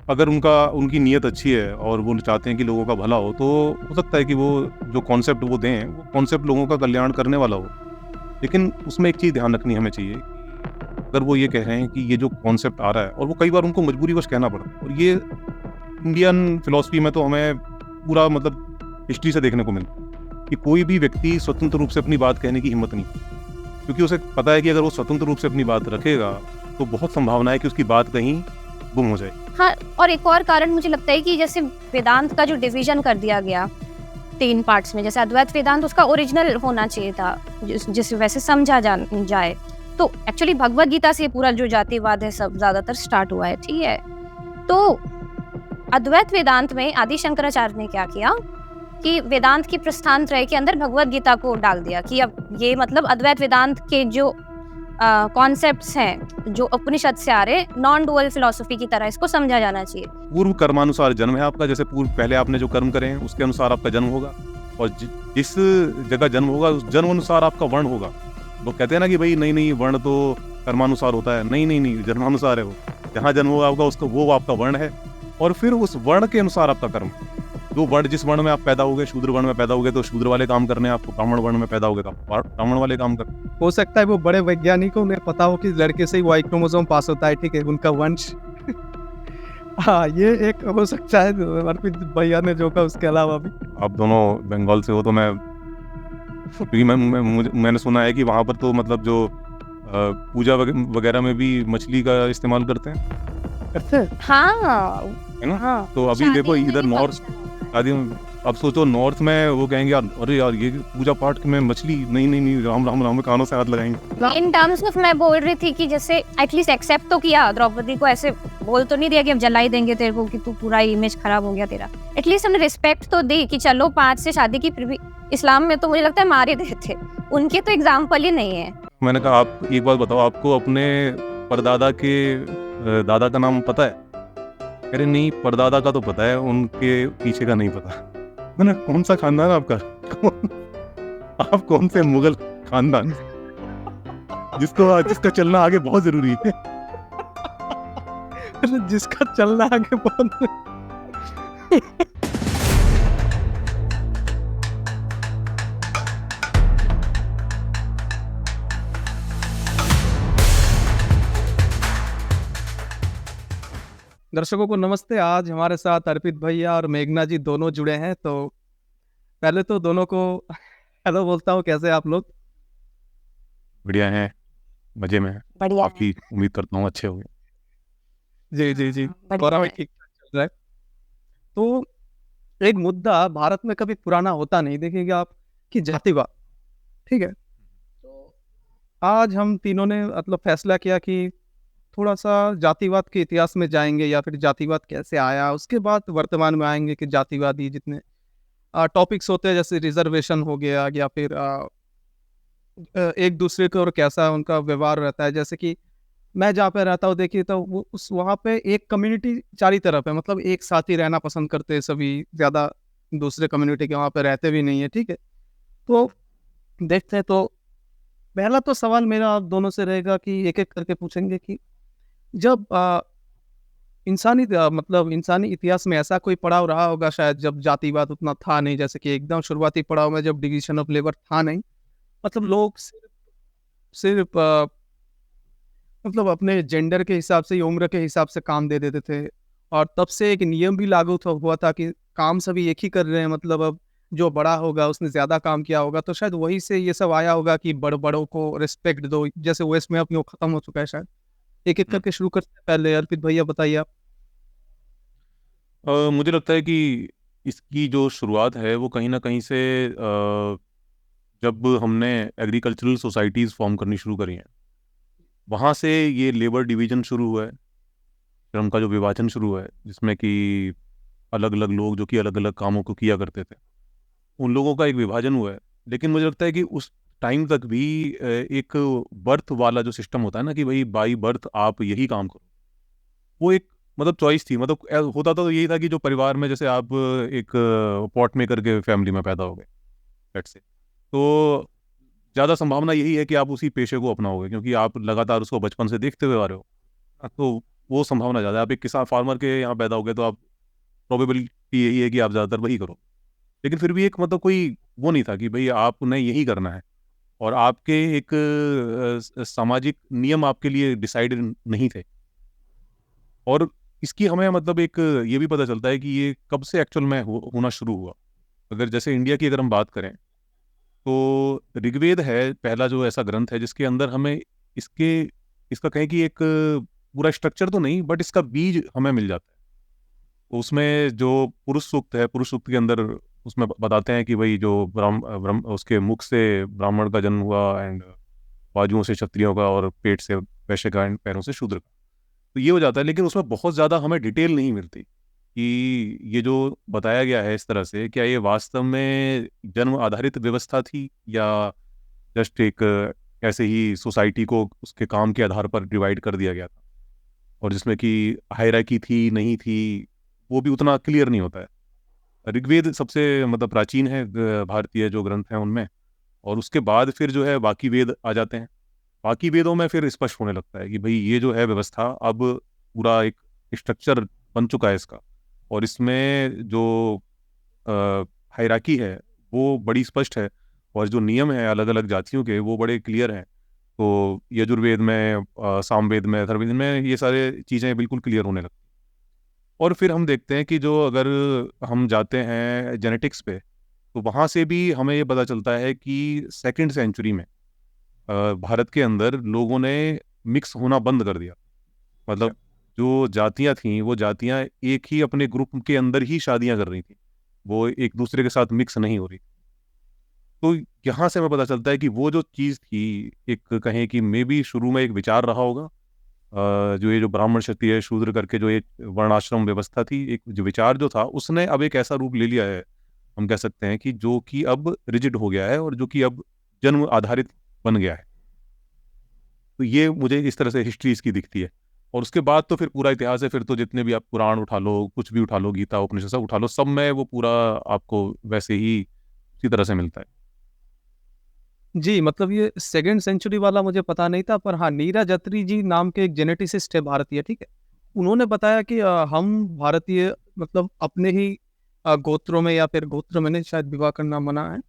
अगर उनकी नीयत अच्छी है और वो चाहते हैं कि लोगों का भला हो सकता है कि वो जो कॉन्सेप्ट वो दें वो कॉन्सेप्ट लोगों का कल्याण करने वाला हो। लेकिन उसमें एक चीज़ ध्यान रखनी हमें चाहिए, अगर वो ये कह रहे हैं कि ये जो कॉन्सेप्ट आ रहा है और वो कई बार उनको मजबूरीवश कहना पड़ता है, और ये इंडियन फिलॉसफी में तो हमें पूरा मतलब हिस्ट्री से देखने को मिलता है कि कोई भी व्यक्ति स्वतंत्र रूप से अपनी बात कहने की हिम्मत नहीं, क्योंकि उसे पता है कि अगर वो स्वतंत्र रूप से अपनी बात रखेगा तो बहुत संभावना है कि उसकी बात कहीं गुम हो जाए। हाँ, और एक और कारण मुझे लगता है कि जैसे वेदांत का जो डिवीजन कर दिया गया 3 पार्ट्स में, जैसे अद्वैत वेदांत उसका ओरिजिनल होना चाहिए था जिसे वैसे समझा जाए, तो एक्चुअली भगवत गीता से पूरा जो जातिवाद है सब ज्यादातर स्टार्ट हुआ है, ठीक है। तो अद्वैत वेदांत में आदि शंकराचार्य ने क्या किया कि वेदांत की प्रस्थान त्रय के अंदर भगवत गीता को डाल दिया कि अब ये मतलब अद्वैत वेदांत के जो कॉन्सेप्ट्स हैं जो उपनिषद से आ रहे नॉन डुअल फिलॉसफी की तरह इसको समझा जाना चाहिए। पूर्व कर्मानुसार जन्म है आपका, जैसे पहले आपने जो कर्म करे हैं उसके अनुसार आपका जन्म होगा, और जिस जगह जन्म होगा उस जन्म अनुसार आपका वर्ण होगा। वो कहते हैं ना कि भाई नहीं वर्ण तो कर्मानुसार होता है, नहीं जन्मानुसार है। वो जहाँ जन्म होगा आपका उसका वो आपका वर्ण है, और फिर उस वर्ण के अनुसार आपका कर्म। जो वर्ण जिस वर्ण में आप पैदा होगे, शूद्र वर्ण में पैदा होगे तो शूद्र वाले काम करने, आपको ब्राह्मण वर्ण में पैदा होगे तो ब्राह्मण वाले काम करने। हो सकता है वो बड़े वैज्ञानिकों में पता हो कि लड़के से ही वाई क्रोमोसोम पास होता है, ठीक है, उनका वंश। हाँ, ये एक हो सकता है अर्पित भैया ने जो कहा, उसके अलावा भी। आप दोनों बंगाल से हो तो क्योंकि मैंने सुना है कि वहाँ पर तो मतलब जो पूजा वगैरह में भी मछली का इस्तेमाल करते हैं। हाँ, है ना? हाँ, तो अभी देखो इधर नॉर्थ आदि, अब सोचो नॉर्थ में वो कहेंगे यार अरे यार ये पूजा पाठ में मछली, नहीं राम राम राम कानों से हाथ लगाएंगे। इन टर्म्स ऑफ मैं बोल रही थी कि जैसे एटलीस्ट एक्सेप्ट तो किया, द्रौपदी को ऐसे बोल तो नहीं दिया कि अब जला ही देंगे तेरे को कि तू पूरा इमेज खराब हो गया तेरा। एटलीस्ट हमने रिस्पेक्ट तो दी कि चलो 5 से शादी की, फिर भी इस्लाम में तो मुझे लगता है मार ही देते, उनके तो एग्जाम्पल ही नहीं है। मैंने कहा आप एक बात बताओ, आपको अपने परदादा के दादा का नाम पता है? अरे नहीं, परदादा का तो पता है, उनके पीछे का नहीं पता। मैंने कौन सा खानदान आपका? आप कौन से मुगल खानदान जिसका चलना आगे बहुत जरूरी है। जिसका चलना आगे बहुत दर्शकों को नमस्ते। आज हमारे साथ अर्पित भैया और मेघना जी दोनों जुड़े हैं, तो पहले तो दोनों को हेलो बोलता हूँ। कैसे आप लोग? बढ़िया हैं, मजे में हैं। बढ़िया, आपकी उम्मीद करता हूँ अच्छे होंगे। जी और ठीक चल रहा है। तो एक मुद्दा भारत में कभी पुराना होता नहीं, देखिएगा आप, कि जातिवाद, ठीक है। तो आज हम तीनों ने मतलब फैसला किया कि थोड़ा सा जातिवाद के इतिहास में जाएंगे, या फिर जातिवाद कैसे आया, उसके बाद वर्तमान में आएंगे कि जातिवादी जितने टॉपिक्स होते हैं, जैसे रिजर्वेशन हो गया, या फिर एक दूसरे को और कैसा उनका व्यवहार रहता है। जैसे कि मैं जहाँ पे रहता हूँ, देखिए तो वो उस वहाँ पे एक कम्युनिटी चारी तरफ है, मतलब एक साथ ही रहना पसंद करते हैं सभी, ज़्यादा दूसरे कम्युनिटी के वहाँ पे रहते भी नहीं है, ठीक है। तो देखते हैं, तो पहला तो सवाल मेरा आप दोनों से रहेगा कि एक एक करके पूछेंगे कि जब मतलब इंसानी इतिहास में ऐसा कोई पड़ाव रहा होगा शायद जब जातिवाद उतना था नहीं, जैसे कि एकदम शुरुआती पड़ाव में जब डिवीजन ऑफ लेबर था नहीं, मतलब लोग सिर्फ मतलब अपने जेंडर के हिसाब से, उम्र के हिसाब से काम दे देते थे, और तब से एक नियम भी लागू हुआ था कि काम सभी एक ही कर रहे हैं, मतलब अब जो बड़ा होगा उसने ज्यादा काम किया होगा, तो शायद वही से ये सब आया होगा कि बड़ों को रिस्पेक्ट दो, जैसे वेस्ट में अपनी वो खत्म हो चुका है शायद। एक एक करके शुरू करते हैं। पहले अर्पित भैया बताइए आप। मुझे लगता है कि इसकी जो शुरुआत है वो कहीं ना कहीं से जब हमने एग्रीकल्चरल सोसाइटीज़ फॉर्म करनी शुरू करी हैं, वहाँ से ये लेबर डिवीजन शुरू हुआ है, श्रम का जो विभाजन शुरू हुआ है, जिसमें कि अलग अलग लोग जो कि अलग अलग कामों को किया करते थे, उन लोगों का एक विभाजन हुआ है। लेकिन मुझे लगता है कि उस टाइम तक भी एक बर्थ वाला जो सिस्टम होता है ना कि भाई बाई बर्थ आप यही काम करो, वो एक मतलब चॉइस थी। मतलब होता तो यही था कि जो परिवार में, जैसे आप एक पॉट मेकर के फैमिली में पैदा हो गए लेट्स से, तो ज़्यादा संभावना यही है कि आप उसी पेशे को अपनाओगे, क्योंकि आप लगातार उसको बचपन से देखते हुए आ रहे हो। तो वो संभावना ज़्यादा है। आप एक किसान फार्मर के यहाँ पैदा हो गए तो आप प्रोबेबिलिटी यही है कि आप ज़्यादातर वही करो। लेकिन फिर भी एक मतलब कोई वो नहीं था कि भाई आपने यही करना है, और आपके एक सामाजिक नियम आपके लिए डिसाइडेड नहीं थे। और इसकी हमें मतलब एक ये भी पता चलता है कि ये कब से एक्चुअल में होना शुरू हुआ। अगर जैसे इंडिया की अगर हम बात करें तो ऋग्वेद है पहला जो ऐसा ग्रंथ है जिसके अंदर हमें इसका कहें कि एक पूरा स्ट्रक्चर तो नहीं, बट इसका बीज हमें मिल जाता है। उसमें जो पुरुष सूक्त है, पुरुष सूक्त के अंदर उसमें बताते हैं कि भाई जो उसके मुख से ब्राह्मण का जन्म हुआ, एंड बाजुओं से क्षत्रियों का, और पेट से वैश्य का, एंड पैरों से शूद्र का। तो ये हो जाता है, लेकिन उसमें बहुत ज़्यादा हमें डिटेल नहीं मिलती कि ये जो बताया गया है इस तरह से, क्या ये वास्तव में जन्म आधारित व्यवस्था थी, या जस्ट एक ऐसे ही सोसाइटी को उसके काम के आधार पर डिवाइड कर दिया गया था, और जिसमें कि हायरार्की थी नहीं थी, वो भी उतना क्लियर नहीं होता है। ऋग्वेद सबसे मतलब प्राचीन है भारतीय जो ग्रंथ हैं उनमें, और उसके बाद फिर जो है बाकी वेद आ जाते हैं। बाकी वेदों में फिर स्पष्ट होने लगता है कि भाई ये जो है व्यवस्था अब पूरा एक स्ट्रक्चर बन चुका है इसका, और इसमें जो हायरार्की है वो बड़ी स्पष्ट है, और जो नियम है अलग अलग जातियों के वो बड़े क्लियर हैं। तो यजुर्वेद में, सामवेद में, अथर्ववेद में ये सारे चीज़ें बिल्कुल क्लियर होने लगती हैं। और फिर हम देखते हैं कि जो अगर हम जाते हैं जेनेटिक्स पे, तो वहाँ से भी हमें ये पता चलता है कि 2nd सेंचुरी में भारत के अंदर लोगों ने मिक्स होना बंद कर दिया। मतलब जो जातियां थीं वो जातियां एक ही अपने ग्रुप के अंदर ही शादियां कर रही थी, वो एक दूसरे के साथ मिक्स नहीं हो रही। तो यहाँ से हमें पता चलता है कि वो जो चीज़ थी, एक कहें कि मे बी शुरू में एक विचार रहा होगा, जो ये जो ब्राह्मण क्षत्रिय शूद्र करके जो एक वर्णाश्रम व्यवस्था थी, एक जो विचार जो था उसने अब एक ऐसा रूप ले लिया है, हम कह सकते हैं कि जो कि अब रिजिड हो गया है, और जो कि अब जन्म आधारित बन गया है। तो ये मुझे इस तरह से हिस्ट्री इसकी दिखती है। और उसके बाद तो फिर पूरा इतिहास है, फिर तो जितने भी आप पुराण उठा लो, कुछ भी उठा लो, गीता उपनिषद सब उठा लो, सब में वो पूरा आपको वैसे ही उसी तरह से मिलता है। जी, मतलब ये 2nd सेंचुरी वाला मुझे पता नहीं था, पर हाँ, नीरज अत्री जी नाम के एक जेनेटिसिस्ट है भारतीय, ठीक है? उन्होंने बताया कि हम भारतीय मतलब अपने ही गोत्रों में, या फिर गोत्र में नहीं, शायद विवाह करना मना है।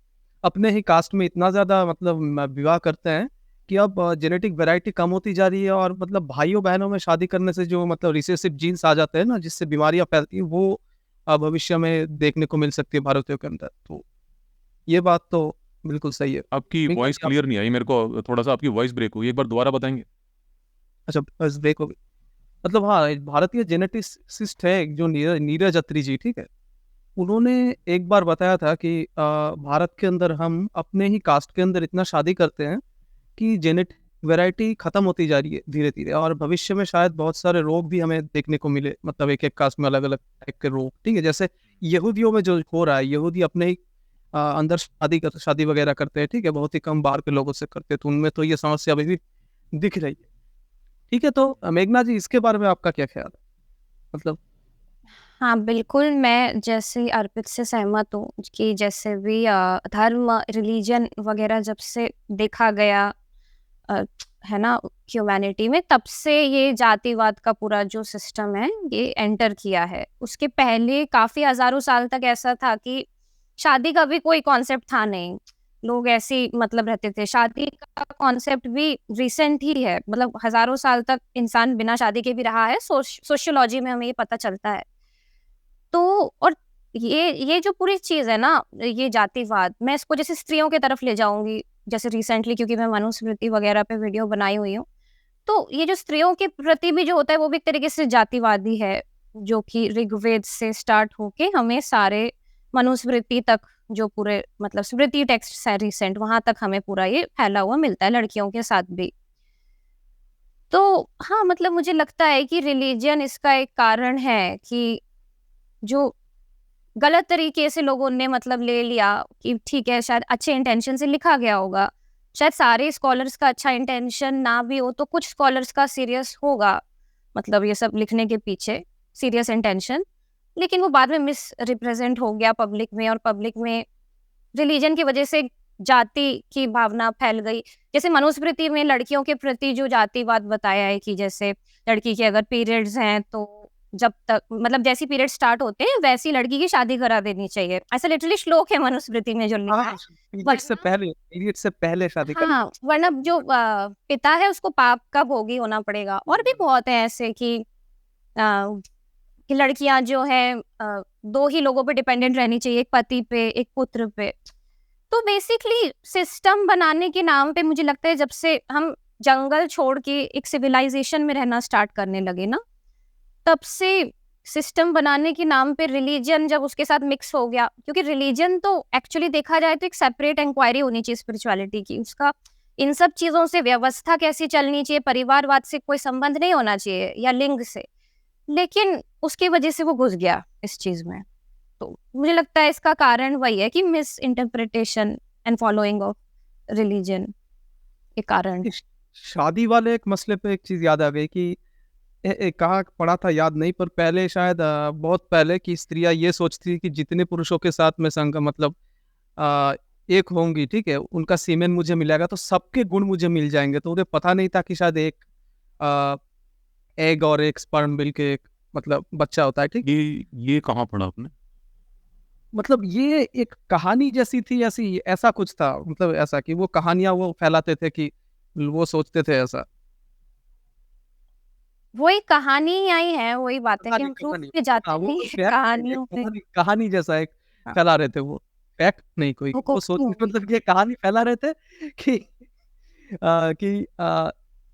अपने ही कास्ट में इतना ज़्यादा मतलब विवाह करते हैं कि अब जेनेटिक वैरायटी कम होती जा रही है, और मतलब भाइयों-बहनों में शादी करने से जो मतलब रिसेसिव जीन्स आ जाते हैं ना, जिससे बीमारियाँ फैलती हैं, वो भविष्य में देखने को मिल सकती है भारतीयों के अंदर। तो ये बात तो बिल्कुल सही है। आपकी मेघना वॉइस जी, आप क्लियर नहीं आई मेरे को, थोड़ा सा आपकी वॉइस ब्रेक हुई, एक बार दोबारा बताएंगे? अच्छा, बस ब्रेक हो गई। मतलब हाँ, एक भारतीय जेनेटिसिस्ट है एक जो नीरज अत्री जी, ठीक है? उन्होंने एक बार बताया था कि भारत के अंदर हम अपने ही कास्ट के अंदर इतना शादी करते हैं कि जेनेटिक वैरायटी खत्म होती जा रही है धीरे-धीरे, और भविष्य में शायद बहुत सारे रोग भी हमें देखने को मिले, मतलब एक-एक कास्ट में अलग-अलग टाइप के रोग, ठीक है? जैसे यहूदियों में जो हो रहा है, यहूदी अपने ही अंदर शादी वगैरह करते हैं, ठीक है? बहुत ही कम बाहर के लोगों से करते हैं, तो उनमें तो ये समस्या अभी भी दिख रही है। ठीक है, तो मेघना जी, इसके बारे में आपका क्या ख्याल है? मतलब हाँ, बिल्कुल, मैं जैसे अर्पित से सहमत हूँ कि जैसे भी धर्म, रिलीजन वगैरह जब से देखा गया अ, है ना, ह्यूमैनिटी में, तब से ये जातिवाद का पूरा जो सिस्टम है, ये एंटर किया है। उसके पहले काफ़ी हज़ारों साल तक ऐसा था कि शादी का भी कोई कॉन्सेप्ट था नहीं। लोग ऐसे ही मतलब रहते थे। शादी का कॉन्सेप्ट भी रिसेंट ही है, मतलब हज़ारों साल तक इंसान बिना शादी के भी रहा है। सोशियोलॉजी में हमें ये पता चलता है। तो और ये जो पूरी चीज़ है ना, ये जातिवाद, मैं इसको जैसे स्त्रियों की तरफ ले जाऊँगी, जैसे रिसेंटली क्योंकि मैं मनुस्मृति वगैरह पे वीडियो बनाई हुई हूँ। तो ये जो स्त्रियों के प्रति भी जो होता है, वो भी एक तरीके से जातिवादी है, जो कि ऋग्वेद से स्टार्ट होके हमें सारे मनुस्मृति तक, जो पूरे मतलब स्मृति टेक्स्ट है रिसेंट, वहाँ तक हमें पूरा ये फैला हुआ मिलता है, लड़कियों के साथ भी। तो हाँ, मतलब मुझे लगता है कि रिलीजन इसका एक कारण है कि जो गलत तरीके से लोगों ने मतलब ले लिया कि ठीक है, शायद अच्छे इंटेंशन से लिखा गया होगा। शायद सारे स्कॉलर्स का अच्छा इंटेंशन ना भी हो, तो कुछ स्कॉलर्स का सीरियस होगा, मतलब ये सब लिखने के पीछे सीरियस इंटेंशन। लेकिन वो बाद में मिस रिप्रेजेंट हो गया पब्लिक में, और पब्लिक में रिलीजन की वजह से जाति की भावना फैल गई। जैसे मनुस्मृति में लड़कियों के प्रति जो जातिवाद बताया है कि जैसे लड़की के अगर पीरियड्स हैं तो जब तक मतलब जैसी पीरियड स्टार्ट होते हैं वैसी लड़की की शादी करा देनी चाहिए, ऐसा लिटरली श्लोक है मनुस्मृति में जो लिखा है। पीरियड से पहले शादी कर। हाँ, वरना जो पिता है उसको पाप का भोगी होना पड़ेगा। और भी बहुत है ऐसे कि लड़कियां जो है 2 ही लोगों पे डिपेंडेंट रहनी चाहिए, एक पति पे एक पुत्र पे। तो बेसिकली सिस्टम बनाने के नाम पे मुझे लगता है जब से हम जंगल छोड़ के एक सिविलाइजेशन में रहना स्टार्ट करने लगे ना, तब से सिस्टम बनाने के नाम पे रिलीजन जब उसके साथ मिक्स हो गया, क्योंकि रिलीजन तो एक्चुअली देखा जाए तो एक सेपरेट इंक्वायरी होनी चाहिए स्पिरिचुअलिटी की, उसका इन सब चीजों से व्यवस्था कैसी चलनी चाहिए, परिवारवाद से कोई संबंध नहीं होना चाहिए या लिंग से, लेकिन उसकी वजह से वो घुस गया इस चीज में। तो मुझे लगता है इसका कारण वही है कि miss interpretation and following of religion के कारण। शादी वाले एक मसले पे एक चीज याद आ गई कि कहाँ पढ़ा था याद नहीं, पर पहले शायद बहुत पहले की स्त्रियां ये सोचती थी कि जितने पुरुषों के साथ में संग मतलब एक होंगी, ठीक है, उनका सीमेन मुझे मिलेगा तो सबके गुण मुझे मिल जाएंगे। तो उन्हें पता नहीं था कि शायद एक एग और एक स्पर्म मिलके एक मतलब बच्चा होता है, ठीक। ये कहाँ पढ़ा आपने? मतलब ये एक कहानी जैसी थी, ऐसी ऐसा कुछ था, मतलब ऐसा कि वो कहानियां वो फैलाते थे कि वो सोचते थे ऐसा। वही कहानी आई है, वही बातें कि हम प्रूफ पे जाते नहीं कहानियों पे। कहानी जैसा एक फैला रहे थे वो, फैक्ट नहीं कोई, वो सोचते मतलब ये कहानी फैला रहे थे कि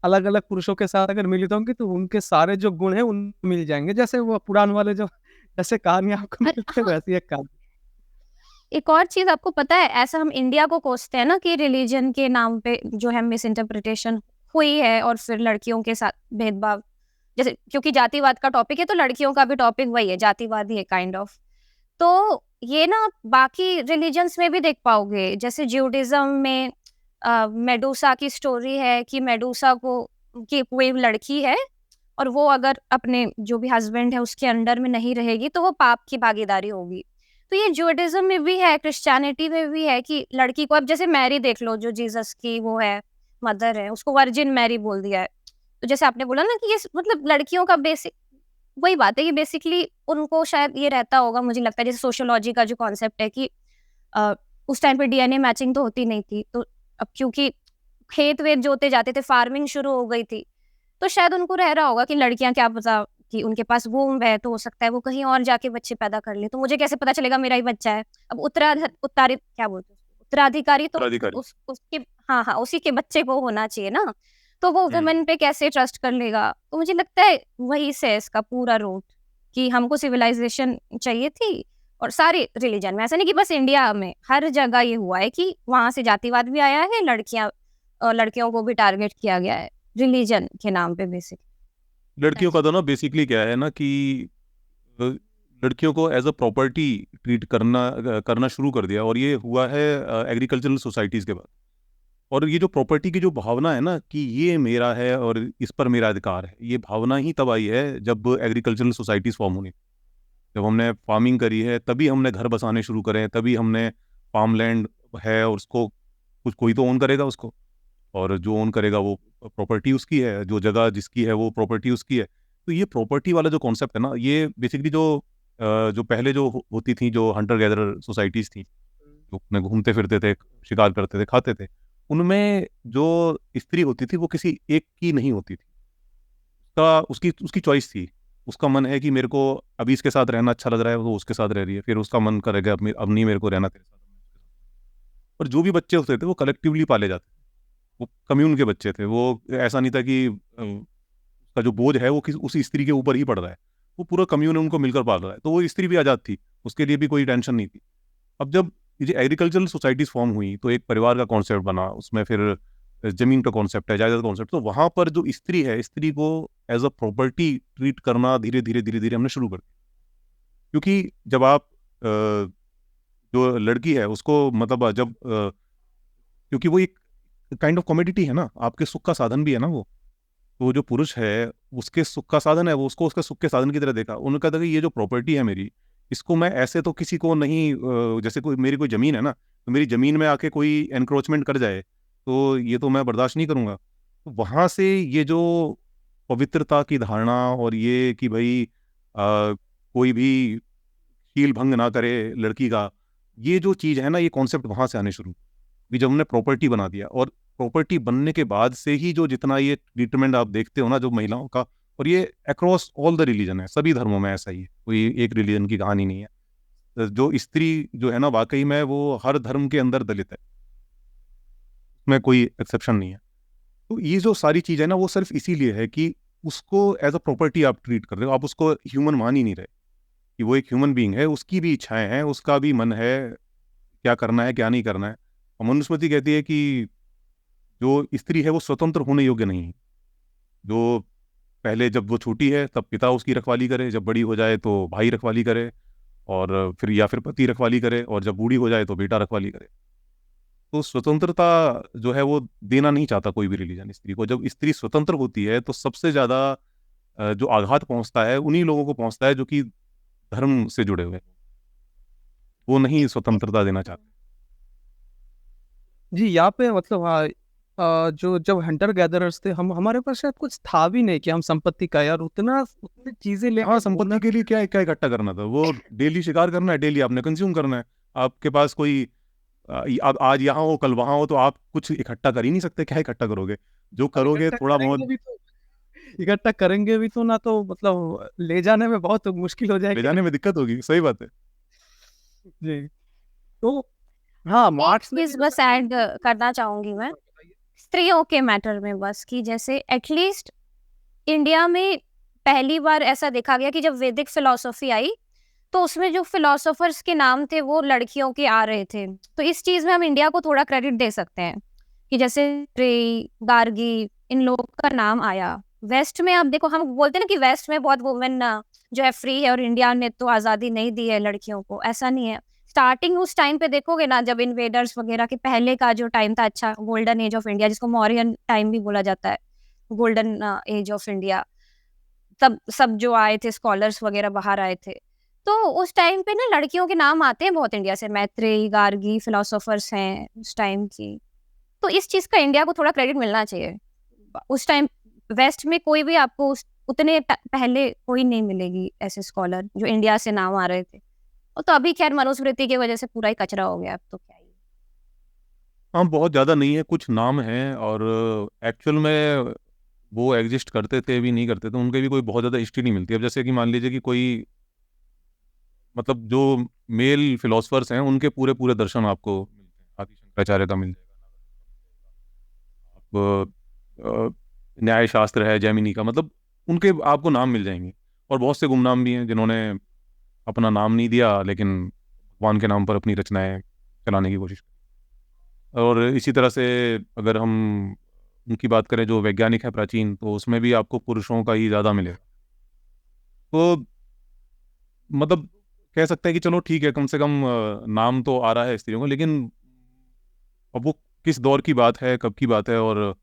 अलग अलग पुरुषों के साथ अगर मिलित होंगे तो उनके सारे जो गुण हैं उन मिल जाएंगे, जैसे वो पुराण वाले जो जैसे कहानियां आपको मिलते हैं वैसी एक कहानी। एक और चीज आपको पता है, ऐसा हम इंडिया को कोसते हैं ना कि रिलीजन के नाम पे जो है मिस इंटरप्रिटेशन हुई है और फिर लड़कियों के साथ भेदभाव, जैसे क्योंकि जातिवाद का टॉपिक है तो लड़कियों का भी टॉपिक वही है, जातिवाद ही है काइंड ऑफ। तो ये ना बाकी रिलीजन्स में भी देख पाओगे, जैसे ज्यूडिज्म में मेडूसा की स्टोरी है कि मेडूसा को की कोई लड़की है और वो अगर अपने जो भी हस्बैंड है उसके अंडर में नहीं रहेगी तो वो पाप की भागीदारी होगी। तो ये ज्यूडिज्म में भी है, क्रिश्चियनिटी में भी है कि लड़की को, अब जैसे मैरी देख लो जो जीसस की वो है मदर है, उसको वर्जिन मैरी बोल दिया है। तो जैसे आपने बोला ना कि ये मतलब लड़कियों का बेसिक वही बात है कि बेसिकली उनको शायद ये रहता होगा, मुझे लगता है जैसे सोशियोलॉजी का जो कॉन्सेप्ट है कि उस टाइम पे डीएनए मैचिंग तो होती नहीं थी, तो अब क्योंकि खेत वेत जोते जाते थे, फार्मिंग शुरू हो गई थी, तो शायद उनको रह रहा होगा कि लड़कियां क्या पता कि उनके पास वूम्ब है तो हो सकता है वो कहीं और जाके बच्चे पैदा कर ले, तो मुझे कैसे पता चलेगा मेरा ही बच्चा है। अब उत्तराधिकारी तो उसके हाँ उसी के बच्चे को होना चाहिए ना, तो वो वुमेन पे कैसे ट्रस्ट कर लेगा। तो मुझे लगता है वही से इसका पूरा रूट कि हमको सिविलाइजेशन चाहिए थी। और सारे रिलीजन में, ऐसा नहीं कि बस इंडिया में, हर जगह ये हुआ है कि वहां से जातिवाद भी आया है, लड़कियों को भी टारगेट किया गया है रिलीजन के नाम पे बेसिक। लड़कियों का तो ना बेसिकली क्या है ना कि लड़कियों को एज अ प्रॉपर्टी ट्रीट करना शुरू कर दिया, और ये हुआ है एग्रीकल्चरल सोसाइटीज़ के बाद। और ये जो प्रॉपर्टी की जो भावना है ना कि ये मेरा है और इस पर मेरा अधिकार है, ये भावना ही तब आई है जब एग्रीकल्चरल सोसाइटीज़ फॉर्म होनी, जब हमने फार्मिंग करी है, तभी हमने घर बसाने शुरू करे हैं, तभी हमने फार्म लैंड है और उसको कोई तो ओन करेगा उसको, और जो ओन करेगा वो प्रॉपर्टी उसकी है, जो जगह जिसकी है वो प्रॉपर्टी उसकी है। तो ये प्रॉपर्टी वाला जो कॉन्सेप्ट है ना, ये बेसिकली जो पहले जो होती थी, जो हंटर गैदरर सोसाइटीज़ थी, जो अपने घूमते फिरते थे, शिकार करते थे, खाते थे, उनमें जो स्त्री होती थी वो किसी एक की नहीं होती थी, उसकी चॉइस थी। उसका मन है कि मेरे को अभी इसके साथ रहना अच्छा लग रहा है, वो उसके साथ रह रही है, फिर उसका मन करेगा अब नहीं मेरे को रहना तेरे साथ। और जो भी बच्चे होते थे वो कलेक्टिवली पाले जाते थे, वो कम्यून के बच्चे थे। वो ऐसा नहीं था कि उसका जो बोझ है वो उसी स्त्री के ऊपर ही पड़ रहा है, वो पूरा कम्यून उनको मिलकर पाल रहा है। तो वो स्त्री भी आज़ाद थी, उसके लिए भी कोई टेंशन नहीं थी। अब जब ये एग्रीकल्चरल सोसाइटीज़ फॉर्म हुई तो एक परिवार का कॉन्सेप्ट बना, उसमें फिर ज़मीन का कॉन्सेप्ट है, जायदाद कॉन्सेप्ट, तो वहाँ पर जो स्त्री है, स्त्री को एज अ प्रॉपर्टी ट्रीट करना धीरे धीरे हमने शुरू कर दिया। क्योंकि जब आप जो लड़की है उसको मतलब क्योंकि वो एक काइंड ऑफ कमोडिटी है ना, आपके सुख का साधन भी है ना वो। तो जो पुरुष है उसके सुख का साधन है, वो उसको उसके सुख के साधन की तरह देखा। उन्होंने कहा था कि ये जो प्रॉपर्टी है मेरी, इसको मैं ऐसे तो किसी को नहीं, जैसे मेरी कोई ज़मीन है ना, तो मेरी ज़मीन में आके कोई एनक्रोचमेंट कर जाए तो ये तो मैं बर्दाश्त नहीं करूँगा। तो वहाँ से ये जो पवित्रता की धारणा और ये कि भाई कोई भी शील भंग ना करे लड़की का, ये जो चीज़ है ना, ये कॉन्सेप्ट वहाँ से आने शुरू हुए। जब हमने प्रॉपर्टी बना दिया, और प्रॉपर्टी बनने के बाद से ही जो जितना ये ट्रीटमेंट आप देखते हो ना जो महिलाओं का, और ये अक्रॉस ऑल द रिलीजन है, सभी धर्मों में ऐसा ही है, कोई एक रिलीजन की कहानी नहीं है। जो स्त्री जो है ना वाकई में वो हर धर्म के अंदर दलित है, उसमें कोई एक्सेप्शन नहीं है। तो ये जो सारी चीज़ है ना वो सिर्फ इसीलिए है कि उसको एज अ प्रॉपर्टी आप ट्रीट कर रहे हो, आप उसको ह्यूमन मान ही नहीं रहे कि वो एक ह्यूमन बीइंग है, उसकी भी इच्छाएं हैं, उसका भी मन है, क्या करना है क्या नहीं करना है। और मनुस्मृति कहती है कि जो स्त्री है वो स्वतंत्र होने योग्य नहीं है। जो पहले जब वो छोटी है तब पिता उसकी रखवाली करे, जब बड़ी हो जाए तो भाई रखवाली करे, और फिर या फिर पति रखवाली करे, और जब बूढ़ी हो जाए तो बेटा रखवाली करे। तो स्वतंत्रता जो है वो देना नहीं चाहता कोई भी रिलीजन स्त्री को। जब स्त्री स्वतंत्र होती है तो सबसे ज़्यादा जो आघात पहुंचता है उन्हीं लोगों को पहुंचता है जो कि धर्म से जुड़े हुए हैं। वो नहीं स्वतंत्रता देना चाहते। जी, यहाँ पे मतलब हाँ, जो जब हंटर गैदरर्स थे, हम हमारे पास शायद कुछ था भी नहीं कि हम संपत्ति का यार उतनी चीजें ले हाँ, संपत्ति के लिए क्या क्या इकट्ठा करना था, वो डेली शिकार करना है, डेली आपने कंज्यूम करना है। आपके पास कोई अब आज यहाँ हो कल वहां हो, तो आप कुछ इकट्ठा कर ही नहीं सकते, क्या इकट्ठा करोगे? जो करोगे इकट्ठा थोड़ा करेंगे बहुत भी तो इकट्ठा करेंगे भी तो ना, तो मतलब ले जाने में बहुत मुश्किल हो ले जाएगी। जाने में दिक्कत होगी, सही बात है। जी, तो हाँ, एक मार्क्स ने चीज बस ऐड करना चाहूंगी मैं स्त्रियों के मैटर में, बस कि जैसे एटलीस्ट इंडिया में पहली बार ऐसा देखा गया कि जब वैदिक फिलॉसफी आई तो उसमें जो फिलोसोफर्स के नाम थे वो लड़कियों के आ रहे थे। तो इस चीज में हम इंडिया को थोड़ा क्रेडिट दे सकते हैं कि जैसे रे, गार्गी, इन लोगों का नाम आया। वेस्ट में आप देखो, हम बोलते हैं ना कि वेस्ट में बहुत वुमेन जो है फ्री है और इंडिया ने तो आजादी नहीं दी है लड़कियों को, ऐसा नहीं है। स्टार्टिंग उस टाइम पे देखोगे ना, जब इन्वेडर्स वगैरह के पहले का जो टाइम था, अच्छा गोल्डन एज ऑफ इंडिया जिसको मौर्यन टाइम भी बोला जाता है, गोल्डन एज ऑफ इंडिया, तब सब जो आए थे स्कॉलर्स वगैरह बाहर आए थे, तो उस टाइम पे ना लड़कियों के नाम आते हैं बहुत इंडिया से, मैत्रेयी, गार्गी फिलोसोफर्स हैं उस टाइम की। तो इस चीज का इंडिया को थोड़ा क्रेडिट मिलना चाहिए। उस टाइम वेस्ट में कोई भी आपको उतने पहले कोई नहीं मिलेगी ऐसे स्कॉलर जो इंडिया से नाम आ रहे थे। और तो अभी खैर मनुस्मृति की वजह से पूरा ही कचरा हो गया, अब तो क्या ही। हाँ, बहुत ज़्यादा नहीं है, कुछ नाम हैं, और एक्चुअल में वो एग्जिस्ट करते थे भी नहीं करते थे, उनके भी कोई बहुत ज़्यादा हिस्ट्री नहीं मिलती। अब जैसे कि मान लीजिए कि कोई, मतलब जो मेल फिलोसफर्स हैं उनके पूरे पूरे दर्शन आपको मिलते हैं। आदि शंकराचार्य का मिल जाएगा, आप न्याय शास्त्र है जैमिनी का, मतलब उनके आपको नाम मिल जाएंगे। और बहुत से गुमनाम भी हैं जिन्होंने अपना नाम नहीं दिया लेकिन भगवान के नाम पर अपनी रचनाएं चलाने की कोशिश की। और इसी तरह से अगर हम उनकी बात करें जो वैज्ञानिक है प्राचीन, तो उसमें भी आपको पुरुषों का ही ज़्यादा मिलेगा। तो मतलब कह सकते हैं कि चलो ठीक है, कम से कम नाम तो आ रहा है स्त्रियों को, लेकिन अब वो किस दौर की बात है, कब की बात है, और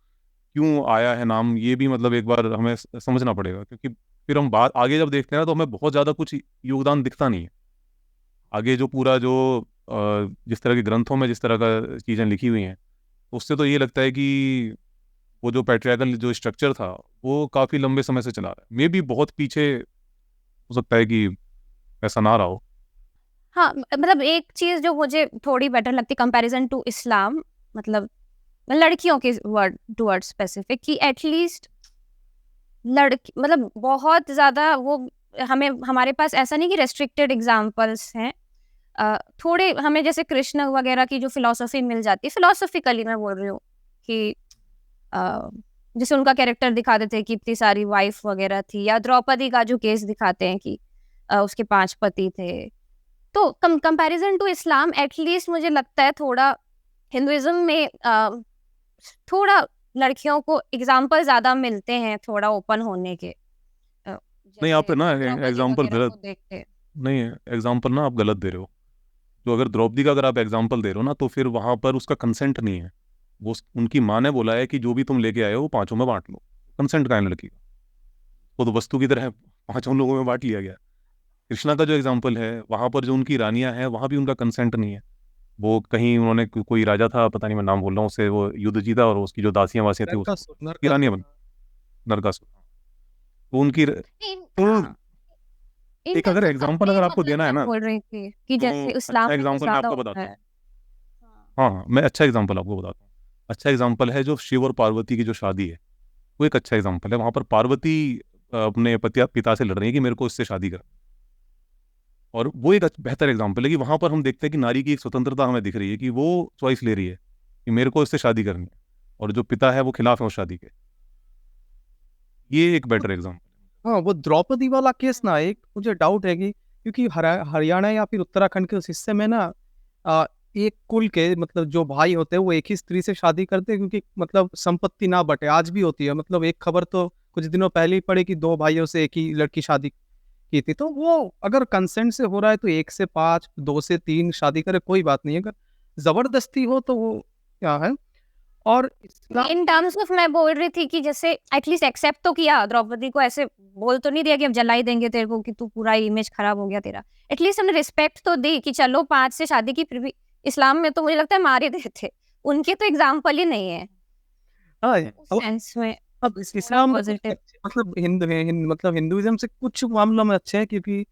क्यों आया है नाम, ये भी मतलब एक बार हमें समझना पड़ेगा। क्योंकि फिर हम बात आगे जब देखते हैं ना तो हमें बहुत ज़्यादा कुछ योगदान दिखता नहीं है। आगे जो पूरा जो जिस तरह के ग्रंथों में जिस तरह का चीज़ें लिखी हुई हैं, उससे तो ये लगता है कि वो जो पैट्रियार्कल जो स्ट्रक्चर था वो काफ़ी लंबे समय से चला रहा है। मे भी बहुत पीछे हो सकता है कि ऐसा ना रहा हो। हाँ, मतलब एक चीज जो मुझे थोड़ी बेटर लगती कंपैरिजन टू इस्लाम, मतलब लड़कियों के वर्ड टू वर्ड स्पेसिफिक, कि एटलीस्ट लड़की मतलब बहुत ज्यादा वो, हमें हमारे पास ऐसा नहीं कि रेस्ट्रिक्टेड एग्जाम्पल्स हैं। थोड़े हमें जैसे कृष्ण वगैरह की जो फिलोसफी मिल जाती है, फिलोसफिकली मैं बोल रही हूँ कि जैसे उनका कैरेक्टर दिखाते थे कि इतनी सारी वाइफ वगैरह थी, या द्रौपदी का जो केस दिखाते हैं कि उसके 5 पति थे। तो कंपैरिजन टू इस्लाम एटलीस्ट मुझे लगता है थोड़ा हिंदुइज्म में थोड़ा लड़कियों को एग्जाम्पल ज्यादा मिलते हैं थोड़ा ओपन होने के। नहीं, आप जैसे ना द्रौपदी एग्जाम्पल वगैरह गलत, को देखते। नहीं एग्जाम्पल ना आप गलत दे रहे हो। तो अगर द्रौपदी का अगर आप एग्जाम्पल दे रहे हो ना, तो फिर वहां पर उसका कंसेंट नहीं है। वो उनकी माँ ने बोला है कि जो भी तुम लेके आए हो वो 5 में बांट लो। कंसेंट का है लड़की का, वो तो वस्तु की तरह 5 लोगों में बांट लिया गया। कृष्णा का जो एग्जाम्पल है वहां पर जो उनकी रानियां हैं वहां भी उनका कंसेंट नहीं है। वो कहीं उन्होंने कोई राजा था, पता नहीं मैं नाम बोल रहा हूँ, उससे वो युद्ध जीता और उसकी जो दासियां वासियां थी उसको नरकासुर रानी बन, नरकासुर। तो उनकी तो हाँ, इन एक अगर टर्म्स ऑफ एग्जांपल अपने अगर आपको मतलब देना है मैं ना, बोल रही थी कि तो जैसे इस्लाम अच्छा में कुछ एग्जांपल मैं ज्यादा आपको होता बताता हूँ। है। हाँ। हाँ, मैं अच्छा एग्जांपल आपको बताता हूँ। अच्छा एग्जांपल है जो शिव और पार्वती की जो शादी है, वो एक अच्छा एग्जांपल है। वहां पर पार्वती अपने पिता से लड़ रही है कि मेरे को इससे शादी कर, और वो एक बेहतर एग्जांपल है कि वहां पर हम देखते हैं कि नारी की एक स्वतंत्रता हमें दिख रही है, कि वो चॉइस ले रही है कि मेरे को इससे शादी करनी है, और जो पिता है वो खिलाफ है उस शादी के। ये एक बेटर एग्जांपल। हाँ, वो द्रौपदी वाला केस ना, एक मुझे डाउट है कि क्योंकि हरियाणा या फिर उत्तराखंड के उस हिस्से में ना एक कुल के मतलब जो भाई होते हैं वो एक ही स्त्री से शादी करते हैं, क्योंकि मतलब संपत्ति ना बटे। आज भी होती है, मतलब एक खबर तो कुछ दिनों पहले ही पड़ी कि 2 भाइयों से एक ही लड़की शादी की थी। तो वो अगर कंसेंट से हो रहा है तो 1 से 5, 2 से 3 शादी करे, कोई बात नहीं है। अगर जबरदस्ती हो तो वो क्या है। और इस्लाम इन टर्म्स ऑफ मैं बोल रही थी कि जैसे एटलीस्ट एक्सेप्ट तो किया, द्रौपदी को ऐसे बोल तो नहीं दिया कि अब जला ही देंगे तेरे को कि तू पूरा इमेज खराब हो गया तेरा। एटलीस्ट हमने रिस्पेक्ट तो दी कि चलो 5 से शादी की, फिर भी इस्लाम में तो मुझे लगता है मार ही देते। उनके तो एग्जाम्पल ही नहीं है हाँ, उस सेंस में। अब थोड़ा इस्लाम में कुछ पॉजिटिव। मतलब मतलब हिंदुइज्म से कुछ मामलों में अच्छे हैं, क्योंकि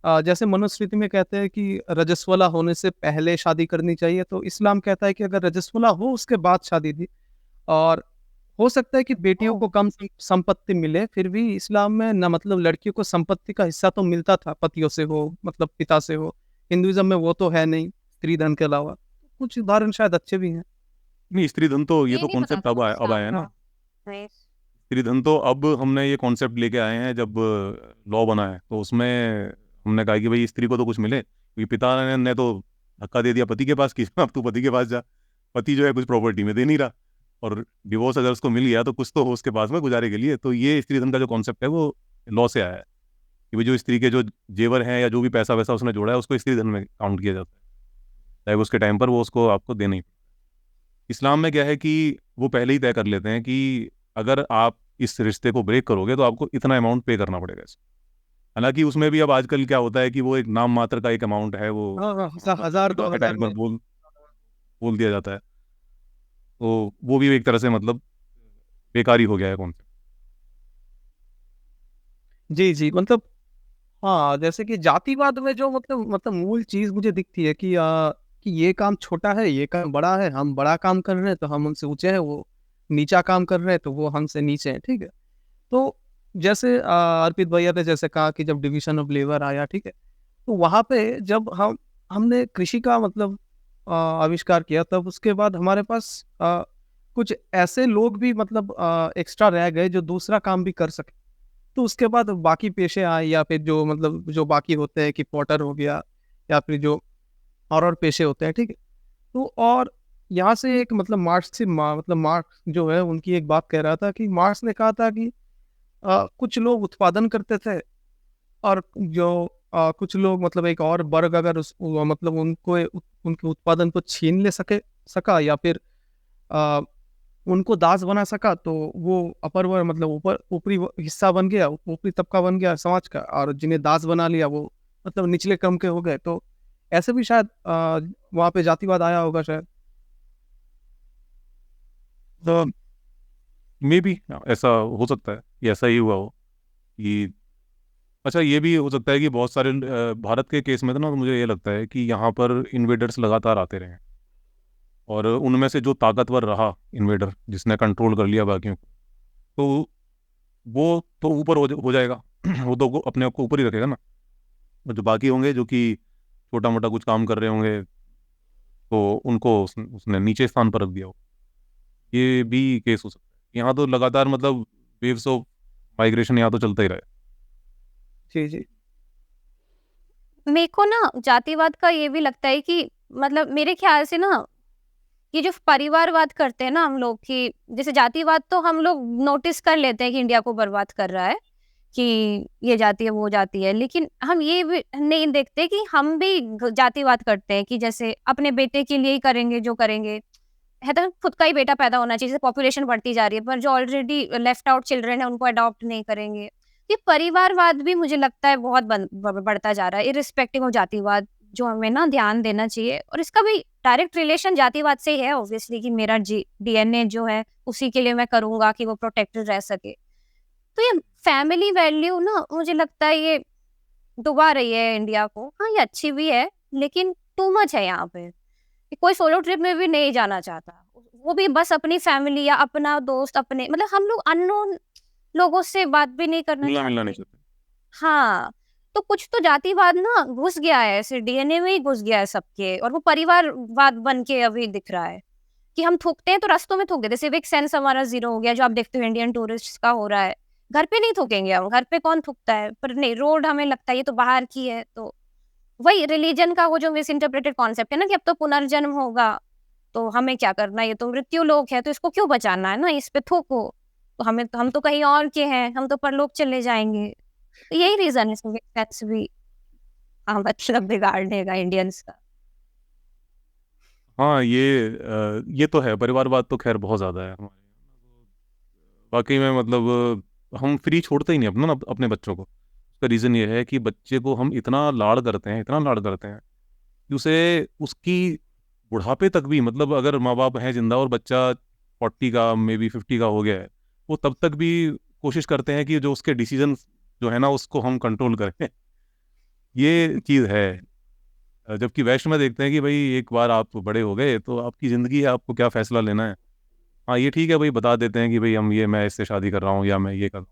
जैसे मनुस्मृति में कहते हैं कि रजस्वला होने से पहले शादी करनी चाहिए, तो इस्लाम कहता है कि अगर रजस्वला हो उसके बाद शादी दी। और हो सकता है कि बेटियों को कम संपत्ति मिले, फिर भी इस्लाम में ना मतलब लड़कियों को संपत्ति का हिस्सा तो मिलता था, पतियों से हो मतलब पिता से हो। हिंदुइज्म में वो तो है नहीं, स्त्री धन के अलावा। कुछ उदाहरण शायद अच्छे भी हैं। नहीं, स्त्री धन तो ये ये तो नहीं पता कॉन्सेप्ट था अब मुझे आया, अब इस्लाम आया है का। ना। नहीं। स्त्री धन तो अब हमने ये कॉन्सेप्ट लेके आए हैं जब लॉ बना है, तो उसमें हमने कहा कि भाई स्त्री को तो कुछ मिले, क्योंकि पिता ने तो धक्का दे दिया पति के पास कि अब तू पति के पास जा। पति जो है कुछ प्रॉपर्टी में दे नहीं रहा, और डिवोर्स अगर उसको मिल गया तो कुछ तो हो उसके पास में गुजारे के लिए। तो ये स्त्री धन का जो कॉन्सेप्ट है वो लॉ से आया है, कि भाई जो स्त्री के जो जेवर हैं या जो भी पैसा वैसा उसने जोड़ा है उसको स्त्री धन में काउंट किया जाता है, चाहे उसके टाइम पर वो उसको आपको देना ही। इस्लाम में क्या है कि वो पहले ही तय कर लेते हैं कि अगर आप इस रिश्ते को ब्रेक करोगे तो आपको इतना अमाउंट पे करना पड़ेगा इसको। हालांकि उसमें भी अब आजकल क्या होता है कि वो एक नाम मात्र का एक अमाउंट है, वो हाँ हाँ, 1000 के 2000 टाइम पर में। बोल दिया जाता है। तो वो भी एक तरह से मतलब बेकारी हो गया है कॉन्सेप्ट। जी जी, मतलब हाँ, जैसे कि जातिवाद में जो मतलब मूल चीज मुझे दिखती है कि ये काम छोटा है, ये काम बड़ा है। हम बड़ा काम कर रहे हैं तो हम उनसे ऊंचे हैं, वो नीचा काम कर रहे हैं तो वो हमसे नीचे हैं, ठीक है। तो जैसे अर्पित भैया ने जैसे कहा कि जब डिवीजन ऑफ लेबर आया, ठीक है, तो वहां पे जब हमने कृषि का मतलब आविष्कार किया, तब उसके बाद हमारे पास कुछ ऐसे लोग भी मतलब एक्स्ट्रा रह गए जो दूसरा काम भी कर सके। तो उसके बाद बाकी पेशे आए, या फिर जो मतलब जो बाकी होते हैं कि पॉटर हो गया, या फिर जो और पेशे होते हैं, ठीक है। तो और यहाँ से एक मतलब मतलब मार्क्स जो है उनकी एक बात कह रहा था कि मार्क्स ने कहा था कि कुछ लोग उत्पादन करते थे, और जो कुछ लोग मतलब एक और वर्ग अगर मतलब उनके उत्पादन को छीन ले सका, या फिर अ, उनको दास बना सका, तो वो अपर वर्ग मतलब ऊपरी हिस्सा बन गया, ऊपरी तबका बन गया समाज का। और जिन्हें दास बना लिया वो मतलब निचले क्रम के हो गए। तो ऐसे भी शायद वहाँ पे जातिवाद आया होगा शायद। तो मे भी ऐसा हो सकता है कि ऐसा ही हुआ हो कि अच्छा, ये भी हो सकता है कि बहुत सारे भारत के केस में तो ना, तो मुझे ये लगता है कि यहाँ पर इन्वेडर्स लगातार आते रहे, और उनमें से जो ताकतवर रहा इन्वेडर जिसने कंट्रोल कर लिया बाकियों को, तो वो तो ऊपर हो जाएगा वो तो अपने आप को ऊपर ही रखेगा ना। और जो बाकी होंगे जो कि छोटा मोटा कुछ काम कर रहे होंगे, तो उनको उसने नीचे स्थान पर रख दिया हो। ये भी केस हो सकता है। यहाँ तो लगातार मतलब वेव्स ऑफ माइग्रेशन यहाँ तो चलता ही रहा जी जी। मेरे को ना जातिवाद का ये भी लगता है कि मतलब मेरे ख्याल से ना ये जो परिवारवाद करते हैं ना हम लोग, कि जैसे जातिवाद तो हम लोग नोटिस कर लेते हैं कि इंडिया को बर्बाद कर रहा है, कि ये जाति है वो जाति है, लेकिन हम ये भी नहीं देखते कि हम भी जातिवाद करते हैं कि जैसे अपने बेटे के लिए ही करेंगे जो करेंगे। है तो खुद का ही बेटा पैदा होना चाहिए, जैसे पॉपुलेशन बढ़ती जा रही है, पर जो ऑलरेडी लेफ्ट आउट चिल्ड्रन है उनको अडॉप्ट नहीं करेंगे। ये परिवारवाद भी मुझे लगता है बहुत बढ़ता जा रहा है, इरिस्पेक्टिव ऑफ जातिवाद। जो हमें ना ध्यान देना चाहिए। और इसका भी डायरेक्ट रिलेशन जातिवाद से ही है ऑब्वियसली, कि मेरा डीएनए जो है उसी के लिए मैं करूंगा कि वो प्रोटेक्टेड रह सके। तो ये फैमिली वैल्यू ना मुझे लगता है ये डुबा रही है इंडिया को। हाँ, ये अच्छी भी है लेकिन टू मच है यहाँ पे, कि कोई सोलो ट्रिप में भी नहीं जाना चाहता, वो भी बस अपनी फैमिली या अपना दोस्त, अपने मतलब हम लोग अननोन लोगों से बात भी नहीं करना मिलना मिलना नहीं चाहते। चाहते। हाँ, तो कुछ तो जातिवाद ना घुस गया है, ऐसे डीएनए में ही घुस गया है सबके, और वो परिवारवाद बन के अभी दिख रहा है कि हम थूकते हैं तो रास्तों में थूक देते, सिविक सेंस हमारा जीरो हो गया, जो आप देखते हो इंडियन टूरिस्ट का हो रहा है। घर पे नहीं थूकेंगे हम, घर पे कौन थूकता है, पर नहीं, रोड हमें लगता है ये तो बाहर की है। तो वही रिलीजन का वो जो मिस इंटरप्रेटेड कॉन्सेप्ट है ना, कि अब तो पुनर्जन्म होगा, तो हमें क्या करना है, ये तो मृत्यु लोक है, तो इसको क्यों बचाना है ना, इस पे थूको, तो हम तो कहीं और के हैं, हम तो परलोक चले जाएंगे। तो यही रीजन है सिविक सेंस भी मतलब बिगाड़ने का इंडियंस का। हाँ, ये तो है, परिवारवाद तो खैर बहुत ज़्यादा है हमारे यहाँ। वाकई में मतलब हम फ्री छोड़ते ही नहीं अपना ना अपने बच्चों को। उसका रीज़न ये है कि बच्चे को हम इतना लाड़ करते हैं, इतना लाड़ करते हैं कि उसे उसकी बुढ़ापे तक भी, मतलब अगर माँ बाप हैं जिंदा और बच्चा 40 का मे बी 50 का हो गया है, वो तब तक भी कोशिश करते हैं कि जो उसके डिसीजन जो है ना उसको हम कंट्रोल करें। ये चीज़ है। जबकि वेस्ट में देखते हैं कि भाई एक बार आप बड़े हो गए तो आपकी ज़िंदगी है, आपको क्या फ़ैसला लेना है। हाँ, ये ठीक है भाई, बता देते हैं कि भाई मैं इससे शादी कर रहा हूँ या मैं ये कर रहा हूँ,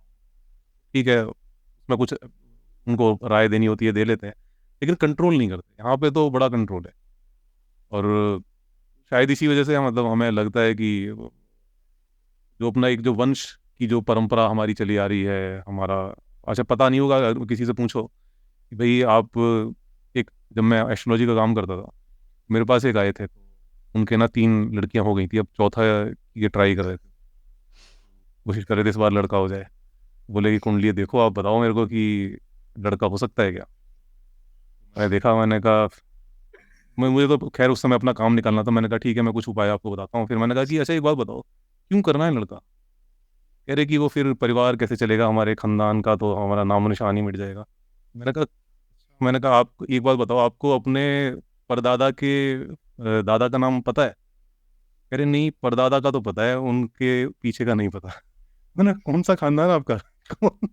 ठीक है, उसमें कुछ उनको राय देनी होती है, दे लेते हैं, लेकिन कंट्रोल नहीं करते। यहाँ पे तो बड़ा कंट्रोल है। और शायद इसी वजह से मतलब हमें लगता है कि जो अपना एक जो वंश की जो परंपरा हमारी चली आ रही है हमारा, अच्छा पता नहीं होगा, अगर किसी से पूछो कि भाई आप एक, जब मैं एस्ट्रोलॉजी का काम करता था, मेरे पास एक आए थे, तो उनके ना 3 लड़कियां हो गई थी, अब चौथा ये ट्राई कर रहे थे, कोशिश कर रहे थे इस बार लड़का हो जाए। बोले कि कुंडली देखो, आप बताओ मेरे को कि लड़का हो सकता है क्या। मैंने देखा, मैंने कहा मुझे तो खैर उस समय अपना काम निकालना था, मैंने कहा ठीक है मैं कुछ उपाय आपको बताता हूँ। फिर मैंने कहा कि अच्छा एक बात बताओ, क्यों करना है लड़का। कह रहे कि वो फिर परिवार कैसे चलेगा, हमारे खानदान का तो हमारा नामो निशान ही मिट जाएगा। मैंने कहा आप एक बात बताओ, आपको अपने परदादा के दादा का नाम पता है। कह रहे नहीं, परदादा का तो पता है, उनके पीछे का नहीं पता। मैंने कौन सा खानदान आपका, कौन,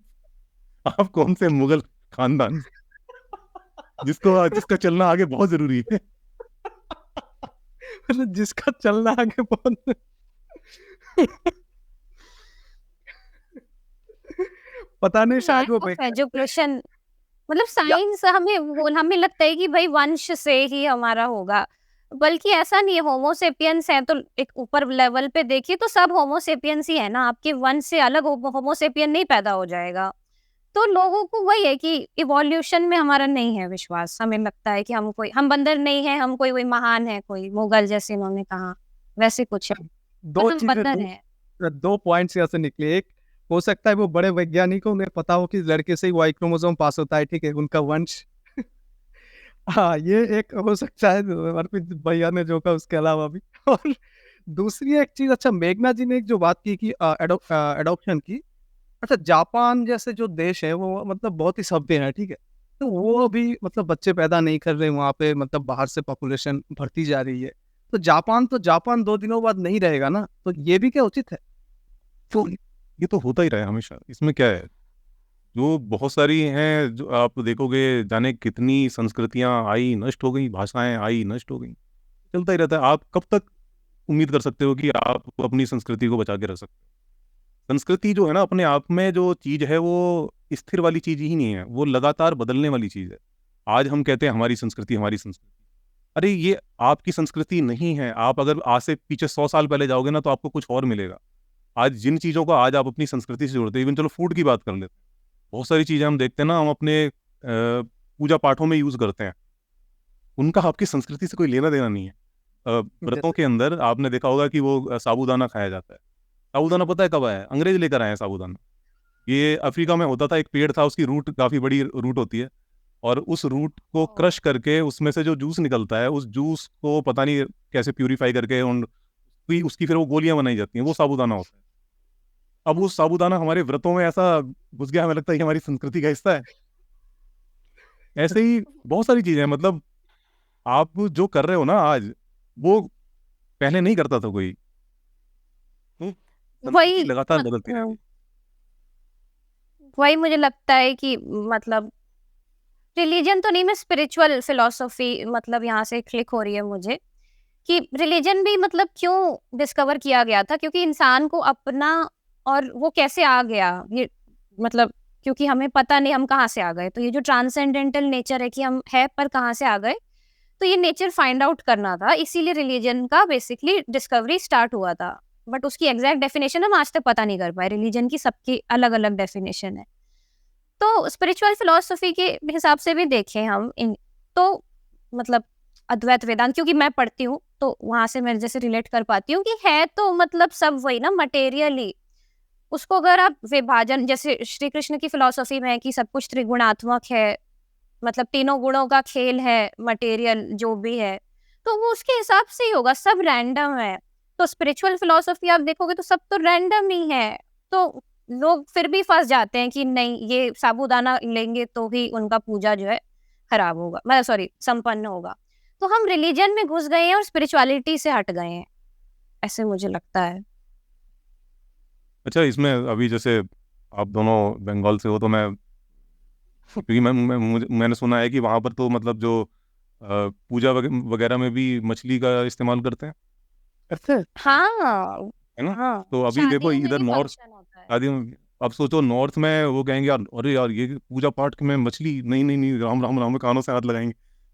आप कौन से मुगल खानदान से, जिसका चलना आगे बहुत जरूरी है। मतलब जिसका चलना आगे बहुत पता नहीं, शायद वो एजुकेशन मतलब या साइंस हमें लगता है कि भाई वंश से ही हमारा होगा, बल्कि ऐसा नहीं है। होमोसेपियंस है तो एक ऊपर लेवल पे देखिए तो सब होमोसेपियंस ही है ना, आपके वंश से अलग होमोसेपियन नहीं पैदा हो जाएगा। तो लोगों को वही है कि इवोल्यूशन में हमारा नहीं है विश्वास, हमें लगता है कि हम बंदर नहीं है, हम कोई महान है, कोई मुगल जैसे उन्होंने कहा, वैसे कुछ है, दो पर हम चीजें, बंदर हैं। दो पॉइंट्स यहाँ से निकले। एक, हो सकता है वो बड़े वैज्ञानिक हो, उन्हें पता हो कि लड़के से ही वाई क्रोमोसोम पास होता है, ठीक है, उनका वंश। हाँ, ये एक हो सकता है, अर्पित भैया ने जो कहा उसके अलावा भी। और दूसरी एक चीज, अच्छा मेघना जी ने एक जो बात की कि एडॉप्शन की, अच्छा जापान जैसे जो देश है वो मतलब बहुत ही सभ्य है, ठीक है, तो वो अभी मतलब बच्चे पैदा नहीं कर रहे वहाँ पे, मतलब बाहर से पॉपुलेशन बढ़ती जा रही है। तो जापान 2 दिनों बाद नहीं रहेगा ना, तो ये भी क्या उचित है? तो ये तो होता ही रहा है हमेशा, इसमें क्या है। जो बहुत सारी हैं, जो आप देखोगे, जाने कितनी संस्कृतियां आई नष्ट हो गई, भाषाएं आई नष्ट हो गई, चलता ही रहता है। आप कब तक उम्मीद कर सकते हो कि आप अपनी संस्कृति को बचा के रख सकते हो। संस्कृति जो है ना, अपने आप में जो चीज है वो स्थिर वाली चीज ही नहीं है, वो लगातार बदलने वाली चीज है। आज हम कहते हैं हमारी संस्कृति, हमारी संस्कृति, अरे ये आपकी संस्कृति नहीं है। आप अगर आज से पीछे 100 साल पहले जाओगे ना तो आपको कुछ और मिलेगा। आज जिन चीज़ों को आज आप अपनी संस्कृति से जोड़ते हैं, इवन चलो फूड की बात कर लेते हैं, बहुत सारी चीज़ें हम देखते हैं ना, हम अपने पूजा पाठों में यूज़ करते हैं, उनका आपकी संस्कृति से कोई लेना देना नहीं है। व्रतों के अंदर आपने देखा होगा कि वो साबूदाना खाया जाता है। साबूदाना पता है कब आया है? अंग्रेज लेकर आए हैं साबूदाना। ये अफ्रीका में होता था, एक पेड़ था, उसकी रूट काफ़ी बड़ी रूट होती है, और उस रूट को क्रश करके उसमें से जो जूस निकलता है, उस जूस को पता नहीं कैसे प्यूरिफाई करके उसकी फिर वो गोलियां बनाई जाती हैं, वो साबूदाना होता है। अब वो साबूदाना हमारे व्रतों में ऐसा घुस गया, हमें लगता है कि हमारी संस्कृति का हिस्सा है। ऐसे ही बहुत सारी चीजें हैं, मतलब आप जो कर रहे हो ना आज, वो पहले नहीं करता था कोई। तो संस्कृति वही लगातार बदलती रहती है। वही मुझे लगता है कि मतलब रिलीजन तो नहीं, मैं स्पिरिचुअल फिलोसफी मतलब यहाँ से क्लिक हो रही है मुझे कि रिलीजन भी मतलब क्यों डिस्कवर किया गया था, क्योंकि इंसान को अपना, और वो कैसे आ गया ये मतलब, क्योंकि हमें पता नहीं हम कहाँ से आ गए, तो ये जो ट्रांसेंडेंटल नेचर है कि हम है पर कहाँ से आ गए, तो ये नेचर फाइंड आउट करना था, इसीलिए रिलीजन का बेसिकली डिस्कवरी स्टार्ट हुआ था। बट उसकी एग्जैक्ट डेफिनेशन हम आज तक पता नहीं कर पाए, रिलीजन की सबकी अलग अलग डेफिनेशन है। तो स्पिरिचुअल फिलोसफी के हिसाब से भी देखें हम इन, तो मतलब अद्वैत वेदांत, क्योंकि मैं पढ़ती हूँ तो वहां से मैं जैसे रिलेट कर पाती हूँ कि है तो मतलब सब वही ना, मटेरियली उसको अगर आप विभाजन, जैसे श्री कृष्ण की फिलोसफी में है कि सब कुछ त्रिगुणात्मक है, मतलब तीनों गुणों का खेल है मटेरियल जो भी है, तो वो उसके हिसाब से ही होगा, सब रैंडम है। तो स्पिरिचुअल फिलोसफी आप देखोगे तो सब तो रैंडम ही है, तो लोग फिर भी फंस जाते हैं कि नहीं ये साबूदाना लेंगे तो ही उनका पूजा जो है खराब होगा, मतलब सॉरी संपन्न होगा। तो हम रिलीजन में घुस गए हैं और स्पिरिचुअलिटी से हट गए हैं, ऐसे मुझे लगता है। अच्छा, इसमें अभी जैसे आप दोनों बंगाल से हो, तो मैं, क्योंकि मैंने सुना है कि वहाँ पर तो मतलब जो पूजा वगैरह में भी मछली का इस्तेमाल करते हैं, करते हैं, हाँ है ना? हाँ, तो अभी देखो शादियों में इधर भी नॉर्थ, फंक्शन होता है। शादी में, अब सोचो नॉर्थ में वो कहेंगे यार, अरे यार ये पूजा पाठ में मछली नहीं नहीं नहीं, राम राम राम, कानों से हाथ लगाएंगे।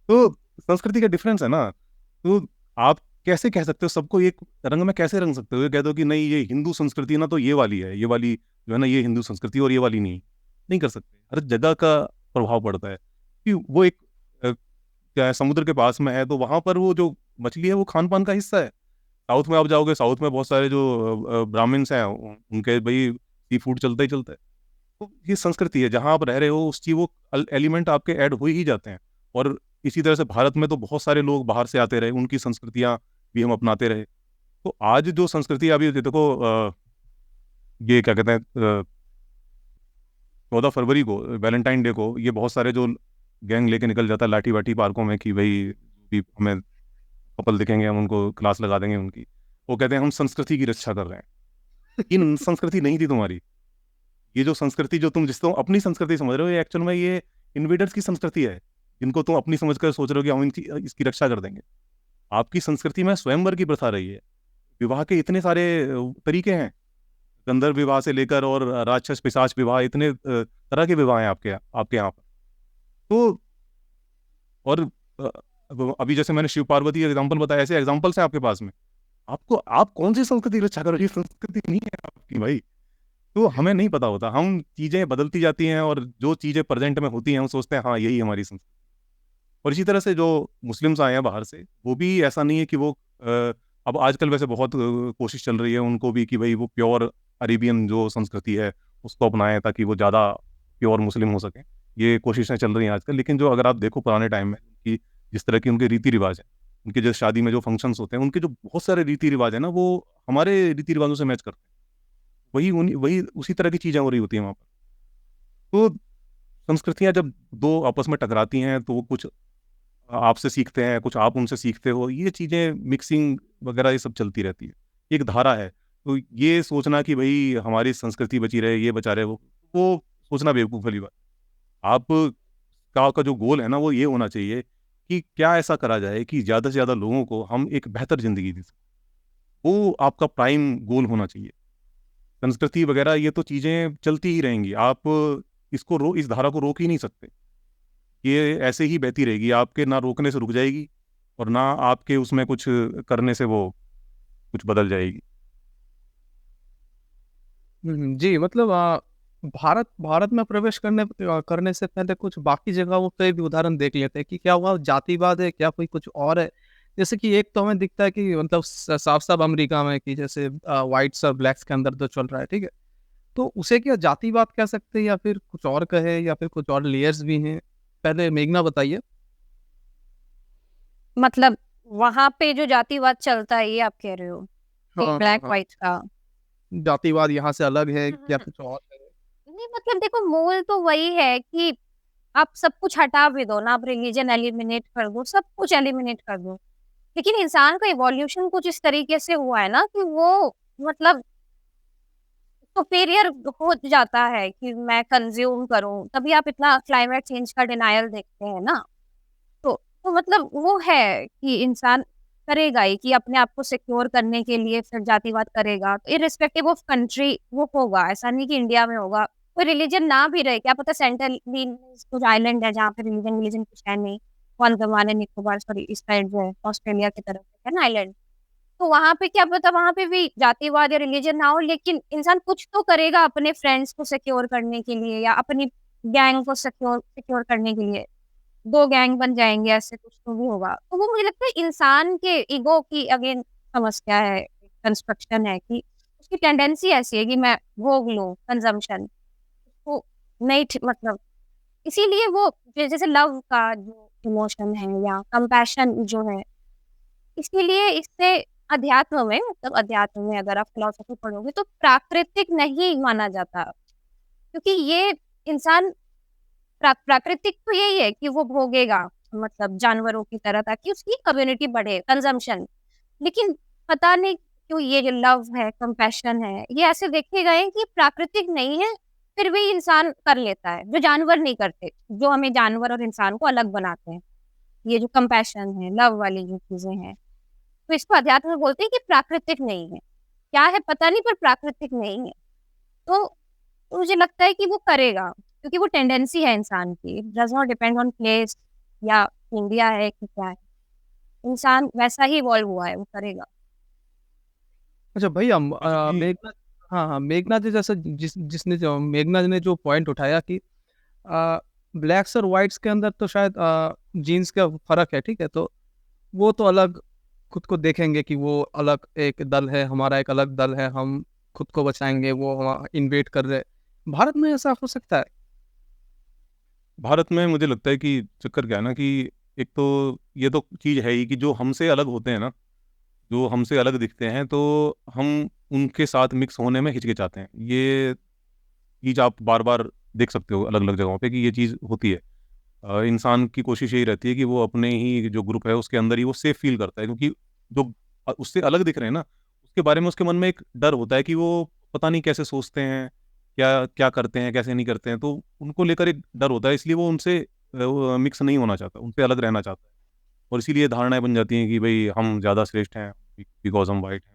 तो संस्कृति का डिफरेंस है ना। तो आप कैसे कह सकते हो सबको एक रंग में, कैसे रंग सकते हो? ये कह दो कि नहीं ये हिंदू संस्कृति ना, तो ये वाली है, ये वाली जो है ना ये हिंदू संस्कृति, और ये वाली नहीं, नहीं कर सकते। हर जगह का प्रभाव पड़ता है कि वो एक क्या है, समुद्र के पास में है, तो वहां पर वो जो मछली है वो खान पान का हिस्सा है। साउथ में आप जाओगे, साउथ में बहुत सारे जो ब्राह्मण्स हैं, उनके भाई सी फूड चलता ही चलता है। तो ये संस्कृति है, जहां आप रह रहे हो उसकी वो एलिमेंट आपके ऐड हो ही जाते हैं। और इसी तरह से भारत में तो बहुत सारे लोग बाहर से आते रहे, उनकी संस्कृतियां भी हम अपनाते रहे। तो आज जो संस्कृति अभी देखो, ये क्या कहते हैं, 14 फरवरी को, वैलेंटाइन डे को, ये बहुत सारे जो गैंग लेके निकल जाता है लाठी वाठी पार्कों में कि भाई भी हमें कपल दिखेंगे हम उनको क्लास लगा देंगे उनकी। वो कहते हैं हम संस्कृति की रक्षा कर रहे हैं। इन संस्कृति नहीं थी तुम्हारी। ये जो संस्कृति जो तुम जिसको अपनी संस्कृति समझ रहे हो, ये एक्चुअल में ये इन्वेडर्स की संस्कृति है, जिनको तुम अपनी समझकर सोच रहे हो कि हम इसकी रक्षा कर देंगे। आपकी संस्कृति में स्वयंवर की प्रथा रही है। विवाह के इतने सारे तरीके हैं, गंधर्व विवाह से लेकर और राक्षस पिशाच विवाह, इतने तरह के विवाह हैं आपके आपके यहाँ पर। तो और अभी जैसे मैंने शिव पार्वती एग्जाम्पल बताया, ऐसे एग्जाम्पल्स हैं आपके पास में। आपको, आप कौन सी संस्कृति की रक्षा करो? ये संस्कृति नहीं है आपकी भाई। तो हमें नहीं पता होता, हम चीजें बदलती जाती हैं, और जो चीजें प्रेजेंट में होती हैं हम सोचते हैं हाँ यही हमारी संस्कृति। और इसी तरह से जो मुस्लिम्स आए हैं बाहर से, वो भी ऐसा नहीं है कि वो अब आजकल वैसे बहुत कोशिश चल रही है उनको भी कि भाई वो प्योर अरेबियन जो संस्कृति है उसको अपनाएं, ताकि वो ज़्यादा प्योर मुस्लिम हो सकें। ये कोशिशें चल रही हैं आजकल। लेकिन जो अगर आप देखो पुराने टाइम में कि जिस तरह की उनके रीति रिवाज हैं, उनके जो शादी में जो फंक्शंस होते हैं, उनके जो बहुत सारे रीति रिवाज हैं ना, वो हमारे रीति रिवाजों से मैच करते हैं। वही उसी तरह की चीज़ें हो रही होती हैं वहाँ पर। तो संस्कृतियाँ जब दो आपस में टकराती हैं, तो वो कुछ आपसे सीखते हैं, कुछ आप उनसे सीखते हो, ये चीज़ें मिक्सिंग वगैरह ये सब चलती रहती है, एक धारा है। तो ये सोचना कि भाई हमारी संस्कृति बची रहे, ये बचा रहे, वो सोचना बेवकूफ़ वाली बात। आप का जो गोल है ना, वो ये होना चाहिए कि क्या ऐसा करा जाए कि ज़्यादा से ज़्यादा लोगों को हम एक बेहतर ज़िंदगी दे सकें। वो आपका प्राइम गोल होना चाहिए। संस्कृति वगैरह ये तो चीज़ें चलती ही रहेंगी, आप इस धारा को रोक ही नहीं सकते। ये ऐसे ही बहती रहेगी, आपके ना रोकने से रुक जाएगी, और ना आपके उसमें कुछ करने से वो कुछ बदल जाएगी। जी मतलब भारत भारत में प्रवेश करने से पहले कुछ बाकी जगहों पे भी उदाहरण देख लेते हैं कि क्या वहाँ जातिवाद है, क्या कोई कुछ और है। जैसे कि एक तो हमें दिखता है कि मतलब साफ साफ अमेरिका में कि जैसे व्हाइट्स और ब्लैक्स के अंदर जो चल रहा है, ठीक है। तो उसे क्या जातिवाद कह सकते हैं या फिर कुछ और कहे या फिर कुछ और लेयर्स भी हैं? पहले मेघना बताइए। मतलब वहां पे जो जातिवाद चलता है ये आप कह रहे हो कि हाँ ब्लैक हाँ, व्हाइट का? जातिवाद यहाँ से अलग है या हम्म, कुछ और है? नहीं मतलब देखो मूल तो वही है कि आप सब कुछ हटा भी दो ना, आप रिलीजन एलिमिनेट कर दो, सब कुछ एलिमिनेट कर दो, लेकिन इंसान का इवोल्यूशन कुछ इस तरीके से हुआ है ना कि वो मतलब सुपीरियर हो जाता है कि मैं कंज्यूम करूं, तभी आप इतना क्लाइमेट चेंज का डिनायल देखते हैं ना। तो मतलब वो है कि इंसान करेगा ही कि अपने आप को सिक्योर करने के लिए फिर जातिवाद करेगा, तो इरिस्पेक्टिव ऑफ कंट्री वो होगा, ऐसा नहीं कि इंडिया में होगा। कोई रिलीजन ना भी रहे, क्या पता सेंट्रल कुछ आइलैंड है जहाँ पे रिलीजन रिलीजन कुछ है नहीं, अंडमान एंड निकोबार सॉरी इस साइड जो है ऑस्ट्रेलिया की तरफ है ना आइलैंड, तो वहां पे क्या पता वहां पे भी जातिवाद या रिलीजन ना हो, लेकिन इंसान कुछ तो करेगा अपने फ्रेंड्स को सिक्योर करने के लिए या अपनी गैंग को सिक्योर सिक्योर करने के लिए, दो गैंग बन जाएंगे, ऐसे कुछ तो भी होगा। तो वो मुझे लगता है इंसान के ईगो की अगेन समस्या है, कंस्ट्रक्शन है कि उसकी टेंडेंसी ऐसी है कि मैं भोग लूं, कंजम्पशन, तो नहीं मतलब इसीलिए वो जैसे लव का जो इमोशन है या कंपैशन जो है, इसीलिए इससे अध्यात्म में मतलब अध्यात्म में अगर आप फिलोसफी पढ़ोगे तो प्राकृतिक नहीं माना जाता, क्योंकि ये इंसान प्राकृतिक तो यही है कि वो भोगेगा मतलब जानवरों की तरह ताकि उसकी कम्युनिटी बढ़े, कंजम्पशन। लेकिन पता नहीं क्यों ये जो लव है, कंपैशन है, ये ऐसे देखे गए हैं कि प्राकृतिक नहीं है, फिर भी इंसान कर लेता है जो जानवर नहीं करते, जो हमें जानवर और इंसान को अलग बनाते हैं, ये जो कंपैशन है, लव वाली जो चीजें हैं, तो इसको अध्यात्म में बोलते हैं कि प्राकृतिक नहीं है। क्या है पता नहीं, पर प्राकृतिक नहीं है। तो मुझे लगता है कि वो करेगा, क्योंकि वो टेंडेंसी है इंसान की, does not depend on place या इंडिया है कि क्या है, इंसान वैसा ही इवॉल्व हुआ है, वो करेगा। अच्छा भैया जी मेघना, हाँ हाँ, मेघना जी जैसा जिसने जो मेघना जी ने जो पॉइंट उठाया कि ब्लैक्स और वाइट्स के अंदर तो शायद जीन्स का फर्क है, ठीक है, तो वो तो अलग खुद को देखेंगे कि वो अलग एक दल है, हमारा एक अलग दल है, हम खुद को बचाएंगे, वो हम इन्वेट कर रहे। भारत में ऐसा हो सकता है? भारत में मुझे लगता है कि चक्कर क्या है ना कि एक तो ये तो चीज़ है ही कि जो हमसे अलग होते हैं ना, जो हमसे अलग दिखते हैं, तो हम उनके साथ मिक्स होने में हिचकिचाते हैं। ये चीज़ आप बार बार देख सकते हो अलग अलग जगहों पे कि ये चीज़ होती है। इंसान की कोशिश यही रहती है कि वो अपने ही जो ग्रुप है उसके अंदर ही वो सेफ फील करता है, क्योंकि जो उससे अलग दिख रहे हैं ना, उसके बारे में उसके मन में एक डर होता है कि वो पता नहीं कैसे सोचते हैं, क्या क्या करते हैं, कैसे नहीं करते हैं, तो उनको लेकर एक डर होता है, इसलिए वो उनसे मिक्स नहीं होना चाहता, उनसे अलग रहना चाहता है। और इसीलिए धारणाएं बन जाती हैं कि भाई हम ज़्यादा श्रेष्ठ हैं बिकॉज हम वाइट हैं।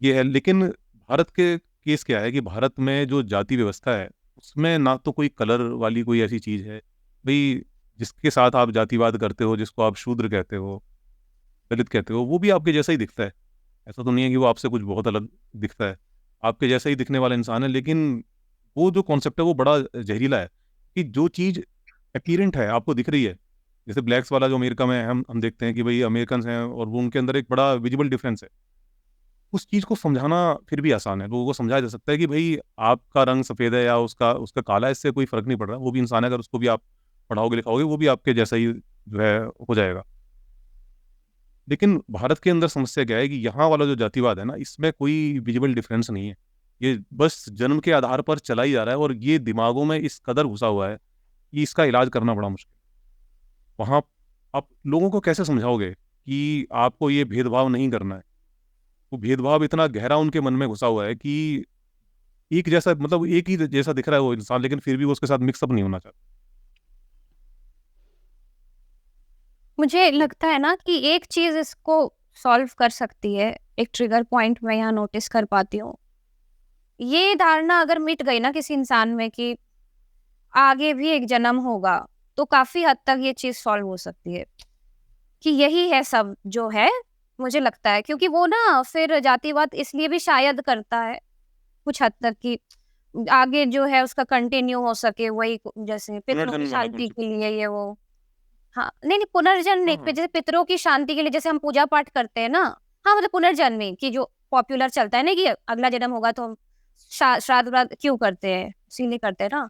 ये है, लेकिन भारत के केस क्या है कि भारत में जो जाति व्यवस्था है उसमें ना तो कोई कलर वाली कोई ऐसी चीज़ है भाई, जिसके साथ आप जातिवाद करते हो, जिसको आप शूद्र कहते हो, दलित कहते हो, वो भी आपके जैसा ही दिखता है। ऐसा तो नहीं है कि वो आपसे कुछ बहुत अलग दिखता है, आपके जैसा ही दिखने वाला इंसान है। लेकिन वो जो कॉन्सेप्ट है वो बड़ा जहरीला है कि जो चीज़ अपीरेंट है, आपको दिख रही है, जैसे ब्लैक्स वाला जो अमेरिका में हम देखते हैं कि भाई अमेरिकन हैं और वो उनके अंदर एक बड़ा विजिबल डिफरेंस है, उस चीज़ को समझाना फिर भी आसान है, लोगों को समझाया जा सकता है कि भाई आपका रंग सफ़ेद है या उसका उसका काला है, इससे कोई फ़र्क नहीं पड़ रहा, वो भी इंसान है, अगर उसको भी आप पढ़ाओगे लिखाओगे वो भी आपके जैसा ही जो है हो जाएगा। लेकिन भारत के अंदर समस्या क्या है कि यहाँ वाला जो जातिवाद है ना, इसमें कोई विजिबल डिफरेंस नहीं है, ये बस जन्म के आधार पर चला ही जा रहा है और ये दिमागों में इस कदर घुसा हुआ है कि इसका इलाज करना बड़ा मुश्किल है। वहाँ आप लोगों को कैसे समझाओगे कि आपको ये भेदभाव नहीं करना है? वो भेदभाव इतना गहरा उनके मन में घुसा हुआ है कि एक जैसा मतलब एक ही जैसा दिख रहा है वो इंसान, लेकिन फिर भी वो उसके साथ मिक्सअप नहीं होना चाहता। मुझे लगता है ना कि एक चीज इसको सॉल्व कर सकती है, एक ट्रिगर पॉइंट मैं यहाँ नोटिस कर पाती हूँ, ये धारणा अगर मिट गई ना किसी इंसान में कि आगे भी एक जन्म होगा, तो काफी हद तक ये चीज सॉल्व हो सकती है कि यही है सब जो है। मुझे लगता है क्योंकि वो ना फिर जातिवाद इसलिए भी शायद करता है कुछ हद तक कि आगे जो है उसका कंटिन्यू हो सके, वही जैसे पितरों की पुनर्जन्म वाला शांति कॉन्सेप्ट। के लिए ये वो। हाँ नहीं नहीं, पुनर्जन्म नहीं, हाँ, जैसे पितरों की शांति के लिए जैसे हम पूजा पाठ करते हैं ना, हाँ मतलब पुनर्जन्म ही की जो पॉपुलर चलता है ना कि अगला जन्म होगा तो हम श्राद्ध व्राद्ध क्यों करते हैं, इसीलिए करते हैं ना।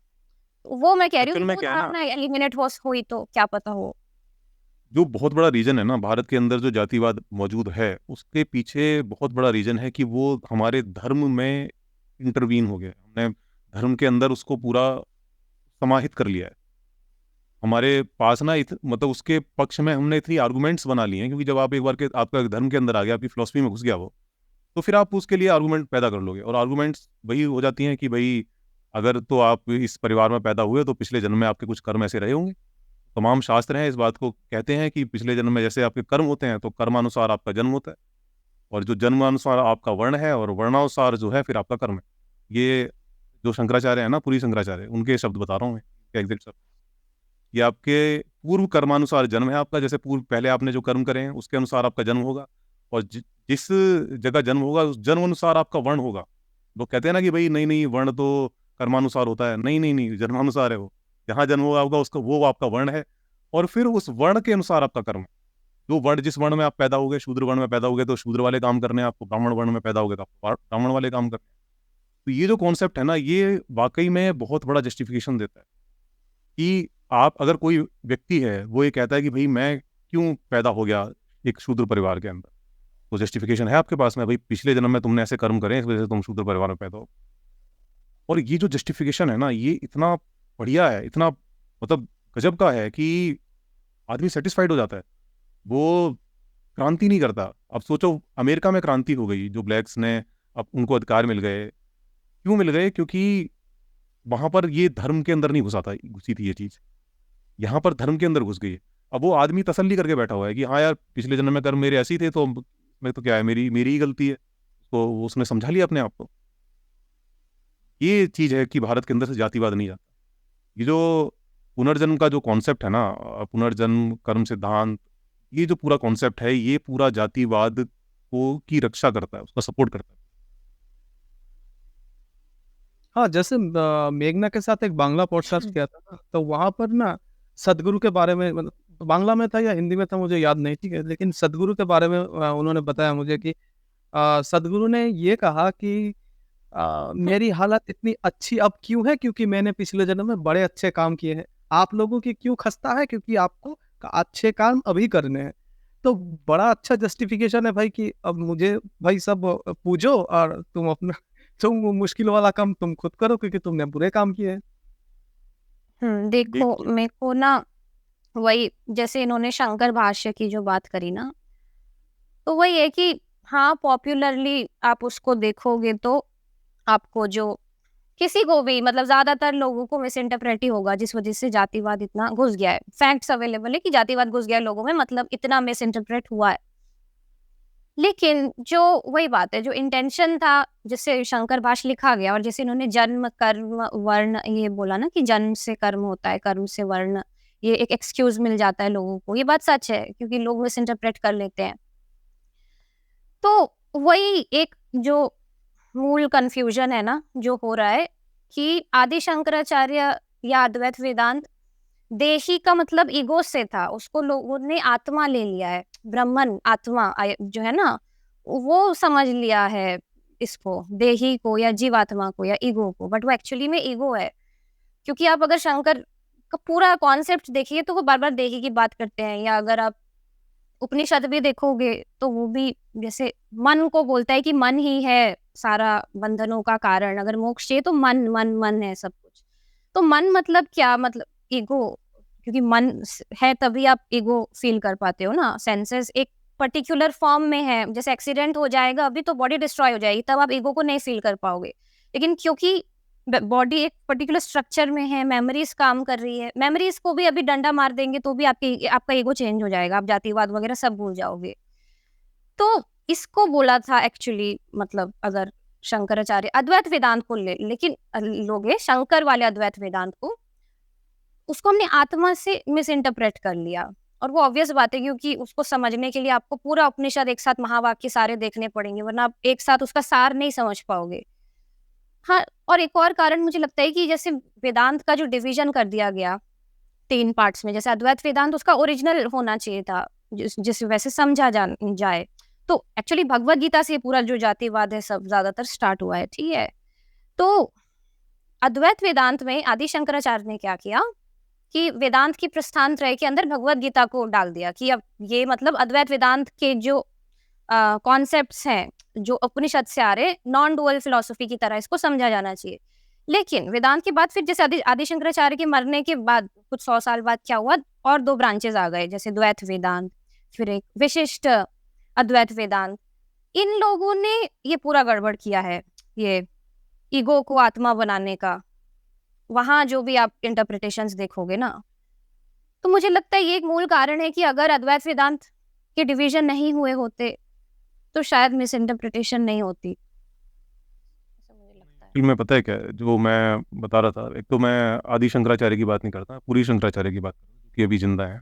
तो वो मैं कह रही एक्चुअल हूँ में वो क्या है ना, धारणा एलिमिनेट हो हुई तो क्या पता हो। जो बहुत बड़ा रीज़न है ना भारत के अंदर जो जातिवाद मौजूद है, उसके पीछे बहुत बड़ा रीज़न है कि वो हमारे धर्म में इंटरवीन हो गया। हमने धर्म के अंदर उसको पूरा समाहित कर लिया है हमारे पास ना। मतलब उसके पक्ष में हमने इतनी आर्गूमेंट्स बना लिए हैं, क्योंकि जब आप एक बार के आपका धर्म के अंदर आ गया, आपकी फिलॉसफी में घुस गया वो, तो फिर आप उसके लिए आर्गूमेंट पैदा कर लोगे। और आर्गूमेंट्स वही हो जाती हैं कि भाई अगर तो आप इस परिवार में पैदा हुए तो पिछले जन्म में आपके कुछ कर्म ऐसे रहे होंगे। तमाम शास्त्र हैं इस बात को कहते हैं कि पिछले जन्म में जैसे आपके कर्म होते हैं तो कर्मानुसार आपका जन्म होता है, और जो जन्मानुसार आपका वर्ण है और वर्णानुसार जो है फिर आपका कर्म है। ये जो शंकराचार्य है ना, पूरी शंकराचार्य, उनके शब्द बता रहा हूँ मैं, एग्जैक्ट शब्द। ये आपके पूर्व कर्मानुसार जन्म है आपका, जैसे पूर्व पहले आपने जो कर्म करे हैं उसके अनुसार आपका जन्म होगा, और जिस जगह जन्म होगा उस जन्म अनुसार आपका वर्ण होगा। लोग कहते हैं ना कि भाई नहीं नहीं वर्ण तो कर्मानुसार होता है, नहीं नहीं नहीं, जन्मानुसार है वो। जहाँ जन्म होगा उसका वो आपका वर्ण है, और फिर उस वर्ण के अनुसार आपका कर्म है। जो वर्ण, जिस वर्ण में आप पैदा हो गए, शूद्र वर्ण में पैदा हो गए तो शूद्र वाले काम करने हैं आपको, ब्राह्मण वर्ण में पैदा हो गए तो आपको ब्राह्मण वाले काम करने हैं। तो ये जो कॉन्सेप्ट है ना, ये वाकई में बहुत बड़ा जस्टिफिकेशन देता है कि आप, अगर कोई व्यक्ति है वो ये कहता है कि भाई मैं क्यों पैदा हो गया एक शूद्र परिवार के अंदर, तो जस्टिफिकेशन है आपके पास में, भाई पिछले जन्म में तुमने ऐसे कर्म करे इस वजह से तुम शूद्र परिवार में पैदा हो। और ये जो जस्टिफिकेशन है ना, ये इतना बढ़िया है, इतना मतलब गजब का है कि आदमी सेटिस्फाइड हो जाता है, वो क्रांति नहीं करता। अब सोचो अमेरिका में क्रांति हो गई, जो ब्लैक्स ने अब उनको अधिकार मिल गए। क्यों मिल गए? क्योंकि वहां पर ये धर्म के अंदर नहीं घुसी थी ये चीज, यहाँ पर धर्म के अंदर घुस गई है। अब वो आदमी तसल्ली करके बैठा हुआ है कि हाँ यार पिछले जन्म में कर्म मेरे ऐसे ही थे, तो मैं तो क्या है, मेरी ही गलती है। तो उसने समझा लिया अपने आप को। ये चीज है कि भारत के अंदर से जातिवाद नहीं जाता। ये जो पुनर्जन्म का जो कॉन्सेप्ट है ना, पुनर्जन्म कर्म सिद्धांत, ये जो पूरा कॉन्सेप्ट है, ये पूरा जातिवाद को की रक्षा करता है, उसका सपोर्ट करता है। हाँ, जैसे मेघना के साथ एक बांग्ला पॉडकास्ट किया था ना, तो वहां पर ना सदगुरु के बारे में, मतलब बांग्ला में था या हिंदी में था मुझे याद नहीं, ठीक है, लेकिन सदगुरु के बारे में उन्होंने बताया मुझे कि सदगुरु ने ये कहा कि मेरी हालत इतनी अच्छी अब क्यों है, क्योंकि मैंने पिछले जन्म में बड़े अच्छे काम किए हैं। आप लोगों की क्यों खस्ता है, क्योंकि आपको अच्छे काम अभी करने हैं। तो बड़ा अच्छा जस्टिफिकेशन है भाई कि अब मुझे भाई सब पूजो और तुम अपना तुम वो मुश्किल वाला काम तुम खुद करो, क्योंकि तुमने बुरे काम किए हैं। देखो बिल्कुल। मेरे को ना वही, जैसे इन्होंने शंकर भाष्य की जो बात करी ना, तो वही है कि हाँ पॉपुलरली आप उसको देखोगे तो आपको जो किसी को भी, मतलब ज्यादातर लोगों को मिस इंटरप्रेट ही होगा, जिस वजह से जातिवाद इतना घुस गया है। फैक्ट्स अवेलेबल है कि जातिवाद घुस गया है लोगों में, मतलब इतना मिस इंटरप्रेट हुआ है। लेकिन जो वही बात है, जो इंटेंशन था जिससे शंकर भाष्य लिखा गया, और जैसे इन्होंने जन्म कर्म वर्ण ये बोला ना कि जन्म से कर्म होता है, कर्म से वर्ण, ये एक एक्सक्यूज मिल जाता है लोगों को, ये बात सच है क्योंकि लोग मिस इंटरप्रेट कर लेते हैं। तो वही एक जो मूल कंफ्यूजन है ना जो हो रहा है कि आदि शंकराचार्य या अद्वैत वेदांत देही का मतलब ईगो से था, उसको लोगों ने आत्मा ले लिया है, ब्रह्मन आत्मा जो है ना वो समझ लिया है इसको, देही को या जीवात्मा को या ईगो को, बट वो एक्चुअली में ईगो है। क्योंकि आप अगर शंकर का पूरा कॉन्सेप्ट देखिए तो वो बार बार देही की बात करते हैं, या अगर आप उपनिषद भी देखोगे तो वो भी जैसे मन को बोलता है कि मन ही है सारा बंधनों का कारण, अगर मोक्ष चाहिए तो मन मन मन है सब कुछ। तो मन मतलब क्या, मतलब ईगो, क्योंकि मन है तभी आप ईगो फील कर पाते हो ना। सेंसेस एक पर्टिकुलर फॉर्म में है, जैसे एक्सीडेंट हो जाएगा अभी तो बॉडी डिस्ट्रॉय हो जाएगी, तब आप ईगो को नहीं फील कर पाओगे। लेकिन क्योंकि बॉडी एक पर्टिकुलर स्ट्रक्चर में है, मेमोरीज काम कर रही है, मेमोरीज को भी अभी डंडा मार देंगे तो भी आपका ईगो चेंज हो जाएगा, आप जातिवाद वगैरह सब भूल जाओगे। तो इसको बोला था एक्चुअली, मतलब अगर शंकराचार्य अद्वैत वेदांत को लेकिन लोगे शंकर वाले अद्वैत वेदांत को, उसको हमने आत्मा से मिस इंटरप्रेट कर लिया। और वो ऑब्वियस बात है क्योंकि उसको समझने के लिए आपको पूरा उपनिषद एक साथ महावाक्य सारे देखने पड़ेंगे, वरना आप एक साथ उसका सार नहीं समझ पाओगे। हाँ, और एक और कारण मुझे लगता है कि जैसे वेदांत का जो डिवीजन कर दिया गया 3 पार्ट्स में, जैसे अद्वैत वेदांत उसका ओरिजिनल होना चाहिए था, जिस वैसे समझा जाए तो एक्चुअली भगवत गीता से पूरा जो जातिवाद है सब ज्यादातर स्टार्ट हुआ है, ठीक है। तो अद्वैत वेदांत में आदि शंकराचार्य ने क्या किया कि वेदांत की प्रस्थान त्रय के अंदर भगवत गीता को डाल दिया कि अब ये मतलब अद्वैत वेदांत के जो कॉन्सेप्ट्स हैं जो उपनिषद से आ रहे, नॉन डुअल फिलोसफी की तरह इसको समझा जाना चाहिए। लेकिन वेदांत के बाद फिर जैसे आदि शंकराचार्य के मरने के बाद कुछ 100 साल बाद क्या हुआ, और 2 ब्रांचेस आ गए, जैसे द्वैत वेदांत, फिर एक विशिष्ट अद्वैत वेदांत। इन लोगों ने ये पूरा गड़बड़ किया है, ये ईगो को आत्मा बनाने का। वहां जो भी आप इंटरप्रिटेशंस देखोगे ना, तो मुझे लगता है ये एक मूल कारण है कि अगर अद्वैत वेदांत के डिवीजन नहीं हुए होते तो शायद मिस इंटरप्रिटेशन नहीं होती, ऐसा मुझे लगता है। फिल्म में पता है क्या है, जो मैं बता रहा था, एक तो मैं आदि शंकराचार्य की बात नहीं करता, पूरी शंकराचार्य की बात कर रहा हूँ कि अभी जिंदा है।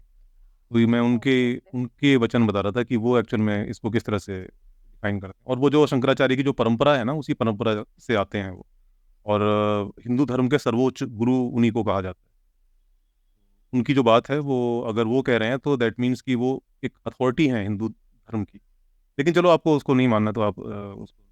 तो ये मैं उनके उनके वचन बता रहा था कि वो एक्चुअल में इसको किस तरह से डिफाइन करते हैं, और वो जो शंकराचार्य की जो परंपरा है ना, उसी परंपरा से आते हैं वो। और हिंदू धर्म के सर्वोच्च गुरु उन्हीं को कहा जाता है। उनकी जो बात है वो, अगर वो कह रहे हैं तो दैट मीन्स कि वो एक अथॉरिटी है हिंदू धर्म की। लेकिन चलो, आपको उसको नहीं मानना तो आप उसको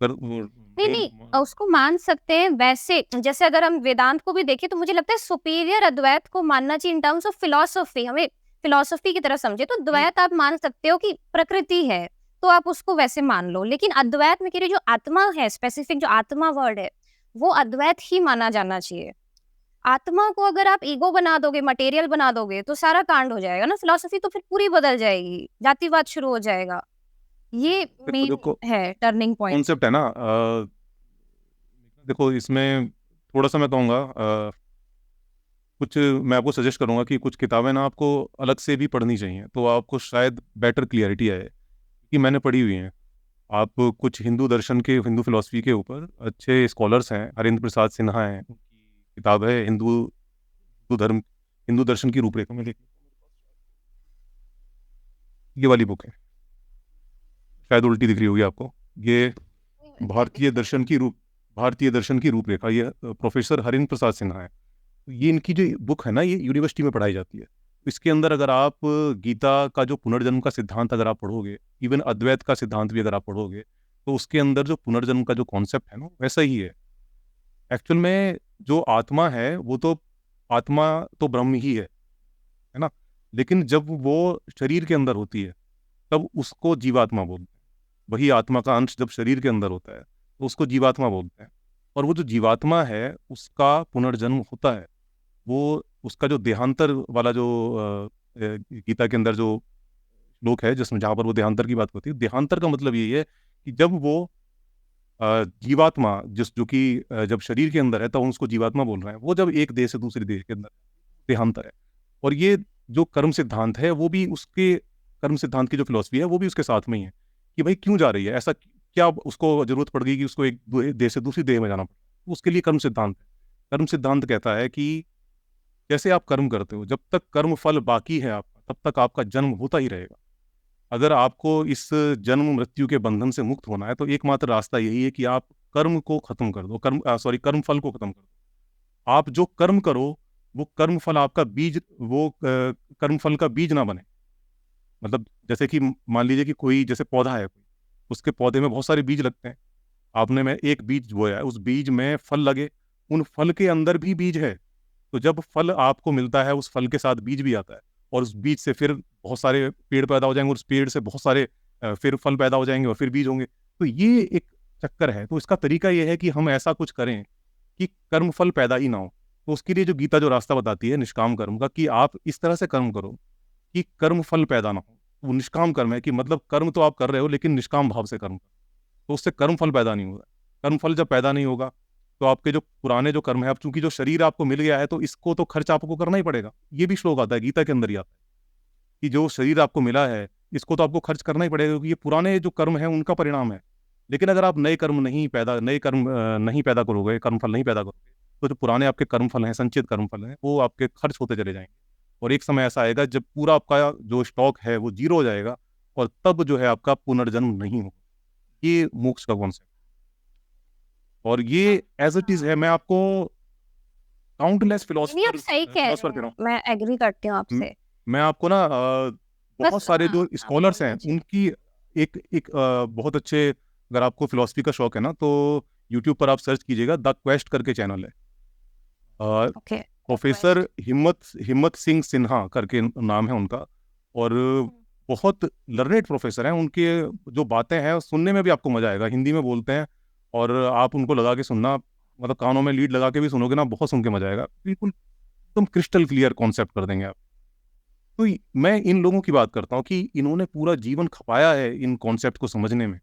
कर नहीं नहीं, उसको मान सकते हैं। वैसे जैसे अगर हम वेदांत को भी देखें तो मुझे लगता है सुपीरियर अद्वैत को मानना चाहिए इन टर्म्स ऑफ फिलॉसफी। हमें फिलॉसफी की तरह समझे तो द्वैत आप मान सकते हो कि प्रकृति है, तो आप उसको वैसे मान लो। लेकिन अद्वैत में कह रही जो आत्मा है, स्पेसिफिक जो आत्मा वर्ड है, वो अद्वैत ही माना जाना चाहिए। आत्मा को अगर आप ईगो बना दोगे, मटेरियल बना दोगे, तो सारा कांड हो जाएगा ना। फिलॉसफी तो फिर पूरी बदल जाएगी, जातिवाद शुरू हो जाएगा। ये मेन देखो है टर्निंग पॉइंट। कॉन्सेप्ट है ना। देखो इसमें थोड़ा सा मैं कहूँगा, कुछ मैं आपको सजेस्ट करूँगा कि कुछ किताबें ना आपको अलग से भी पढ़नी चाहिए, तो आपको शायद बेटर क्लियरिटी आए, कि मैंने पढ़ी हुई हैं। आप कुछ हिंदू दर्शन के, हिंदू फिलॉसफी के ऊपर अच्छे स्कॉलर्स हैं, हरिंद्र प्रसाद सिन्हा हैं, उनकी किताब है हिंदू धर्म, हिंदू दर्शन की रूपरेखा में। देखिए, ये वाली बुक है, शायद उल्टी दिख रही होगी आपको। ये भारतीय दर्शन की रूपरेखा, ये प्रोफेसर हरिंद्र प्रसाद सिन्हा है। तो ये इनकी जो बुक है ना, ये यूनिवर्सिटी में पढ़ाई जाती है। इसके अंदर अगर आप गीता का जो पुनर्जन्म का सिद्धांत अगर आप पढ़ोगे, इवन अद्वैत का सिद्धांत भी अगर आप पढ़ोगे, तो उसके अंदर जो पुनर्जन्म का जो कॉन्सेप्ट है ना, वैसा ही है। एक्चुअल में जो आत्मा है वो तो, आत्मा तो ब्रह्म ही है ना। लेकिन जब वो शरीर के अंदर होती है तब उसको जीवात्मा बोलते हैं। वही आत्मा का अंश जब शरीर के अंदर होता है तो उसको जीवात्मा बोलते हैं। और वो जो जीवात्मा है उसका पुनर्जन्म होता है। वो उसका जो देहांतर वाला जो गीता के अंदर जो श्लोक है, जिसमें जहाँ पर वो देहांतर की बात होती है, देहांतर का मतलब यही है कि जब वो जीवात्मा, जो कि जब शरीर के अंदर है तब हम उसको जीवात्मा बोल रहे हैं, वो जब एक देह से दूसरे देह के अंदर, देहांतर है। और ये जो कर्म सिद्धांत है वो भी उसके, कर्म सिद्धांत की जो फिलॉसफी है वो भी उसके साथ में ही है, कि भाई क्यों जा रही है, ऐसा क्या उसको जरूरत पड़ गई कि उसको एक देह से दूसरी देह में जाना पड़ा। उसके लिए कर्म सिद्धांत है। कर्म सिद्धांत कहता है कि जैसे आप कर्म करते हो, जब तक कर्म फल बाकी है आपका, तब तक आपका जन्म होता ही रहेगा। अगर आपको इस जन्म मृत्यु के बंधन से मुक्त होना है तो एकमात्र रास्ता यही है कि आप कर्म को खत्म कर दो, कर्म फल को खत्म कर दो। आप जो कर्म करो वो कर्म फल आपका बीज, वो कर्म फल का बीज ना बने। मतलब जैसे कि मान लीजिए कि कोई जैसे पौधा है, उसके पौधे में बहुत सारे बीज लगते हैं। आपने में एक बीज बोया है, उस बीज में फल लगे, उन फल के अंदर भी बीज है। तो जब फल आपको मिलता है, उस फल के साथ बीज भी आता है, और उस बीज से फिर बहुत सारे पेड़ पैदा हो जाएंगे, और उस पेड़ से बहुत सारे फिर फल पैदा हो जाएंगे, और फिर बीज होंगे। तो ये एक चक्कर है। तो इसका तरीका ये है कि हम ऐसा कुछ करें कि कर्म फल पैदा ही ना हो। तो उसके लिए जो गीता जो रास्ता बताती है निष्काम कर्म का, कि आप इस तरह से कर्म करो कि कर्म फल पैदा ना हो। वो निष्काम कर्म है कि मतलब कर्म तो आप कर रहे हो लेकिन निष्काम भाव से कर्म करो, तो उससे कर्म फल पैदा नहीं होगा। कर्म फल जब पैदा नहीं होगा तो आपके जो पुराने जो कर्म है, अब चूंकि जो शरीर आपको मिल गया है तो इसको तो खर्च आपको करना ही पड़ेगा। ये भी श्लोक आता है गीता के अंदर ही आता है कि जो शरीर आपको मिला है इसको तो आपको खर्च करना ही पड़ेगा, क्योंकि ये पुराने जो कर्म है उनका परिणाम है। लेकिन अगर आप नए कर्म नहीं पैदा करोगे, कर्म फल नहीं पैदा करोगे, तो जो पुराने आपके कर्म फल हैं, संचित कर्म फल हैं, वो आपके खर्च होते चले जाएंगे। और एक समय ऐसा आएगा जब पूरा आपका जो स्टॉक है वो जीरो हो जाएगा, और तब जो है आपका पुनर्जन्म नहीं होगा। ये मोक्ष का कॉन्सेप्ट, और ये एज इट इज है। मैं आपको काउंटलेस नहीं, आप सही कह रहे फिलोसफर हैं, मैं एग्री करती हूँ आपसे। मैं आपको ना बहुत बस सारे जो हाँ, आप स्कॉलर्स हैं बोलिए। उनकी एक बहुत अच्छे, अगर आपको फिलोसफी का शौक है ना, तो यूट्यूब पर आप सर्च कीजिएगा, द क्वेस्ट करके चैनल है। ओके, प्रोफेसर हिम्मत सिंह सिन्हा करके नाम है उनका, और बहुत लर्नेड प्रोफेसर हैं। उनके जो बातें हैं सुनने में भी आपको मजा आएगा, हिंदी में बोलते हैं, और आप उनको लगा के सुनना, मतलब कानों में लीड लगा के भी सुनोगे ना, बहुत सुन के मजा आएगा, बिल्कुल एकदम क्रिस्टल क्लियर कॉन्सेप्ट कर देंगे आप। तो मैं इन लोगों की बात करता हूँ कि इन्होंने पूरा जीवन खपाया है इन कॉन्सेप्ट को समझने में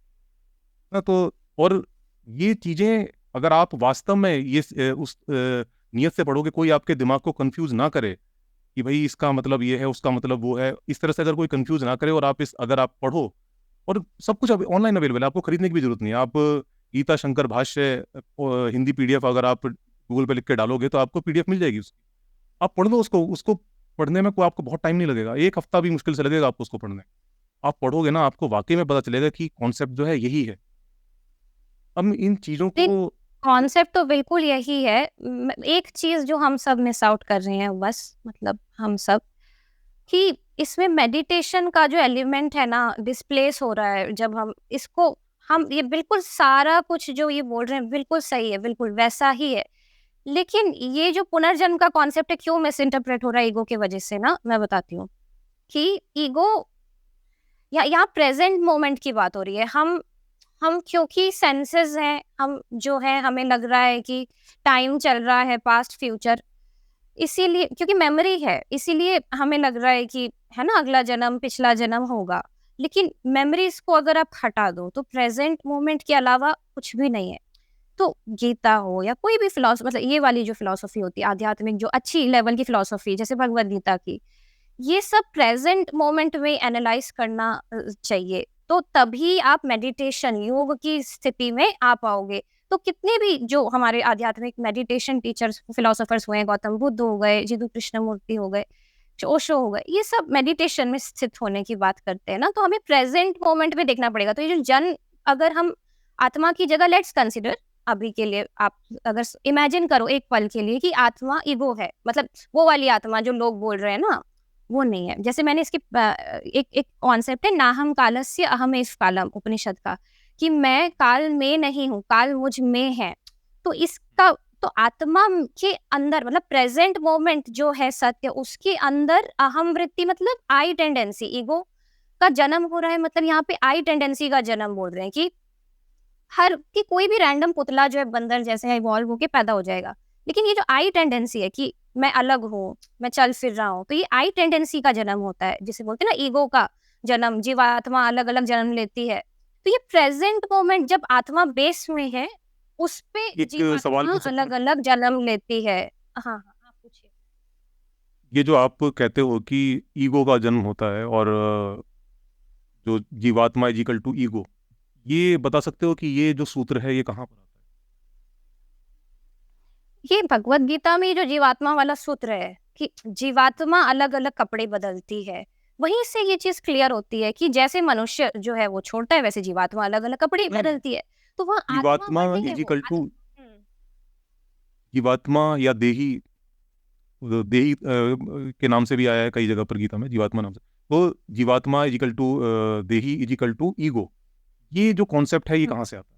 ना। तो और ये चीजें अगर आप वास्तव में ये उस नियत से पढ़ोगे, कोई आपके दिमाग को कंफ्यूज ना करे कि भाई इसका मतलब ये है, उसका मतलब वो है, इस तरह से अगर कोई कंफ्यूज ना करे, और आप अगर आप पढ़ो, और सब कुछ ऑनलाइन अवेलेबल है, आपको खरीदने की भी जरूरत नहीं है। आप गीता शंकर भाष्य हिंदी पीडीएफ अगर आप गूगल पे लिख के डालोगे तो आपको पीडीएफ मिल जाएगी उसकी, आप पढ़ लो उसको। उसको पढ़ने में कोई आपको बहुत टाइम नहीं लगेगा, 1 हफ्ता भी मुश्किल से लगेगा आपको उसको पढ़ने। आप पढ़ोगे ना, आपको वाकई में पता चलेगा कि कॉन्सेप्ट जो है यही है। अब इन चीजों को कॉन्सेप्ट तो बिल्कुल यही है। एक चीज जो हम सब मिस आउट कर रहे हैं, बस मतलब हम सब, कि इसमें मेडिटेशन का जो एलिमेंट है ना, डिस्प्लेस हो रहा है। जब हम इसको, हम ये बिल्कुल सारा कुछ जो ये बोल रहे हैं बिल्कुल सही है, बिल्कुल वैसा ही है, लेकिन ये जो पुनर्जन्म का कॉन्सेप्ट है क्यों मिस इंटरप्रेट हो रहा है ईगो की वजह से ना, मैं बताती हूँ कि ईगो यहाँ प्रेजेंट मोमेंट की बात हो रही है। हम क्योंकि सेंसेस हैं, हम जो है हमें लग रहा है कि टाइम चल रहा है, पास्ट फ्यूचर, इसीलिए क्योंकि मेमोरी है, इसीलिए हमें लग रहा है कि है ना अगला जन्म पिछला जन्म होगा। लेकिन मेमोरीज को अगर आप हटा दो तो प्रेजेंट मोमेंट के अलावा कुछ भी नहीं है। तो गीता हो या कोई भी फिलोसफी, मतलब ये वाली जो फिलोसफी होती है आध्यात्मिक, जो अच्छी लेवल की फिलोसफी जैसे भगवत गीता की, ये सब प्रेजेंट मोमेंट में एनालाइज करना चाहिए। तो तभी आप मेडिटेशन, योग की स्थिति में आ पाओगे। तो कितने भी जो हमारे आध्यात्मिक मेडिटेशन टीचर्स, फिलोसोफर्स हुए, गौतम बुद्ध हो गए, जिदु कृष्णमूर्ति हो गए, ओशो हो गए, ये सब मेडिटेशन में स्थित होने की बात करते हैं ना। तो हमें प्रेजेंट मोमेंट में देखना पड़ेगा। तो ये जो अगर हम आत्मा की जगह, लेट्स कंसिडर अभी के लिए, आप अगर इमेजिन करो एक पल के लिए कि आत्मा ईगो है, मतलब वो वाली आत्मा जो लोग बोल रहे हैं ना, वो नहीं है। जैसे मैंने इसकी एक कॉन्सेप्ट है नाहम कालस्य अहमेव कालम, उपनिषद का, कि मैं काल में नहीं हूँ, काल मुझ में है। तो इसका तो आत्मा के अंदर, मतलब प्रेजेंट मोमेंट जो है सत्य, उसके अंदर अहम वृत्ति, मतलब आई टेंडेंसी, ईगो का जन्म हो रहा है। मतलब यहाँ पे आई टेंडेंसी का जन्म बोल रहे हैं कि कोई भी रैंडम पुतला जो है बंदर जैसे इवॉल्व होके पैदा हो जाएगा। लेकिन ये जो आई टेंडेंसी है कि मैं अलग हूँ, मैं चल फिर रहा हूँ, तो ये आई टेंडेंसी का जन्म होता है, जिसे बोलते हैं ना ईगो का जन्म। जीवात्मा अलग अलग जन्म लेती है। तो ये प्रेजेंट मोमेंट जब आत्मा बेस में है, उस पे एक सवाल जीवात्मा पूछ सकता अलग हूँ? अलग जन्म लेती है। हाँ हाँ, आप पूछिए। ये जो आप कहते हो कि ईगो का जन्म होता है, और जो जीवात्मा इजिकल टू ईगो, ये बता सकते हो कि ये जो सूत्र है ये कहाँ पर आता ये भगवत गीता में जो जीवात्मा वाला सूत्र है कि जीवात्मा अलग अलग कपड़े बदलती है, वहीं से ये चीज क्लियर होती है कि जैसे मनुष्य जो है वो छोड़ता है, वैसे जीवात्मा अलग अलग कपड़े है? बदलती है। तो वहाँ आत्मा जीवात्मा वही है, वो इजिकल टू हम्म। जीवात्मा या देही, देही के नाम से भी आया है कई जगह पर गीता में, जीवात्मा नाम से। तो जीवात्मा इजिकल टू देही इजिकल टू ईगो, ये जो कॉन्सेप्ट है ये कहाँ से आता है?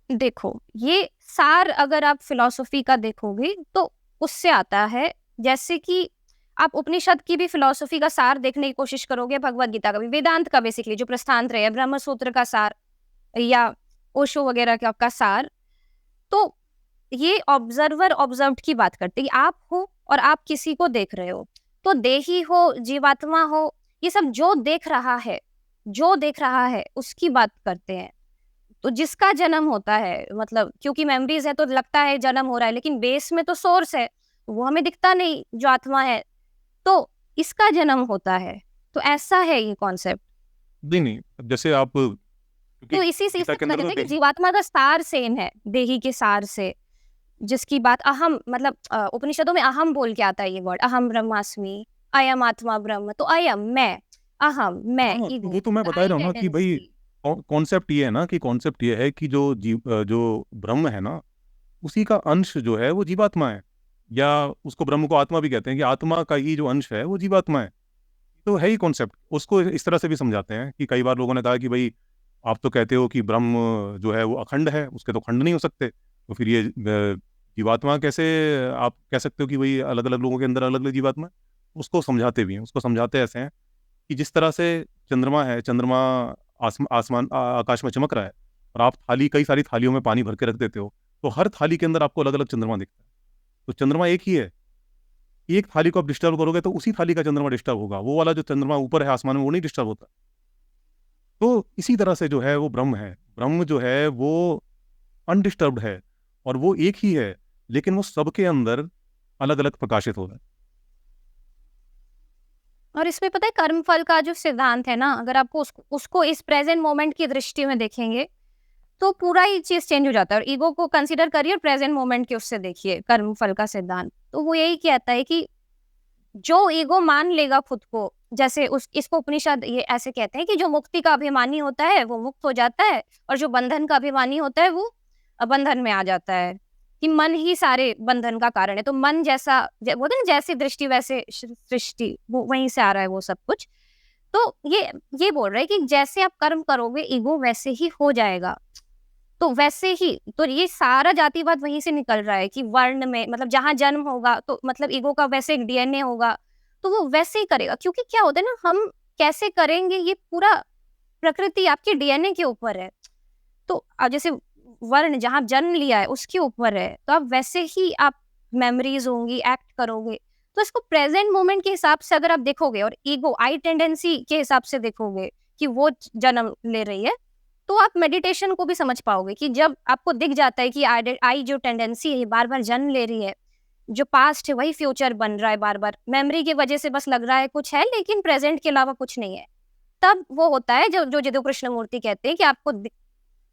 देखो, ये सार अगर आप फिलॉसफी का देखोगे तो उससे आता है। जैसे कि आप उपनिषद की भी फिलॉसफी का सार देखने की कोशिश करोगे, भगवत गीता का भी, वेदांत का बेसिकली जो प्रस्थान त्रय है, ब्रह्म सूत्र का सार या ओशो वगैरह का सार, तो ये ऑब्जर्वर ऑब्जर्व्ड की बात करते हैं। आप हो और आप किसी को देख रहे हो, तो देही हो, जीवात्मा हो, ये सब जो देख रहा है उसकी बात करते हैं। तो जिसका जन्म होता है, मतलब क्योंकि मेमोरीज है तो लगता है जन्म हो रहा है, लेकिन बेस में तो सोर्स है, वो हमें दिखता नहीं जो आत्मा है, तो इसका जन्म होता है। तो ऐसा है ये कॉन्सेप्ट। नहीं, जैसे आप, क्योंकि तो इसी से गीता के पता अंदर चलता तो है कि देही, जीवात्मा का सार सेम है देही के सार से, जिसकी बात अहम, मतलब उपनिषदों में अहम बोल के आता है ये वर्ड, अहम ब्रह्मास्मि, अयम आत्मा ब्रह्म। तो अयम मैं, अहम मैं, हाँ, ईगो, वो तो मैं बता ही रहा हूँ ना कि भाई कॉन्सेप्ट ये है ना, कि कॉन्सेप्ट ये है कि जो ब्रह्म है ना, उसी का अंश जो है वो जीवात्मा है, या उसको ब्रह्म को आत्मा भी कहते हैं, कि आत्मा का ही जो अंश है वो जीवात्मा है। तो है ही कॉन्सेप्ट। उसको इस तरह से भी समझाते हैं कि कई बार लोगों ने कहा कि भाई आप तो कहते हो कि ब्रह्म जो है वो अखंड है, उसके तो खंड नहीं हो सकते, तो फिर ये जीवात्मा कैसे आप कह सकते हो कि भाई अलग अलग लोगों के अंदर अलग अलग जीवात्मा है? उसको समझाते भी हैं। उसको समझाते ऐसे हैं कि जिस तरह से चंद्रमा है, आसमान आकाश में चमक रहा है, और आप कई सारी थालियों में पानी भर के रख देते हो, तो हर थाली के अंदर आपको अलग अलग चंद्रमा दिखता है। तो चंद्रमा एक ही है, एक थाली को आप डिस्टर्ब करोगे तो उसी थाली का चंद्रमा डिस्टर्ब होगा, वो वाला जो चंद्रमा ऊपर है आसमान में वो नहीं डिस्टर्ब होता। तो इसी तरह से जो है वो ब्रह्म है, ब्रह्म जो है वो अनडिस्टर्ब्ड है और वो एक ही है, लेकिन वो सबके अंदर अलग अलग प्रकाशित हो रहा है। और इसमें पता है कर्म फल का जो सिद्धांत है ना, अगर आपको उसको इस प्रेजेंट मोमेंट की दृष्टि में देखेंगे तो पूरा ही चीज चेंज हो जाता है। और ईगो को कंसीडर करिए और प्रेजेंट मोमेंट के उससे देखिए कर्म फल का सिद्धांत, तो वो यही कहता है कि जो ईगो मान लेगा खुद को, जैसे इसको उपनिषद ये ऐसे कहते हैं कि जो मुक्ति का अभिमानी होता है वो मुक्त हो जाता है, और जो बंधन का अभिमानी होता है वो बंधन में आ जाता है, कि मन ही सारे बंधन का कारण है। तो मन जैसा बोलते हैं ना, जैसी दृष्टि वैसे सृष्टि, वो वहीं से आ रहा है वो सब कुछ। तो ये बोल रहा है कि जैसे आप कर्म करोगे ईगो वैसे ही हो जाएगा। तो वैसे ही तो ये सारा जातिवाद वहीं से निकल रहा है कि वर्ण में, मतलब जहां जन्म होगा तो मतलब ईगो का वैसे एक डीएनए होगा, तो वो वैसे ही करेगा। क्योंकि क्या होता है ना, हम कैसे करेंगे ये पूरा प्रकृति आपके डीएनए के ऊपर है। तो अब जैसे वर्ण जहां जन्म लिया है उसके ऊपर है, तो आप वैसे ही आप मेमोरीज होंगी, एक्ट करोगे। तो इसको प्रेजेंट मोमेंट के हिसाब से अगर आप देखोगे और ईगो आई टेंडेंसी के हिसाब से देखोगे कि वो जन्म ले रही है, तो आप मेडिटेशन को भी समझ पाओगे कि जब आपको दिख जाता है कि आई जो टेंडेंसी है बार बार जन्म ले रही है, जो पास्ट है वही फ्यूचर बन रहा है बार बार, मेमोरी की वजह से बस लग रहा है कुछ है लेकिन प्रेजेंट के अलावा कुछ नहीं है, तब वो होता है जो जो जिदु कृष्णमूर्ति कहते हैं कि आपको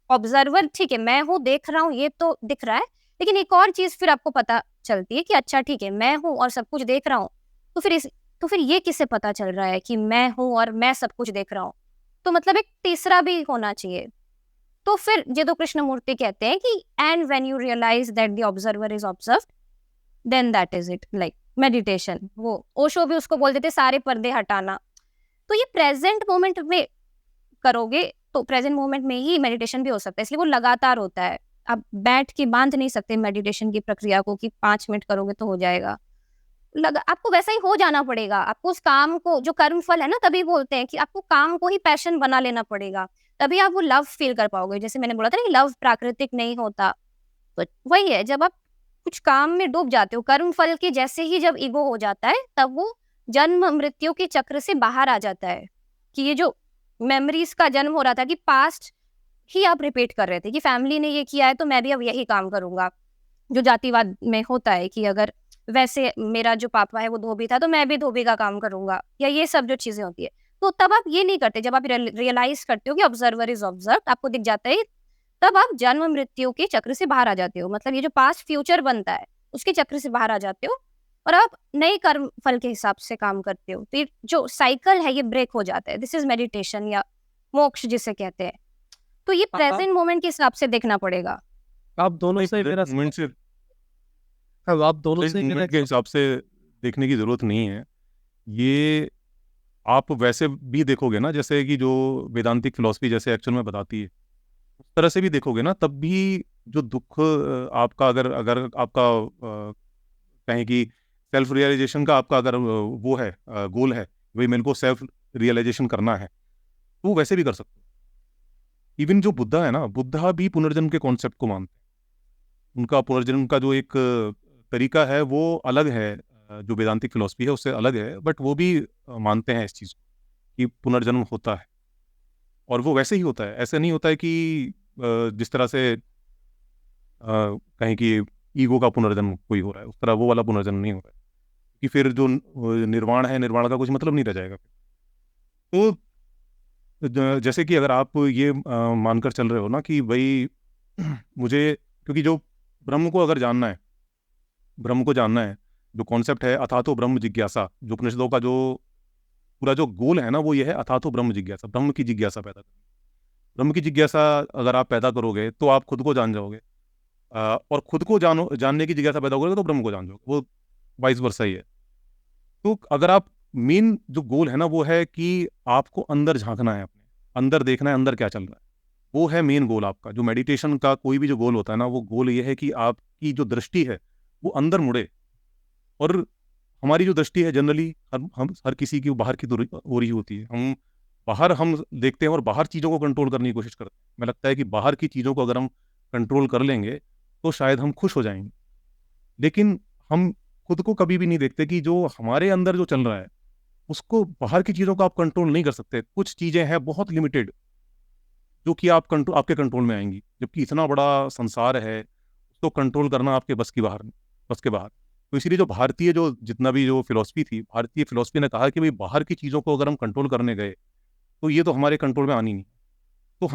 ऑब्जर्वर, ठीक है मैं हूँ देख रहा हूँ ये तो दिख रहा है, लेकिन एक और चीज फिर आपको पता चलती है कि अच्छा ठीक है मैं हूँ और सब कुछ देख रहा हूँ, तो फिर ये किससे पता चल रहा है कि मैं हूँ और मैं सब कुछ देख रहा हूँ? तो मतलब एक तीसरा भी होना चाहिए। तो फिर जिदु कृष्णमूर्ति कहते हैं कि and when you realise that the observer is observed, then that is it, like meditation. वो ओशो भी उसको बोल देते सारे पर्दे हटाना। तो ये प्रेजेंट मोमेंट में करोगे तो प्रेजेंट मोमेंट में ही मेडिटेशन भी हो सकता है, इसलिए वो लगातार होता है। आप बैठ के बांध नहीं सकते मेडिटेशन की प्रक्रिया को कि 5 मिनट करोगे तो हो जाएगा। आपको वैसा ही हो जाना पड़ेगा। आपको उस काम को, जो कर्म फल है ना, तभी बोलते हैं कि आपको काम को ही पैशन बना लेना पड़ेगा, तभी आप वो लव फील कर पाओगे। जैसे मैंने बोला था ना, लव प्राकृतिक नहीं होता, तो वही है, जब आप कुछ काम में डूब जाते हो, कर्म फल के जैसे ही जब ईगो हो जाता है तब वो जन्म मृत्यु के चक्र से बाहर आ जाता है। कि ये जो मेमोरीज का जन्म हो रहा था कि पास्ट ही आप रिपीट कर रहे थे कि फैमिली ने ये किया है तो मैं भी अब यही काम करूंगा, जो जातिवाद में होता है कि अगर वैसे मेरा जो पापा है वो धोबी था तो मैं भी धोबी का काम करूंगा, या ये सब जो चीजें होती है। तो तब आप ये नहीं करते, जब आप रियलाइज करते हो कि ऑब्जर्वर इज ऑब्जर्व, आपको दिख जाता है, तब आप जन्म मृत्यु के चक्र से बाहर आ जाते हो। मतलब ये जो पास्ट फ्यूचर बनता है उसके चक्र से बाहर आ जाते हो और आप नए कर्म फल के हिसाब से काम करते हो। तो ये जो साइकिल है ये ब्रेक हो जाता है। दिस इज मेडिटेशन या मोक्ष जिसे कहते हैं। तो ये प्रेजेंट मोमेंट के हिसाब से देखना पड़ेगा। आप दोनों से मेरा मोमेंट से आप दोनों से मेरा के हिसाब से देखने की जरूरत नहीं है। ये आप वैसे भी देखोगे ना, जैसे कि जो वेदांतिक फिलॉसफी जैसे एक्चुअल में बताती है उस तरह से भी देखोगे ना, तब भी जो दुख आपका, अगर अगर आपका कहें कि सेल्फ रियलाइजेशन का आपका अगर वो है, गोल है, वही मेरे को सेल्फ रियलाइजेशन करना है, तो वो वैसे भी कर सकते हो। इवन जो बुद्धा है ना, बुद्धा भी पुनर्जन्म के कॉन्सेप्ट को मानते हैं। उनका पुनर्जन्म का जो एक तरीका है वो अलग है, जो वेदांतिक फिलॉसफी है उससे अलग है, बट वो भी मानते हैं इस चीज़ को कि पुनर्जन्म होता है, और वो वैसे ही होता है। ऐसा नहीं होता है कि जिस तरह से कहें कि ईगो का पुनर्जन्म कोई हो रहा है, उस तरह वो वाला पुनर्जन्म नहीं हो रहा है, कि फिर जो निर्वाण है, निर्वाण का कुछ मतलब नहीं रह जाएगा। तो जैसे कि अगर आप ये मानकर चल रहे हो ना कि भाई मुझे, क्योंकि जो ब्रह्म को अगर जानना है, ब्रह्म को जानना है, जो कॉन्सेप्ट है अथातो ब्रह्म जिज्ञासा, जो उपनिषदों का जो पूरा जो गोल है ना वो ये है, अथातो ब्रह्म जिज्ञासा, ब्रह्म की जिज्ञासा पैदा करना। ब्रह्म की जिज्ञासा अगर आप पैदा करोगे तो आप खुद को जान जाओगे, और खुद को जानने की जिज्ञासा पैदा करोगे तो ब्रह्म को जान जाओगे, वो वाइस वर्सा ही है। तो अगर आप, मेन जो गोल है ना वो है कि आपको अंदर झांकना है, अपने अंदर देखना है अंदर क्या चल रहा है, वो है मेन गोल आपका। जो मेडिटेशन का कोई भी जो गोल होता है ना, वो गोल ये है कि आपकी जो दृष्टि है वो अंदर मुड़े। और हमारी जो दृष्टि है जनरली हम हर किसी की बाहर की हो रही होती है। हम देखते हैं और बाहर चीज़ों को कंट्रोल करने की कोशिश करते हैं। हमें लगता है कि बाहर की चीज़ों को अगर हम कंट्रोल कर लेंगे तो शायद हम खुश हो जाएंगे। लेकिन हम खुद को कभी भी नहीं देखते कि जो हमारे अंदर जो चल रहा है उसको, बाहर की चीज़ों को आप कंट्रोल नहीं कर सकते। कुछ चीज़ें हैं बहुत लिमिटेड जो कि आपके कंट्रोल में आएंगी, जबकि इतना बड़ा संसार है उसको कंट्रोल करना आपके बस के बाहर। तो इसीलिए जो भारतीय जो जितना भी जो फिलॉसफी थी, भारतीय फिलॉसफी ने कहा कि भाई बाहर की चीज़ों को अगर हम कंट्रोल करने गए तो ये तो हमारे कंट्रोल में आनी नहीं। तो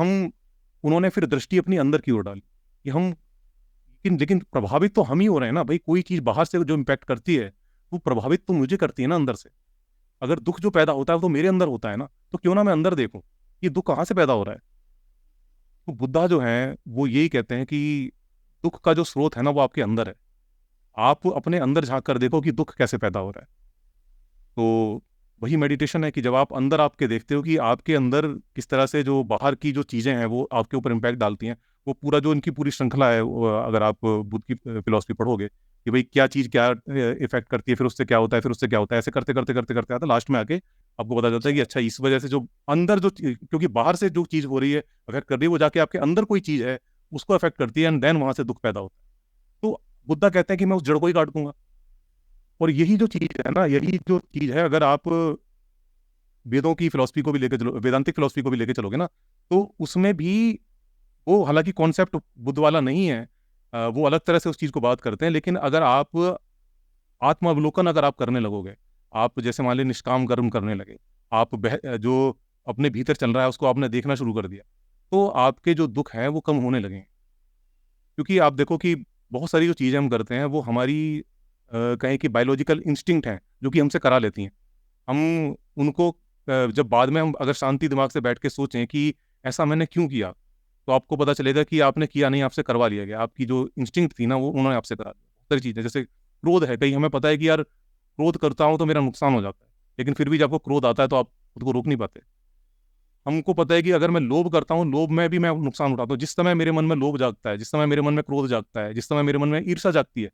उन्होंने फिर दृष्टि अपनी अंदर की ओर डाली कि हम, लेकिन प्रभावित तो हम ही हो रहे हैं ना भाई। कोई चीज़ बाहर से जो इम्पैक्ट करती है वो प्रभावित तो मुझे करती है ना अंदर से। अगर दुख जो पैदा होता है वो तो मेरे अंदर होता है ना, तो क्यों ना मैं अंदर देखूं ये दुख कहाँ से पैदा हो रहा है। तो बुद्धा जो है वो यही कहते हैं कि दुख का जो स्रोत है ना वो आपके अंदर है। आप अपने अंदर झांक कर देखो कि दुख कैसे पैदा हो रहा है। तो वही मेडिटेशन है कि जब आप अंदर आपके देखते हो कि आपके अंदर किस तरह से जो बाहर की जो चीज़ें हैं वो आपके ऊपर इम्पैक्ट डालती हैं। वो पूरा जो इनकी पूरी श्रृंखला है, अगर आप बुद्ध की फिलॉसफी पढ़ोगे कि भाई क्या चीज़ क्या इफेक्ट करती है, फिर उससे क्या होता है, फिर उससे क्या होता है, ऐसे करते करते करते करते आता लास्ट में आके आपको पता चलता है कि अच्छा इस वजह से जो अंदर क्योंकि बाहर से जो चीज़ हो रही है अफेक्ट कर रही है, वो जाके आपके अंदर कोई चीज़ है उसको अफेक्ट करती है, एंड देन वहां से दुख पैदा होता है। तो बुद्धा कहते हैं कि मैं उस जड़ को ही काट दूंगा। और यही जो चीज़ है ना, यही जो चीज़ है, अगर आप वेदों की फिलॉसफी को भी लेकर चलो, वेदांतिक फिलॉसफी को भी लेकर चलोगे ना, तो उसमें भी वो हालांकि कॉन्सेप्ट बुद्ध वाला नहीं है, वो अलग तरह से उस चीज़ को बात करते हैं। लेकिन अगर आप आत्मावलोकन अगर आप करने लगोगे, आप जैसे मान लीजिए निष्काम कर्म करने लगे, आप जो अपने भीतर चल रहा है उसको आपने देखना शुरू कर दिया, तो आपके जो दुख हैं वो कम होने लगे। क्योंकि आप देखो कि बहुत सारी जो चीज़ें हम करते हैं वो हमारी कहें कि बायोलॉजिकल इंस्टिंक्ट हैं जो कि हमसे करा लेती हैं। हम उनको जब बाद में हम अगर शांति दिमाग से बैठ के सोचें कि ऐसा मैंने क्यों किया, तो आपको पता चलेगा कि आपने किया नहीं, आपसे करवा लिया गया। आपकी जो इंस्टिंक्ट थी ना वो उन्होंने आपसे करा दिया। बहुत सारी चीज़ें जैसे क्रोध है, कहीं हमें पता है कि यार क्रोध करता हूँ तो मेरा नुकसान हो जाता है, लेकिन फिर भी जब आपको क्रोध आता है तो आप खुद को रोक नहीं पाते। हमको पता है कि अगर मैं लोभ करता हूँ, लोभ में भी मैं नुकसान उठाता हूँ। जिस समय मेरे मन में लोभ जागता है, जिस समय मेरे मन में क्रोध जागता है, जिस समय मेरे मन में ईर्ष्या जागती है,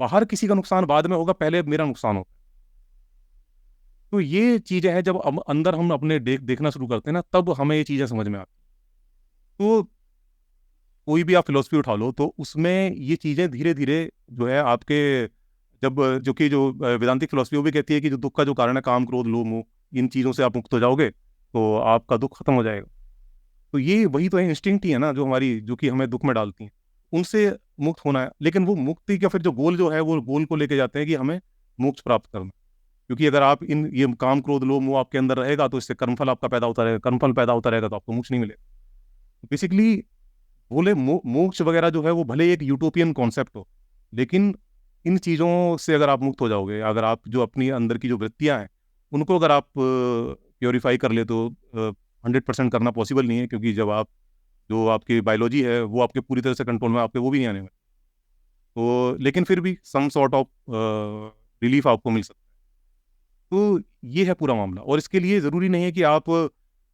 बाहर किसी का नुकसान बाद में होगा, पहले मेरा नुकसान होगा। तो ये चीजें हैं, जब अंदर हम अपने देखना शुरू करते हैं ना, तब हमें ये चीजें समझ में आती। तो कोई भी आप फिलोसफी उठा लो तो उसमें ये चीजें धीरे धीरे जो है आपके, जब जो कि जो वेदांतिक फिलोसफी वो भी कहती है कि जो दुख का जो कारण है काम क्रोध लोभ मोह, इन चीजों से आप मुक्त हो जाओगे तो आपका दुख खत्म हो जाएगा। तो ये वही तो है, इंस्टिंक्ट ही है ना जो हमारी, जो कि हमें दुख में डालती हैं, उनसे मुक्त होना है। लेकिन वो मुक्ति का फिर जो गोल जो है वो गोल को लेके जाते हैं कि हमें मोक्ष प्राप्त करना। क्योंकि अगर आप ये काम क्रोध लोभ मोह आपके अंदर रहेगा तो इससे कर्मफल आपका पैदा होता रहेगा, कर्मफल पैदा होता रहेगा तो आपको मोक्ष नहीं मिलेगा। बेसिकली बोले मोक्ष वगैरह जो है वो भले एक यूटोपियन कॉन्सेप्ट हो, लेकिन इन चीज़ों से अगर आप मुक्त हो जाओगे, अगर आप जो अपनी अंदर की जो वृत्तियां हैं उनको अगर आप प्योरीफाई कर ले, तो 100% करना पॉसिबल नहीं है, क्योंकि जब आप जो आपकी बायोलॉजी है वो आपके पूरी तरह से कंट्रोल में, आपके वो भी नहीं आने में। तो लेकिन फिर भी सम सॉर्ट ऑफ रिलीफ आपको मिल सकता है। तो ये है पूरा मामला। और इसके लिए ज़रूरी नहीं है कि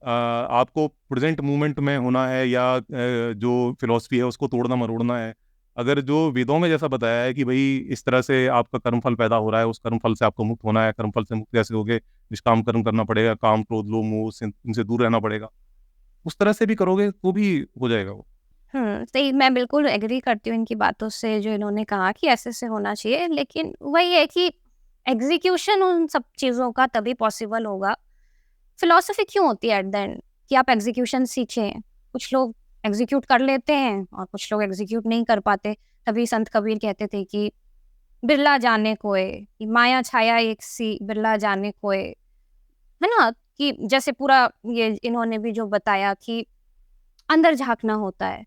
आपको प्रेजेंट मोमेंट में होना है या जो फिलॉसफी है उसको तोड़ना मरोड़ना है। अगर जो वेदों में जैसा बताया है कि भाई इस तरह से आपका कर्मफल पैदा हो रहा है, उस कर्मफल से आपको मुक्त होना है, कर्मफल से मुक्त कैसे होगे, निष्काम कर्म करना पड़ेगा, काम क्रोध लोभ मोह इनसे दूर रहना पड़ेगा, उस तरह से भी करोगे तो भी हो जाएगा वो। सही, मैं बिल्कुल एग्री करती हूँ इनकी बातों से जो इन्होंने कहा कि ऐसे होना चाहिए। लेकिन वही है कि एग्जीक्यूशन उन सब चीज़ों का तभी पॉसिबल होगा। फिलॉसफी क्यों होती है एट द एंड, कि आप एग्जीक्यूशन सीखें। कुछ लोग एग्जीक्यूट कर लेते हैं और कुछ लोग एग्जीक्यूट नहीं कर पाते। तभी संत कबीर कहते थे कि बिरला जाने कोय, कि माया छाया एक सी बिरला जाने कोय, है ना। कि जैसे पूरा ये इन्होंने भी जो बताया कि अंदर झांकना होता है।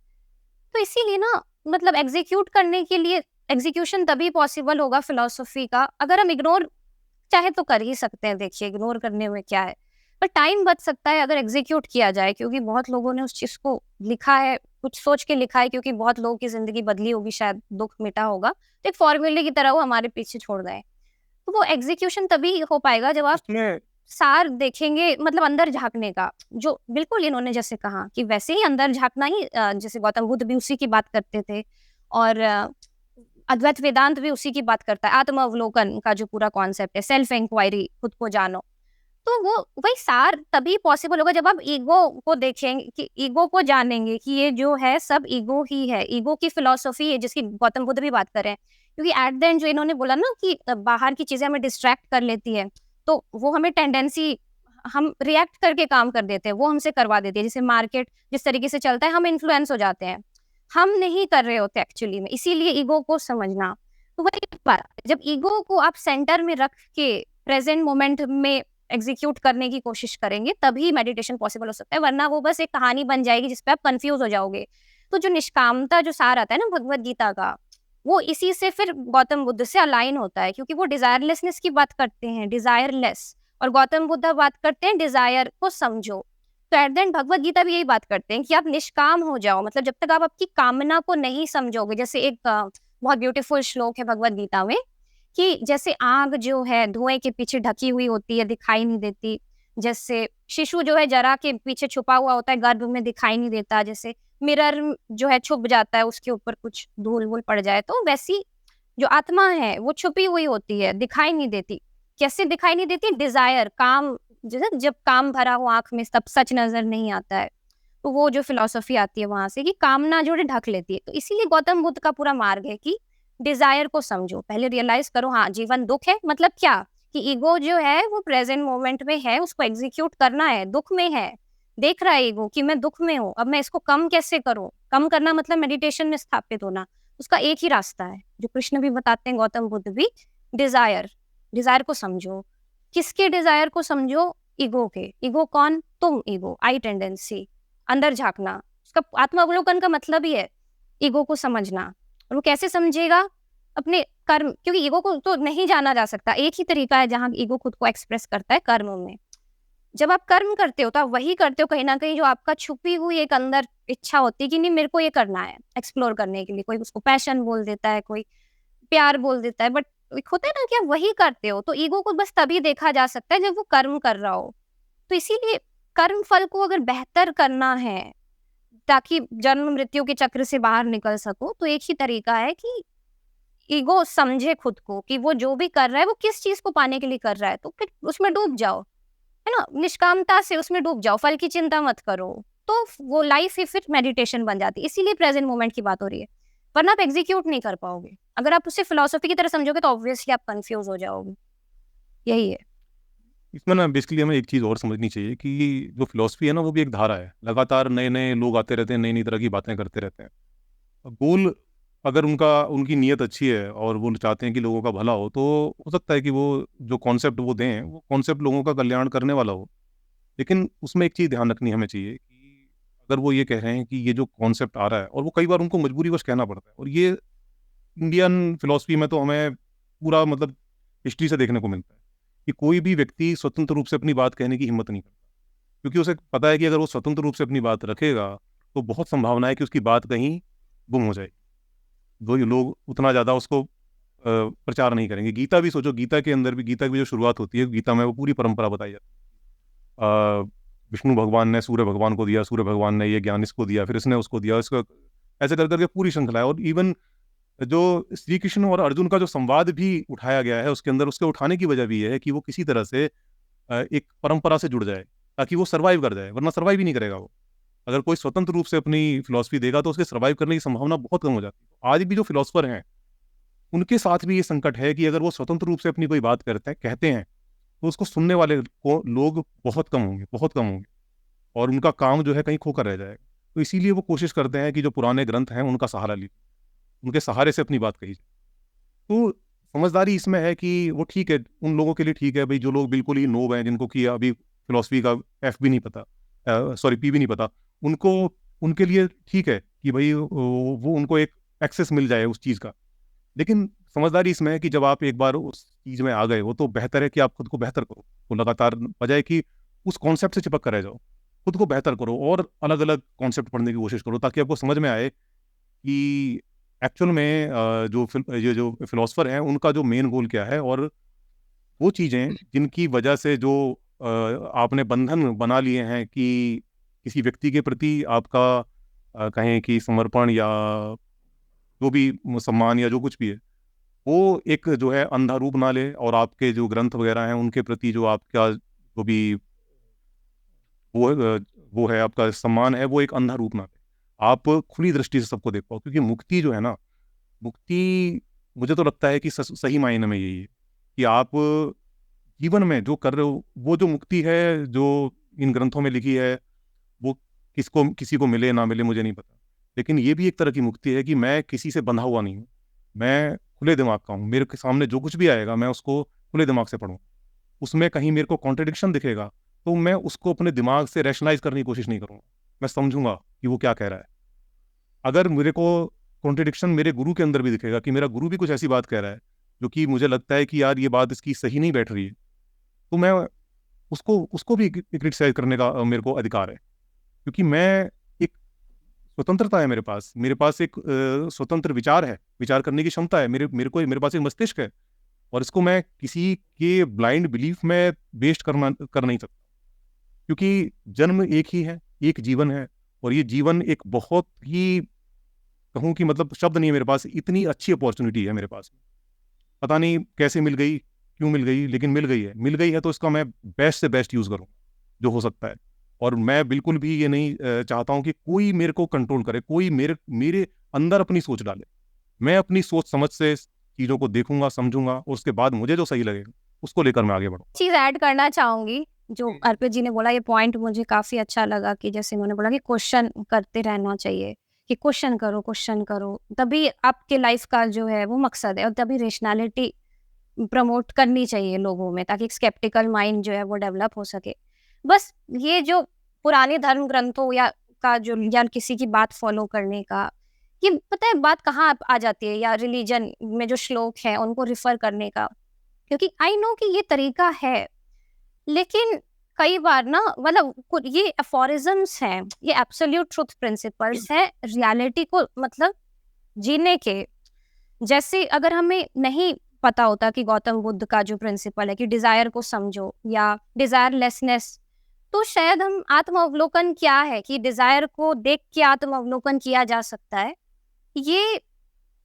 तो इसीलिए ना, मतलब एग्जीक्यूट करने के लिए एग्जीक्यूशन तभी पॉसिबल होगा फिलॉसफी का। अगर हम इग्नोर चाहे तो कर ही सकते हैं, देखिए इग्नोर करने में क्या है, पर टाइम बच सकता है अगर एग्जीक्यूट किया जाए। क्योंकि बहुत लोगों ने उस चीज को लिखा है, कुछ सोच के लिखा है, क्योंकि बहुत लोगों की जिंदगी बदली होगी, शायद दुख मिटा होगा, तो एक फॉर्मूले की तरह वो हमारे पीछे छोड़ गए। तो वो एग्जीक्यूशन तभी हो पाएगा जब आप उसमें सार देखेंगे, मतलब अंदर झांकने का। जो बिल्कुल इन्होंने जैसे कहा कि वैसे ही अंदर झांकना ही, जैसे गौतम बुद्ध भी उसी की बात करते थे, और अद्वैत वेदांत भी उसी की बात करता है। आत्म अवलोकन का जो पूरा कॉन्सेप्ट है, सेल्फ इंक्वायरी, खुद को जानो। तो वो वही सार तभी पॉसिबल होगा जब आप ईगो को देखेंगे, कि ईगो को जानेंगे कि ये जो है सब ईगो ही है, ईगो की फिलॉसफी है जिसकी गौतम बुद्ध भी बात कर रहे हैं। क्योंकि एट द एंड जो इन्होंने बोला ना कि बाहर की चीजें हमें डिस्ट्रैक्ट कर लेती है, तो वो हमें टेंडेंसी, हम रिएक्ट करके काम कर देते हैं, वो हमसे करवा देती है। जैसे मार्केट जिस तरीके से चलता है, हम इन्फ्लुएंस हो जाते हैं, हम नहीं कर रहे होते एक्चुअली में। इसीलिए ईगो को समझना, तो वही बात, जब ईगो को आप सेंटर में रख के प्रेजेंट मोमेंट में एग्जीक्यूट करने की कोशिश करेंगे, तभी मेडिटेशन पॉसिबल हो सकता है, वरना वो बस एक कहानी बन जाएगी जिसपे आप कंफ्यूज हो जाओगे। तो जो निष्कामता जो सार आता है ना भगवत गीता का, वो इसी से फिर गौतम बुद्ध से अलाइन होता है, क्योंकि वो डिजायरलेसनेस की बात करते हैं, डिजायरलेस, और गौतम बुद्ध बात करते हैं डिजायर को समझो। तो at the end Bhagavad Gita भी यही बात करते हैं कि आप निष्काम हो जाओ, मतलब जब तक आप आपकी कामना को नहीं समझोगे। जैसे एक बहुत ब्यूटीफुल श्लोक है भगवत गीता में, कि जैसे आग जो है धुएं के पीछे ढकी हुई होती है, दिखाई नहीं देती, जैसे शिशु जो है जरा के पीछे छुपा हुआ होता है, गर्भ में दिखाई नहीं देता, जैसे मिरर जो है छुप जाता है, उसके ऊपर कुछ धूल वूल पड़ जाए, तो वैसी जो आत्मा है वो छुपी हुई होती है, दिखाई नहीं देती। कैसे दिखाई नहीं देती? डिजायर, काम, जैसे जब काम भरा हो आंख में तब सच नजर नहीं आता है। तो वो जो फिलॉसफी आती है वहां से कि कामना जो है ढक लेती है। तो इसीलिए गौतम बुद्ध का पूरा मार्ग है कि डिजायर को समझो, पहले रियलाइज करो हाँ जीवन दुख है, मतलब क्या कि ईगो जो है वो प्रेजेंट मोमेंट में है, उसको एग्जीक्यूट करना है, दुख में है, देख रहा है ईगो कि मैं दुख में हूँ, अब मैं इसको कम कैसे करूं। कम करना मतलब मेडिटेशन में स्थापित होना, उसका एक ही रास्ता है जो कृष्ण भी बताते हैं, गौतम बुद्ध भी, डिजायर। डिजायर को समझो, किसके डिजायर को समझो? ईगो के। ईगो कौन? तुम ईगो, आई टेंडेंसी, अंदर झांकना। उसका आत्मावलोकन का मतलब ही है ईगो को समझना। और वो कैसे समझेगा? अपने कर्म, क्योंकि ईगो को तो नहीं जाना जा सकता, एक ही तरीका है जहां ईगो खुद को एक्सप्रेस करता है, कर्म में। जब आप कर्म करते हो तो आप वही करते हो कहीं ना कहीं जो आपका छुपी हुई एक अंदर इच्छा होती है कि नहीं मेरे को ये करना है, एक्सप्लोर करने के लिए। कोई उसको पैशन बोल देता है, कोई प्यार बोल देता है, बट एक होता है ना कि आप वही करते हो। तो ईगो को बस तभी देखा जा सकता है जब वो कर्म कर रहा हो। तो इसीलिए कर्म फल को अगर बेहतर करना है ताकि जन्म मृत्यु के चक्र से बाहर निकल सको, तो एक ही तरीका है कि ईगो समझे खुद को कि वो जो भी कर रहा है वो किस चीज को पाने के लिए कर रहा है, तो फिर उसमें डूब जाओ, है ना, निष्कामता से उसमें डूब जाओ, फल की चिंता मत करो। तो वो लाइफ ही फिर मेडिटेशन बन जाती है। इसीलिए प्रेजेंट मोमेंट की बात हो रही है, वरना आप एग्जीक्यूट नहीं कर पाओगे। अगर आप उसे फिलोसफी की तरह समझोगे तो ऑब्वियसली आप कंफ्यूज हो जाओगे। यही है। इसमें ना बेसिकली हमें एक चीज़ और समझनी चाहिए कि जो फिलॉसफी है ना वो भी एक धारा है, लगातार नए नए लोग आते रहते हैं, नई नई तरह की बातें करते रहते हैं। गोल अगर उनकी नीयत अच्छी है और वो चाहते हैं कि लोगों का भला हो, तो हो सकता है कि वो जो कॉन्सेप्ट वो दें वो कॉन्सेप्ट लोगों का कल्याण करने वाला हो। लेकिन उसमें एक चीज़ ध्यान रखनी हमें चाहिए कि अगर वो ये कह रहे हैं कि ये जो कॉन्सेप्ट आ रहा है, और वो कई बार उनको मजबूरीवश कहना पड़ता है, और ये इंडियन फिलॉसफी में तो हमें पूरा मतलब हिस्ट्री से देखने को मिलता है कि कोई भी व्यक्ति स्वतंत्र रूप से अपनी बात कहने की हिम्मत नहीं करता, क्योंकि उसे पता है कि अगर वो स्वतंत्र रूप से अपनी बात रखेगा तो बहुत संभावना है कि उसकी बात कहीं गुम हो जाएगी, वो लोग उतना ज़्यादा उसको प्रचार नहीं करेंगे। गीता भी सोचो, गीता के अंदर भी, गीता की जो शुरुआत होती है, गीता में वो पूरी परंपरा बताई जाती है। विष्णु भगवान ने सूर्य भगवान को दिया, सूर्य भगवान ने ये ज्ञान इसको दिया, फिर इसने उसको दिया, इसको ऐसे कर करके पूरी श्रृंखला है। और इवन जो श्री कृष्ण और अर्जुन का जो संवाद भी उठाया गया है उसके अंदर, उसके उठाने की वजह भी ये है कि वो किसी तरह से एक परंपरा से जुड़ जाए, ताकि वो सर्वाइव कर जाए, वरना सर्वाइव ही नहीं करेगा वो। अगर कोई स्वतंत्र रूप से अपनी फिलॉसफी देगा तो उसके सर्वाइव करने की संभावना बहुत कम हो जाती है। आज भी जो फिलोसफर हैं उनके साथ भी ये संकट है कि अगर वो स्वतंत्र रूप से अपनी कोई बात कहते हैं तो उसको सुनने वाले को लोग बहुत कम होंगे, बहुत कम होंगे, और उनका काम जो है कहीं खोकर रह जाएगा। तो इसीलिए वो कोशिश करते हैं कि जो पुराने ग्रंथ हैं उनका सहारा लीजिए, उनके सहारे से अपनी बात कही जाए। तो समझदारी इसमें है कि वो ठीक है, उन लोगों के लिए ठीक है भाई, जो लोग बिल्कुल ही नोब हैं, जिनको कि अभी फिलॉसफी का एफ भी नहीं पता, सॉरी पी भी नहीं पता, उनको, उनके लिए ठीक है कि भाई वो उनको एक एक्सेस मिल जाए उस चीज़ का। लेकिन समझदारी इसमें है कि जब आप एक बार उस चीज़ में आ गए हो तो बेहतर है कि आप खुद को बेहतर करो, तो लगातार बजाय कि उस कॉन्सेप्ट से चिपक कर रह जाओ, खुद को बेहतर करो और अलग अलग कॉन्सेप्ट पढ़ने की कोशिश करो, ताकि आपको समझ में आए कि एक्चुअल में ये जो फिलोसफर हैं उनका जो मेन गोल क्या है, और वो चीज़ें जिनकी वजह से जो आपने बंधन बना लिए हैं कि किसी व्यक्ति के प्रति आपका कहें कि समर्पण या जो भी सम्मान या जो कुछ भी है, वो एक जो है अंधा रूप ना ले, और आपके जो ग्रंथ वगैरह हैं उनके प्रति जो आपका जो भी वो है आपका सम्मान है, वो एक अंधा रूप ना ले, आप खुली दृष्टि से सबको देख पाओ। क्योंकि मुक्ति जो है ना, मुक्ति मुझे तो लगता है कि सही मायने में यही है कि आप जीवन में जो कर रहे हो, वो जो मुक्ति है जो इन ग्रंथों में लिखी है, वो किसी को मिले ना मिले मुझे नहीं पता, लेकिन ये भी एक तरह की मुक्ति है कि मैं किसी से बंधा हुआ नहीं हूँ, मैं खुले दिमाग का हूँ। मेरे के सामने जो कुछ भी आएगा मैं उसको खुले दिमाग से पढ़ूँ। उसमें कहीं मेरे को कॉन्ट्रडिक्शन दिखेगा तो मैं उसको अपने दिमाग से रैशनलाइज करने की कोशिश नहीं करूँगा, मैं समझूंगा कि वो क्या कह रहा है। अगर मेरे को कॉन्ट्रडिक्शन मेरे गुरु के अंदर भी दिखेगा कि मेरा गुरु भी कुछ ऐसी बात कह रहा है जो कि मुझे लगता है कि यार ये बात इसकी सही नहीं बैठ रही है, तो मैं उसको भी क्रिटिसाइज करने का मेरे को अधिकार है। क्योंकि मैं एक स्वतंत्रता है मेरे पास एक स्वतंत्र विचार है, विचार करने की क्षमता है, मेरे पास एक मस्तिष्क है, और इसको मैं किसी के ब्लाइंड बिलीफ में बेस्ड कर नहीं सकता। क्योंकि जन्म एक ही है, एक जीवन है, और ये जीवन एक बहुत ही, कहूँ कि मतलब शब्द नहीं है मेरे पास, इतनी अच्छी अपॉर्चुनिटी है मेरे पास। पता नहीं कैसे मिल गई, क्यों मिल गई, लेकिन मिल गई है तो इसका मैं बेस्ट से बेस्ट यूज़ करूँ जो हो सकता है। और मैं बिल्कुल भी ये नहीं चाहता हूँ कि कोई मेरे को कंट्रोल करे, कोई मेरे अंदर अपनी सोच डाले। मैं अपनी सोच समझ से चीज़ों को देखूंगा, समझूंगा, और उसके बाद मुझे जो सही लगेगा उसको लेकर मैं आगे बढ़ूँ। चीज ऐड करना चाहूंगी जो अर्पित जी ने बोला, ये पॉइंट मुझे काफी अच्छा लगा कि जैसे उन्होंने बोला कि क्वेश्चन करते रहना चाहिए, कि क्वेश्चन करो, तभी आपके लाइफ का जो है वो मकसद है, और तभी रेशनैलिटी प्रमोट करनी चाहिए लोगों में, ताकि एक स्केप्टिकल माइंड जो है वो डेवलप हो सके। बस ये जो पुराने धर्म ग्रंथों या किसी की बात फॉलो करने का, ये पता है बात कहाँ आ जाती है, या रिलीजन में जो श्लोक है उनको रिफर करने का, क्योंकि आई नो कि ये तरीका है, लेकिन कई बार ना मतलब ये अफोरिज्म्स हैं, ये एब्सोल्यूट ट्रुथ प्रिंसिपल्स हैं रियलिटी को मतलब जीने के। जैसे अगर हमें नहीं पता होता कि गौतम बुद्ध का जो प्रिंसिपल है कि डिजायर को समझो या डिजायरलेसनेस, तो शायद हम आत्मावलोकन क्या है कि डिजायर को देख के आत्मावलोकन किया जा सकता है, ये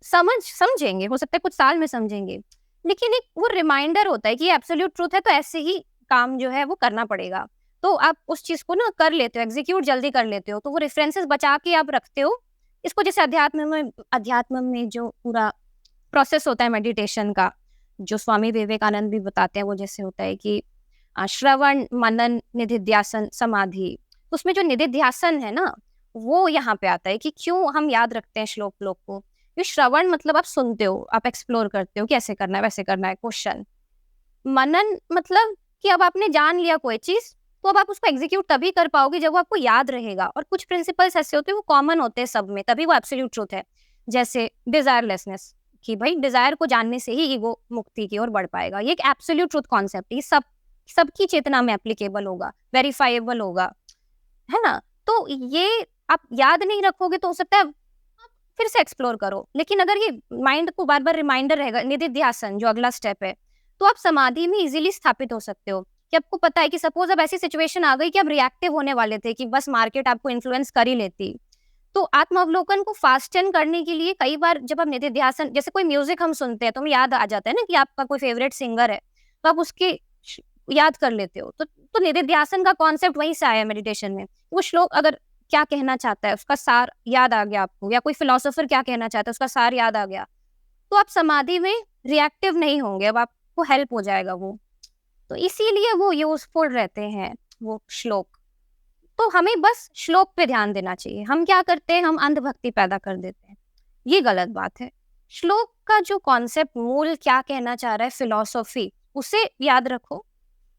समझेंगे, हो सकता है कुछ साल में समझेंगे, लेकिन एक वो रिमाइंडर होता है कि ये एब्सोल्यूट ट्रूथ है, तो ऐसे ही काम जो है वो करना पड़ेगा। तो आप उस चीज को ना कर लेते हो, एग्जीक्यूट जल्दी कर लेते हो, तो वो रेफरेंसेस बचा के आप रखते हो इसको। जैसे अध्यात्म में जो पूरा प्रोसेस होता है मेडिटेशन का, जो स्वामी विवेकानंद भी बताते हैं, वो जैसे होता है कि श्रवण, मनन, निधिध्यासन, समाधि। उसमें जो निधिध्यासन है ना, वो यहाँ पे आता है कि क्यों हम याद रखते हैं श्लोक को। ये श्रवण मतलब आप सुनते हो, आप एक्सप्लोर करते हो कि ऐसे करना है वैसे करना है, क्वेश्चन। मनन मतलब कि अब आपने जान लिया कोई चीज, तो अब आप उसको एग्जीक्यूट तभी कर पाओगे जब वो आपको याद रहेगा। और कुछ प्रिंसिपल्स ऐसे होते हैं वो कॉमन होते हैं सब में, तभी वो एब्सोल्यूट ट्रूथ है। जैसे डिजायरलेसनेस, कि भाई डिजायर को जानने से ही ईगो मुक्ति की ओर बढ़ पाएगा, ये एक एब्सोल्यूट ट्रूथ कॉन्सेप्ट, ये सबकी चेतना में एप्लीकेबल होगा, वेरीफाइबल होगा, है ना। तो ये आप याद नहीं रखोगे तो हो सकता है फिर से एक्सप्लोर करो, लेकिन अगर ये माइंड को बार बार रिमाइंडर रहेगा, निधिध्यासन जो अगला स्टेप है, तो आप समाधि में इजीली स्थापित हो सकते हो। कि आपको पता है कि सपोज अब ऐसी सिचुएशन आ गई कि आप रिएक्टिव होने वाले थे, कि बस मार्केट आपको इन्फ्लुएंस कर ही लेती, तो आत्मावलोकन को फास्टन करने के लिए कई बार जब आप निधिध्यासन, जैसे कोई म्यूजिक हम सुनते हैं तो हमें याद आ जाता है ना कि आपका कोई फेवरेट सिंगर है, तो आप उसके याद कर लेते हो। तो निधिध्यासन का कॉन्सेप्ट वहीं से आया मेडिटेशन में। वो श्लोक अगर क्या कहना चाहता है उसका सार याद आ गया आपको, या कोई फिलोसोफर क्या कहना चाहता है उसका सार याद आ गया, तो आप समाधि में रिएक्टिव नहीं होंगे, अब आपको हेल्प हो जाएगा वो। तो इसीलिए वो यूजफुल रहते हैं वो श्लोक। तो हमें बस श्लोक पे ध्यान देना चाहिए। हम क्या करते हैं, हम अंधभक्ति पैदा कर देते हैं, ये गलत बात है। श्लोक का जो कॉन्सेप्ट, मूल क्या कहना चाह रहा है, फिलॉसफी, उसे याद रखो,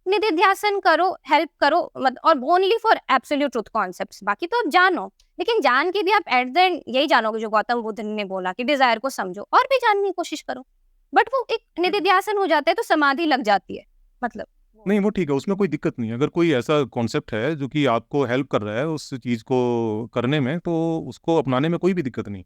निधिध्यासन करो, हेल्प करो, और only for absolute truth concepts. बाकी तो आप जानो, लेकिन जान के भी आप एट द एंड यही जानोगे जो गौतम बुद्ध ने बोला कि डिजायर को समझो, और भी जानने की कोशिश करो। बट वो एक निधिध्यासन हो जाता है तो समाधि लग जाती है, मतलब नहीं वो ठीक है, उसमें कोई दिक्कत नहीं है। अगर कोई ऐसा कॉन्सेप्ट है जो कि आपको हेल्प कर रहा है उस चीज़ को करने में, तो उसको अपनाने में कोई भी दिक्कत नहीं,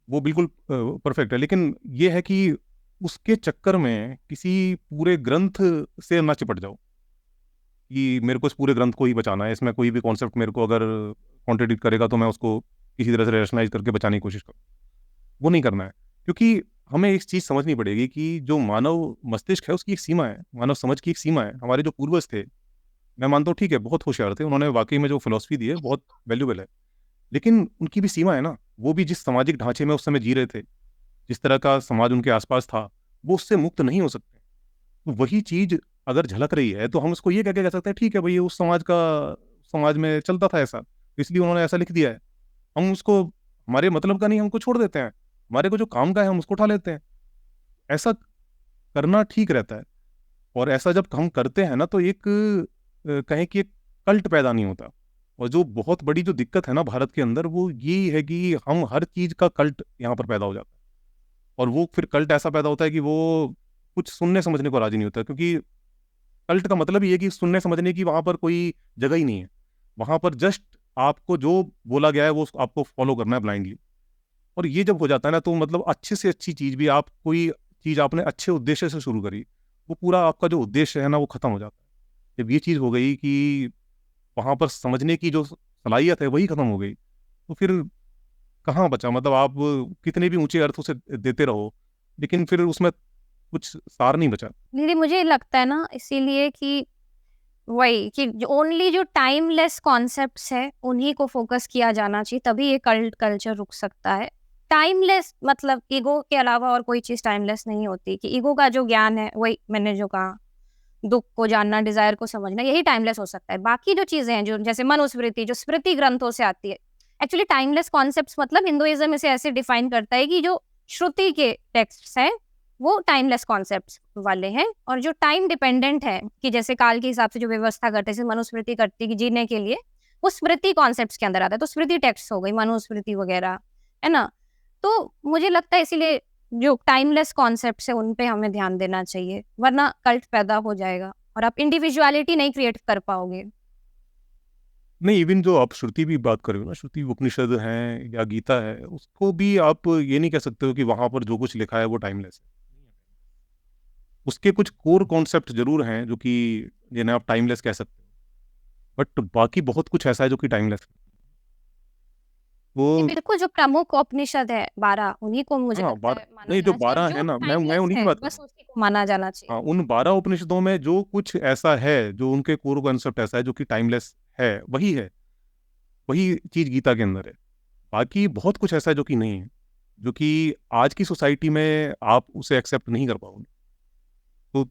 वो बिल्कुल परफेक्ट है। लेकिन ये है कि उसके चक्कर में किसी पूरे ग्रंथ से ना चिपट जाओ कि मेरे को इस पूरे ग्रंथ को ही बचाना है, इसमें कोई भी कॉन्सेप्ट मेरे को अगर कॉन्ट्रडिक्ट करेगा तो मैं उसको किसी तरह से रैशनलाइज करके बचाने की कोशिश करूँ, वो नहीं करना है। क्योंकि हमें एक चीज़ समझनी पड़ेगी कि जो मानव मस्तिष्क है उसकी एक सीमा है, मानव समझ की एक सीमा है। हमारे जो पूर्वज थे, मैं मानता हूँ ठीक है, बहुत होशियार थे, उन्होंने वाक़ई में जो फ़िलॉसफ़ी दी है बहुत वैल्यूएबल है। लेकिन उनकी भी सीमा है ना, वो भी जिस सामाजिक ढाँचे में उस समय जी रहे थे, जिस तरह का समाज उनके आस-पास था, वो उससे मुक्त नहीं हो सकते। तो वही चीज़ अगर झलक रही है, तो हम उसको ये कह के कह सकते हैं ठीक है भई, ये उस समाज में चलता था ऐसा, इसलिए उन्होंने ऐसा लिख दिया है। हम उसको हमारे मतलब का नहीं, हम उसको छोड़ देते हैं। हमारे को जो काम का है हम उसको उठा लेते हैं। ऐसा करना ठीक रहता है और ऐसा जब हम करते हैं ना तो एक कहें कि एक कल्ट पैदा नहीं होता। और जो बहुत बड़ी जो दिक्कत है ना भारत के अंदर वो ये है कि हम हर चीज़ का कल्ट यहाँ पर पैदा हो जाता है। और वो फिर कल्ट ऐसा पैदा होता है कि वो कुछ सुनने समझने को राज़ी नहीं होता, क्योंकि कल्ट का मतलब ये है कि सुनने समझने की वहाँ पर कोई जगह ही नहीं है। वहाँ पर जस्ट आपको जो बोला गया है वो आपको फ़ॉलो करना है ब्लाइंडली। और ये जब हो जाता है ना तो मतलब अच्छे से अच्छी चीज़ भी, आप कोई चीज़ आपने अच्छे उद्देश्य से शुरू करी, वो पूरा आपका जो उद्देश्य है ना वो ख़त्म हो जाता है। जब ये चीज़ हो गई कि वहाँ पर समझने की जो सलाहियत है वही ख़त्म हो गई, तो फिर कहाँ बचा? मतलब आप कितने भी ऊँचे अर्थ उसे देते रहो, लेकिन फिर उसमें कुछ सार नहीं बचा। दीदी मुझे लगता है ना इसीलिए कि वही कि ओनली जो टाइमलेस कॉन्सेप्ट्स है उन्हीं को फोकस किया जाना चाहिए, तभी ये कल्ट कल्चर रुक सकता है। टाइमलेस मतलब ईगो के अलावा और कोई चीज टाइमलेस नहीं होती, कि ईगो का जो ज्ञान है वही मैंने जो कहा, दुख को जानना, डिजायर को समझना, यही टाइमलेस हो सकता है। बाकी जो चीजें हैं जो जैसे मनुस्मृति जो स्मृति ग्रंथों से आती है, एक्चुअली टाइमलेस कॉन्सेप्ट्स मतलब हिंदुइज्म इसे ऐसे डिफाइन करता है कि जो श्रुति के टेक्स्ट हैं वो टाइमलेस कॉन्सेप्ट्स वाले हैं, और जो टाइम डिपेंडेंट है कि जैसे काल के हिसाब से जो व्यवस्था करते हैं, जैसे मनुस्मृति करती है जीने के लिए, वो स्मृति कॉन्सेप्ट्स के अंदर आता है। तो स्मृति टेक्स्ट हो गई मनुस्मृति वगैरह, है ना। तो मुझे लगता है इसीलिए जो टाइमलेस कॉन्सेप्ट्स है उन पे हमें ध्यान देना चाहिए, वरना कल्ट पैदा हो जाएगा और आप इंडिविजुअलिटी नहीं क्रिएट कर पाओगे। नहीं, इवन जो आप श्रुति भी बात कर रहे हो ना, श्रुति उपनिषद हैं या गीता है, उसको भी आप ये नहीं कह सकते हो कि वहाँ पर जो कुछ लिखा है वो टाइमलेस है। उसके कुछ कोर कॉन्सेप्ट ज़रूर हैं जो कि जिन्हें आप टाइमलेस कह सकते हो, बट बाकी बहुत कुछ ऐसा है जो कि टाइमलेस है। ये वो बिल्कुल जो प्रमुख उपनिषद है 12 उन्हीं को मुझे हाँ, लगता है माना नहीं जो जाना चाहिए, 12 जो है ना, मैं टाइमलेस उन्हीं की है बात कर बस रहा हूँ। उसी को माना जाना चाहिए। हाँ, उन 12 उपनिषदों में जो कुछ ऐसा है, जो उनके कोर कॉन्सेप्ट ऐसा है जो कि टाइमलेस है, वही चीज़ गीता के अंदर है। बाकी बहुत कुछ ऐसा है जो कि नहीं है, जो कि आज की सोसाइटी में आप उसे एक्सेप्ट नहीं कर पाओगे। तो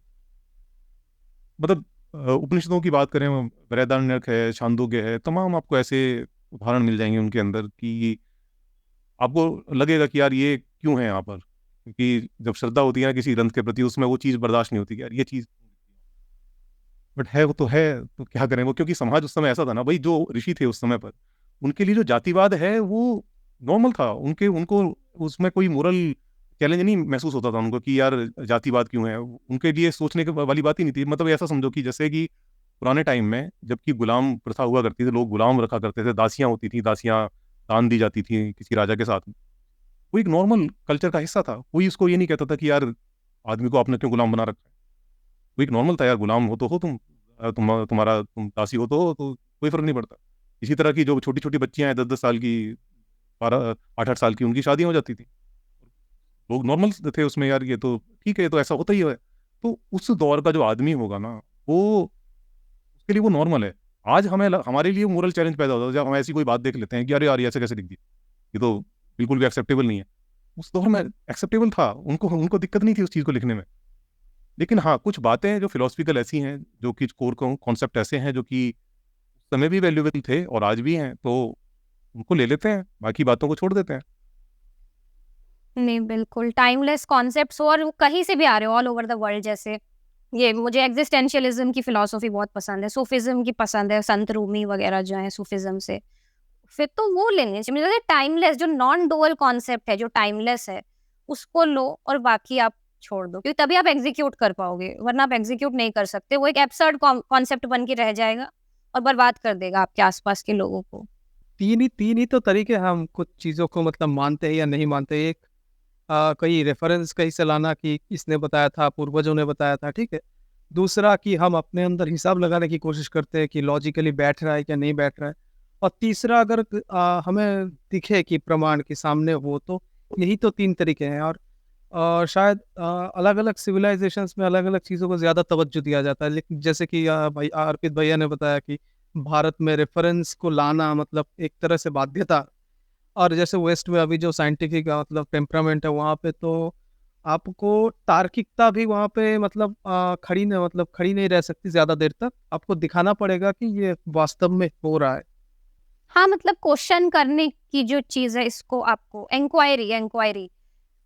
मतलब उपनिषदों की बात करें, बृहदारण्यक है, छांदोग्य है, तमाम आपको ऐसे उदाहरण मिल जाएँगे उनके अंदर कि आपको लगेगा कि यार ये क्यों है यहाँ पर? क्योंकि जब श्रद्धा होती है ना किसी ग्रंथ के प्रति, उसमें वो चीज़ बर्दाश्त नहीं होती कि यार ये चीज़, बट है वो तो है, तो क्या करें वो, क्योंकि समाज उस समय ऐसा था ना भई, जो ऋषि थे उस समय पर, उनके लिए जो जातिवाद है वो नॉर्मल था। उनको उसमें कोई मोरल चैलेंज नहीं महसूस होता था उनको कि यार जातिवाद क्यों है? उनके लिए सोचने के वाली बात ही नहीं थी। मतलब ऐसा समझो कि जैसे कि पुराने टाइम में जबकि गुलाम प्रथा हुआ करती थी, लोग गुलाम रखा करते थे, दासियाँ होती थी, दासियाँ दान दी जाती थी किसी राजा के साथ में। वो एक नॉर्मल कल्चर का हिस्सा था। कोई इसको ये नहीं कहता था कि यार आदमी को आपने क्यों गुलाम बना रखा है? वो एक नॉर्मल था यार, गुलाम हो तो हो तुम, तुम दासी हो तो कोई फ़र्क नहीं पड़ता। इसी तरह की जो छोटी-छोटी बच्चियाँ हैं 10-10 साल की, 12 8-8 साल की, उनकी शादियाँ हो जाती थी। लोग नॉर्मल थे उसमें, यार ये तो ठीक है, ये तो ऐसा होता ही है। तो उस दौर का जो आदमी होगा ना, वो उसके लिए वो नॉर्मल है। आज हमारे लिए मोरल चैलेंज पैदा होता है जब हम ऐसी कोई बात देख लेते हैं कि अरे यार ये ऐसे कैसे लिख दिया? ये तो बिल्कुल भी एक्सेप्टेबल नहीं है। उस दौर में एक्सेप्टेबल था, उनको उनको दिक्कत नहीं थी उस चीज़ को लिखने में। लेकिन हाँ, कुछ बातें हैं जो फिलॉसफिकल ऐसी हैं, जो कि कोर कॉन्सेप्ट ऐसे हैं जो कि उस समय भी वैल्यूएबल थे और आज भी हैं, तो उनको ले लेते हैं, बाकी बातों को छोड़ देते हैं। नहीं बिल्कुल टाइमलेस कॉन्सेप्ट्स हो और वो कहीं से भी आ रहे हो ऑल ओवर द वर्ल्ड। जैसे ये मुझे एग्जिस्टेंशियलिज्म की फिलॉसफी बहुत पसंद है, सूफिज्म की पसंद है, संत रूमी वगैरह जो है सूफिज्म से, फिर तो वो लेने चाहिए। मुझे लगता है टाइमलेस जो नॉन डुअल कॉन्सेप्ट है, जो टाइमलेस है, उसको लो और बाकी आप छोड़ दो, क्योंकि तभी आप एग्जीक्यूट कर पाओगे, वरना आप एग्जीक्यूट नहीं कर सकते। वो एक एब्सर्ड कॉन्सेप्ट बन के रह जाएगा और बर्बाद कर देगा आपके आसपास के लोगों को। तीन ही तो तरीके हैं हम कुछ चीज़ों को मतलब मानते हैं या नहीं मानते। एक कहीं रेफरेंस कहीं से लाना कि इसने बताया था, पूर्वजों ने बताया था, ठीक है। दूसरा कि हम अपने अंदर हिसाब लगाने की कोशिश करते हैं कि लॉजिकली बैठ रहा है या नहीं बैठ रहा है। और तीसरा अगर हमें दिखे कि प्रमाण के सामने हो, तो यही तो 3 तरीके हैं। और शायद अलग अलग सिविलाइजेशंस में अलग अलग चीज़ों को ज़्यादा तवज्जो दिया जाता है, लेकिन जैसे कि भाई अर्पित भैया ने बताया कि भारत में रेफरेंस को लाना मतलब एक तरह से बाध्यता, और जैसे वेस्ट में अभी जो साइंटिफिक मतलब टेम्परामेंट है वहाँ पे तो आपको तार्किकता भी वहाँ पे मतलब खड़ी नहीं रह सकती ज़्यादा देर तक, आपको दिखाना पड़ेगा कि ये वास्तव में हो रहा है। हाँ, मतलब क्वेश्चन करने की जो चीज़ है, इसको आपको इंक्वायरी इंक्वायरी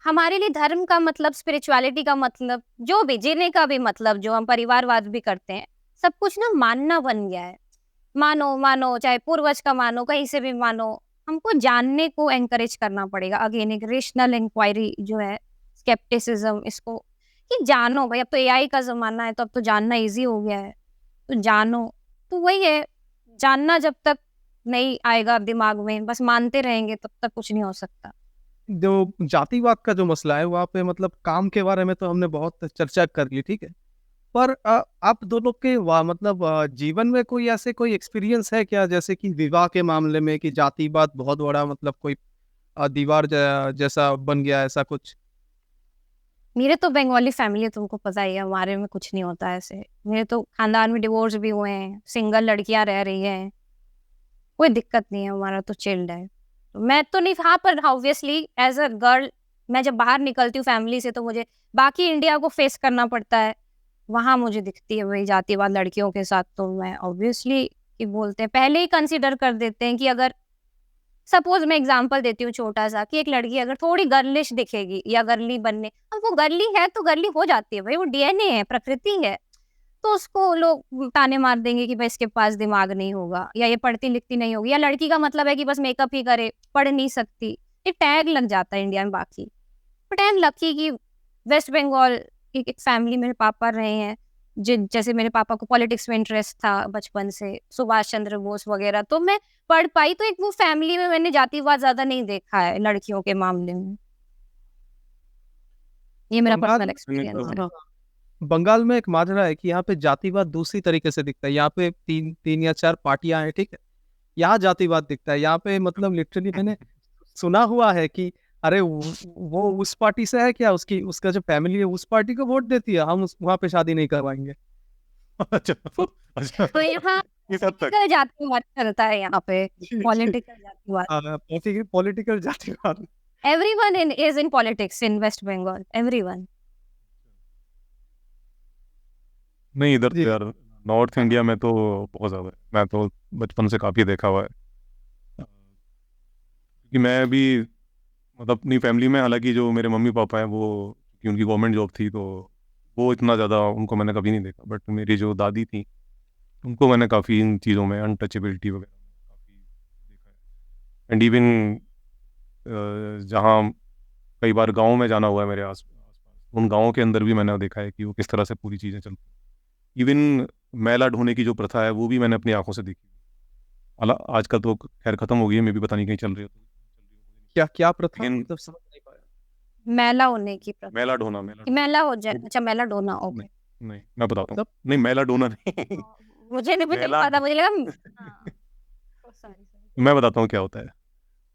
हमारे लिए धर्म का मतलब, स्पिरिचुअलिटी का मतलब, जो भी जीने का भी मतलब, जो हम परिवारवाद भी करते हैं, सब कुछ ना मानना बन गया है। मानो मानो, चाहे पूर्वज का मानो, कहीं से भी मानो, हमको जानने को एनकरेज करना पड़ेगा। अगेन एक रेशनल इंक्वायरी जो है, स्केप्टिसिज्म, इसको कि जानो भाई, अब तो एआई का ज़माना है, तो अब तो जानना ईज़ी हो गया है, तो जानो। तो वही है, जानना जब तक नहीं आएगा दिमाग में, बस मानते रहेंगे, तब तक कुछ नहीं हो सकता। जो जातिवाद का जो मसला है वहाँ पे मतलब काम के बारे में तो हमने बहुत चर्चा कर ली, ठीक है। पर आप दोनों के मतलब जीवन में कोई ऐसे कोई एक्सपीरियंस है क्या, जैसे कि विवाह के मामले में कि जातिवाद बहुत बड़ा मतलब कोई दीवार जैसा बन गया, ऐसा कुछ? मेरे तो बंगाली फैमिली है, तुमको पता ही है, हमारे में कुछ नहीं होता ऐसे। मेरे तो खानदान में डिवोर्स भी हुए हैं, सिंगल लड़कियां रह रही हैं, कोई दिक्कत नहीं है, हमारा तो चिल्ड है। तो मैं तो नहीं, हाँ, पर ऑब्वियसली एज अ गर्ल मैं जब बाहर निकलती हूँ फैमिली से, तो मुझे बाकी इंडिया को फेस करना पड़ता है। वहां मुझे दिखती है वही जातिवाद लड़कियों के साथ, तो मैं ऑब्वियसली कि बोलते हैं, पहले ही कंसिडर कर देते हैं कि अगर सपोज मैं एग्जांपल देती हूँ छोटा सा, कि एक लड़की अगर थोड़ी गर्लिश दिखेगी या गर्ली बनने, अब वो गर्ली है तो गर्ली हो जाती है भाई, वो डीएनए है, प्रकृति है। तो उसको लोग ताने मार देंगे कि भाई इसके पास दिमाग नहीं होगा, या ये पढ़ती लिखती नहीं होगी, या लड़की का मतलब है कि बस मेकअप ही करे, पढ़ नहीं सकती। ये टैग लग जाता है इंडिया में बाकी। बट आई एम लकी कि वेस्ट बंगाल की एक फैमिली मेरे पापा रहे हैं, जैसे मेरे पापा को पॉलिटिक्स में इंटरेस्ट था बचपन से, सुभाष चंद्र बोस वगैरह, तो मैं पढ़ पाई। तो एक वो फैमिली में मैंने जातिवाद ज्यादा नहीं देखा है लड़कियों के मामले में। ये मेरा बंगाल पर्सनल मैंने एक्सपीरियंस तो है। हाँ, बंगाल में एक माजरा है कि यहाँ पे जातिवाद दूसरी तरीके से दिखता है। यहाँ पे तीन या चार पार्टियां हैं, ठीक है। यहाँ जातिवाद दिखता है, यहाँ पे मतलब लिटरली मैंने सुना हुआ है कि अरे वो उस पार्टी से है क्या, उसकी उसका जो फैमिली है उस पार्टी को वोट देती है, हम वहां पे शादी नहीं करवाएंगे। अच्छा अच्छा, तो यहाँ इस हद तक। पॉलिटिकल जातिवाद चलता है यहाँ पे, जी जी। पॉलिटिकल जातिवाद। पॉलिटिकल जातिवाद। Everyone is in politics in West Bengal, everyone. नहीं, इधर जी तो यार नॉर्थ इंडिया में तो बहुत ज़्यादा है। मैं तो बचपन से काफ़ी देखा हुआ है, क्योंकि मैं भी मतलब अपनी फैमिली में, हालांकि जो मेरे मम्मी पापा हैं वो, कि उनकी गवर्नमेंट जॉब थी, तो वो इतना ज़्यादा उनको मैंने कभी नहीं देखा। बट मेरी जो दादी थी, उनको मैंने काफ़ी इन चीज़ों में, अनटचेबिलिटी वगैरह में काफ़ी देखा है। एंड इवन जहाँ कई बार गाँव में जाना हुआ है मेरे आस पास, उन गाँवों के अंदर भी मैंने देखा है कि वो किस तरह से पूरी चीज़ें चलती हैं। इवन मैला ढोने की जो प्रथा है, वो भी मैंने अपनी आंखों से देखी। आजकल तो खैर ख़त्म हो गई है, मे भी पता नहीं कहीं चल रही हो, क्या क्या प्रथा, लेकिन मतलब समझ नहीं पाया। मैला होने की प्रथा, मैला ढोना, कि मैला हो जाए, अच्छा मैला डोना, ओके। नहीं, नहीं, मैं बताता हूँ। मतलब नहीं, मैला डोना नहीं। मुझे नहीं मैला, पता, मुझे लगा हाँ, सॉरी सॉरी। मैं बताता हूँ क्या होता है।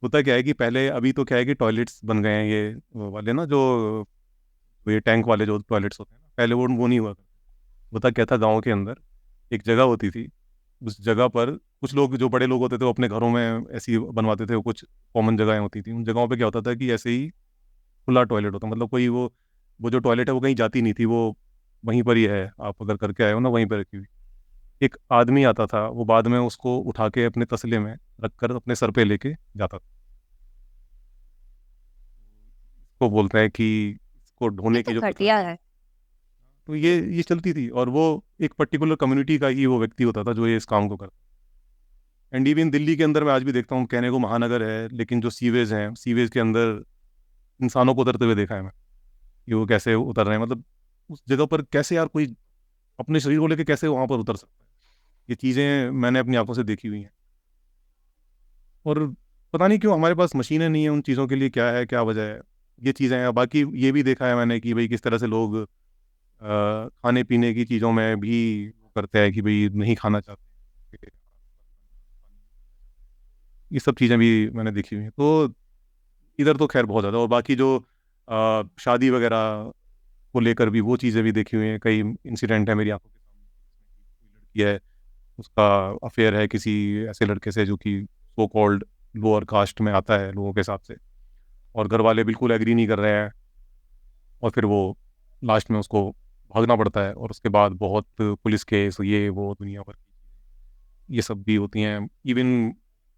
होता क्या है कि पहले, अभी तो क्या है कि टॉयलेट्स बन गए हैं ये वो वाले ना, जो ये टैंक वाले जो टॉयलेट्स होते हैं ना, पहले वो नहीं हुआ करते। होता क्या था, गाँव के अंदर एक जगह होती थी, उस जगह पर कुछ लोग, जो बड़े लोग होते थे, वो अपने घरों में ऐसी बनवाते थे, वो कुछ कॉमन जगहें होती थी। उन जगहों पे क्या होता था कि ऐसे ही खुला टॉयलेट होता, मतलब कोई वो जो टॉयलेट है वो कहीं जाती नहीं थी, वो वहीं पर ही है, आप अगर करके आए हो ना, वहीं पर रखी हुई। एक आदमी आता था, वो बाद में उसको उठा के अपने तसले में रख कर अपने सर पे लेके जाता था। उसको बोलते हैं कि इसको ये ढोने तो की जो प्रथा घटिया थी, है। तो ये चलती थी। और वो एक पर्टिकुलर कम्युनिटी का ही वो व्यक्ति होता था जो ये इस काम को करता। एंड इवन दिल्ली के अंदर मैं आज भी देखता हूँ, कहने को महानगर है, लेकिन जो सीवेज हैं, सीवेज के अंदर इंसानों को उतरते हुए देखा है मैं, कि वो कैसे उतर रहे हैं। मतलब उस जगह पर कैसे यार कोई अपने शरीर को लेके कैसे वहां पर उतर सकता है, ये चीज़ें मैंने अपनी आंखों से देखी हुई हैं। और पता नहीं क्यों हमारे पास मशीनें नहीं है उन चीज़ों के लिए, क्या है, क्या वजह है, ये चीज़ें हैं। बाकी ये भी देखा है मैंने कि भाई किस तरह से लोग खाने पीने की चीज़ों में भी वो करते हैं कि भाई नहीं खाना चाहते, ये सब चीज़ें भी मैंने देखी हुई हैं। तो इधर तो खैर बहुत ज़्यादा। और बाकी जो शादी वगैरह को लेकर भी वो चीज़ें भी देखी हुई हैं। कई इंसिडेंट है मेरी आंखों के सामने, कोई लड़की है, उसका अफेयर है किसी ऐसे लड़के से जो कि सो कॉल्ड लोअर कास्ट में आता है लोगों के हिसाब से, और घर वाले बिल्कुल एग्री नहीं कर रहे हैं, और फिर वो लास्ट में उसको भागना पड़ता है, और उसके बाद बहुत पुलिस केस ये वो दुनिया भर की ये सब भी होती हैं। इवन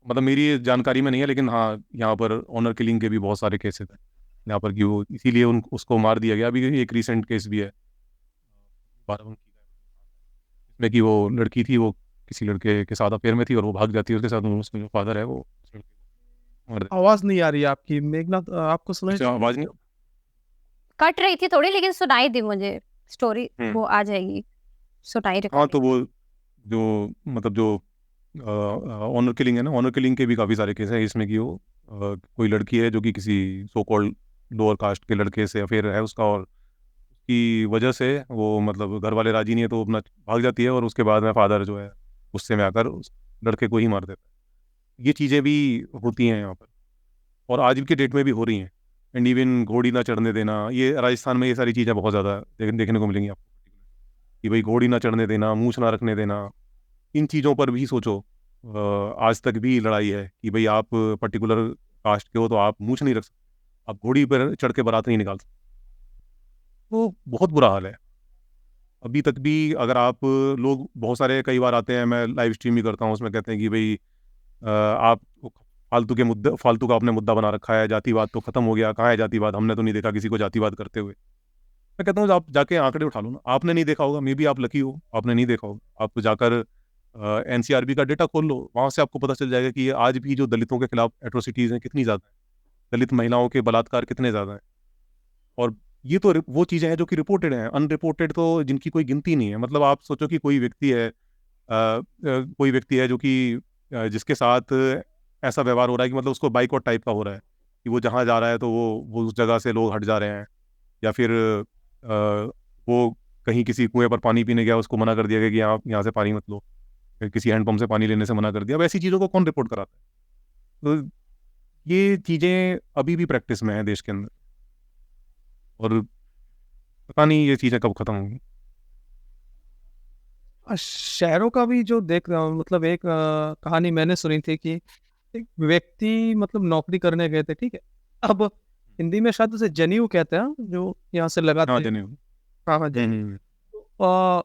मतलब मेरी जानकारी में नहीं है, लेकिन हाँ, यहाँ पर ऑनर किलिंग के भी बहुत सारे केसेस हैं यहाँ पर, कि वो इसीलिए उसको मार दिया गया। अभी एक रिसेंट केस भी है बाराबंकी का, जिसमें कि वो लड़की थी, वो किसी लड़के के साथ अफेयर में थी और वो भाग जाती है उसके साथ, उसका जो फादर है वो उस लड़के को मार देता आवाज नहीं आ रही है आपकी मेघनाथ, आपको है। सुनाई? अच्छा, आवाज़ नहीं। कट रही थी थोड़ी, लेकिन सुनाई दी मुझे स्टोरी, वो आ जाएगी, सुनाई हाँ, तो रिकॉर्डिंग। वो जो मतलब जो ऑनर किलिंग है ना, ऑनर किलिंग के भी काफ़ी सारे केस हैं इसमें, कि वो कोई लड़की है जो कि किसी सो कॉल्ड लोअर कास्ट के लड़के से अफेयर है उसका, और उसकी वजह से वो मतलब घर वाले राजी नहीं है, तो अपना भाग जाती है, और उसके बाद में फादर जो है गुस्से में आकर उस लड़के को ही मार देता है। ये चीज़ें भी होती हैं यहाँ पर, और आज के डेट में भी हो रही हैं। एंड इवन घोड़ी ना चढ़ने देना, ये राजस्थान में ये सारी चीज़ें बहुत ज़्यादा देखने को मिलेंगी आपको, कि भाई घोड़ी ना चढ़ने देना, मूछ ना रखने देना, इन चीज़ों पर भी सोचो। आज तक भी लड़ाई है कि भाई आप पर्टिकुलर कास्ट के हो तो आप मूछ नहीं रख सकते, आप घोड़ी पर चढ़ के बारात नहीं निकाल सकते। तो बहुत बुरा हाल है अभी तक भी। अगर आप लोग बहुत सारे कई बार आते हैं, मैं लाइव स्ट्रीम भी करता हूँ, उसमें कहते हैं कि भाई आप फालतू का आपने मुद्दा बना रखा है, जातिवाद तो खत्म हो गया, कहाँ है जातिवाद, हमने तो नहीं देखा किसी को जातिवाद करते हुए। मैं कहता हूँ आप जाके आंकड़े उठा लो ना, आपने नहीं देखा होगा, मे बी आप लकी हो, आपने नहीं देखा होगा, आप जाकर एनसीआरबी का डेटा खोल लो, वहाँ से आपको पता चल जाएगा कि ये आज भी जो दलितों के खिलाफ एट्रोसिटीज़ हैं कितनी ज़्यादा हैं, दलित महिलाओं के बलात्कार कितने ज़्यादा हैं। और ये तो वो चीज़ें हैं जो कि रिपोर्टेड हैं, अनरिपोर्टेड तो जिनकी कोई गिनती नहीं है। मतलब आप सोचो कि कोई व्यक्ति है, कोई व्यक्ति है जो कि जिसके साथ ऐसा व्यवहार हो रहा है कि मतलब उसको बाइकआउट टाइप का हो रहा है, कि वो जहाँ जा रहा है तो वो उस जगह से लोग हट जा रहे हैं, या फिर वो कहीं किसी कुएं पर पानी पीने गया, उसको मना कर दिया गया कि आप यहाँ से पानी मत लो, फिर किसी हैंडपंप से पानी लेने से मना कर दिया। अब ऐसी चीज़ों को कौन रिपोर्ट कराता है? तो ये चीज़ें अभी भी प्रैक्टिस में है देश के अंदर, और पता नहीं ये चीज़ें कब खत्म होंगी। शहरों का भी जो देख रहा हूँ, मतलब एक कहानी मैंने सुनी थी कि एक व्यक्ति मतलब नौकरी करने गए थे, ठीक है। अब हिंदी में शायद उसे जनेऊ कहते हैं, जो यहाँ से हाँ, लगाते हैं। जनेऊ। हाँ हाँ, जनेऊ। अ,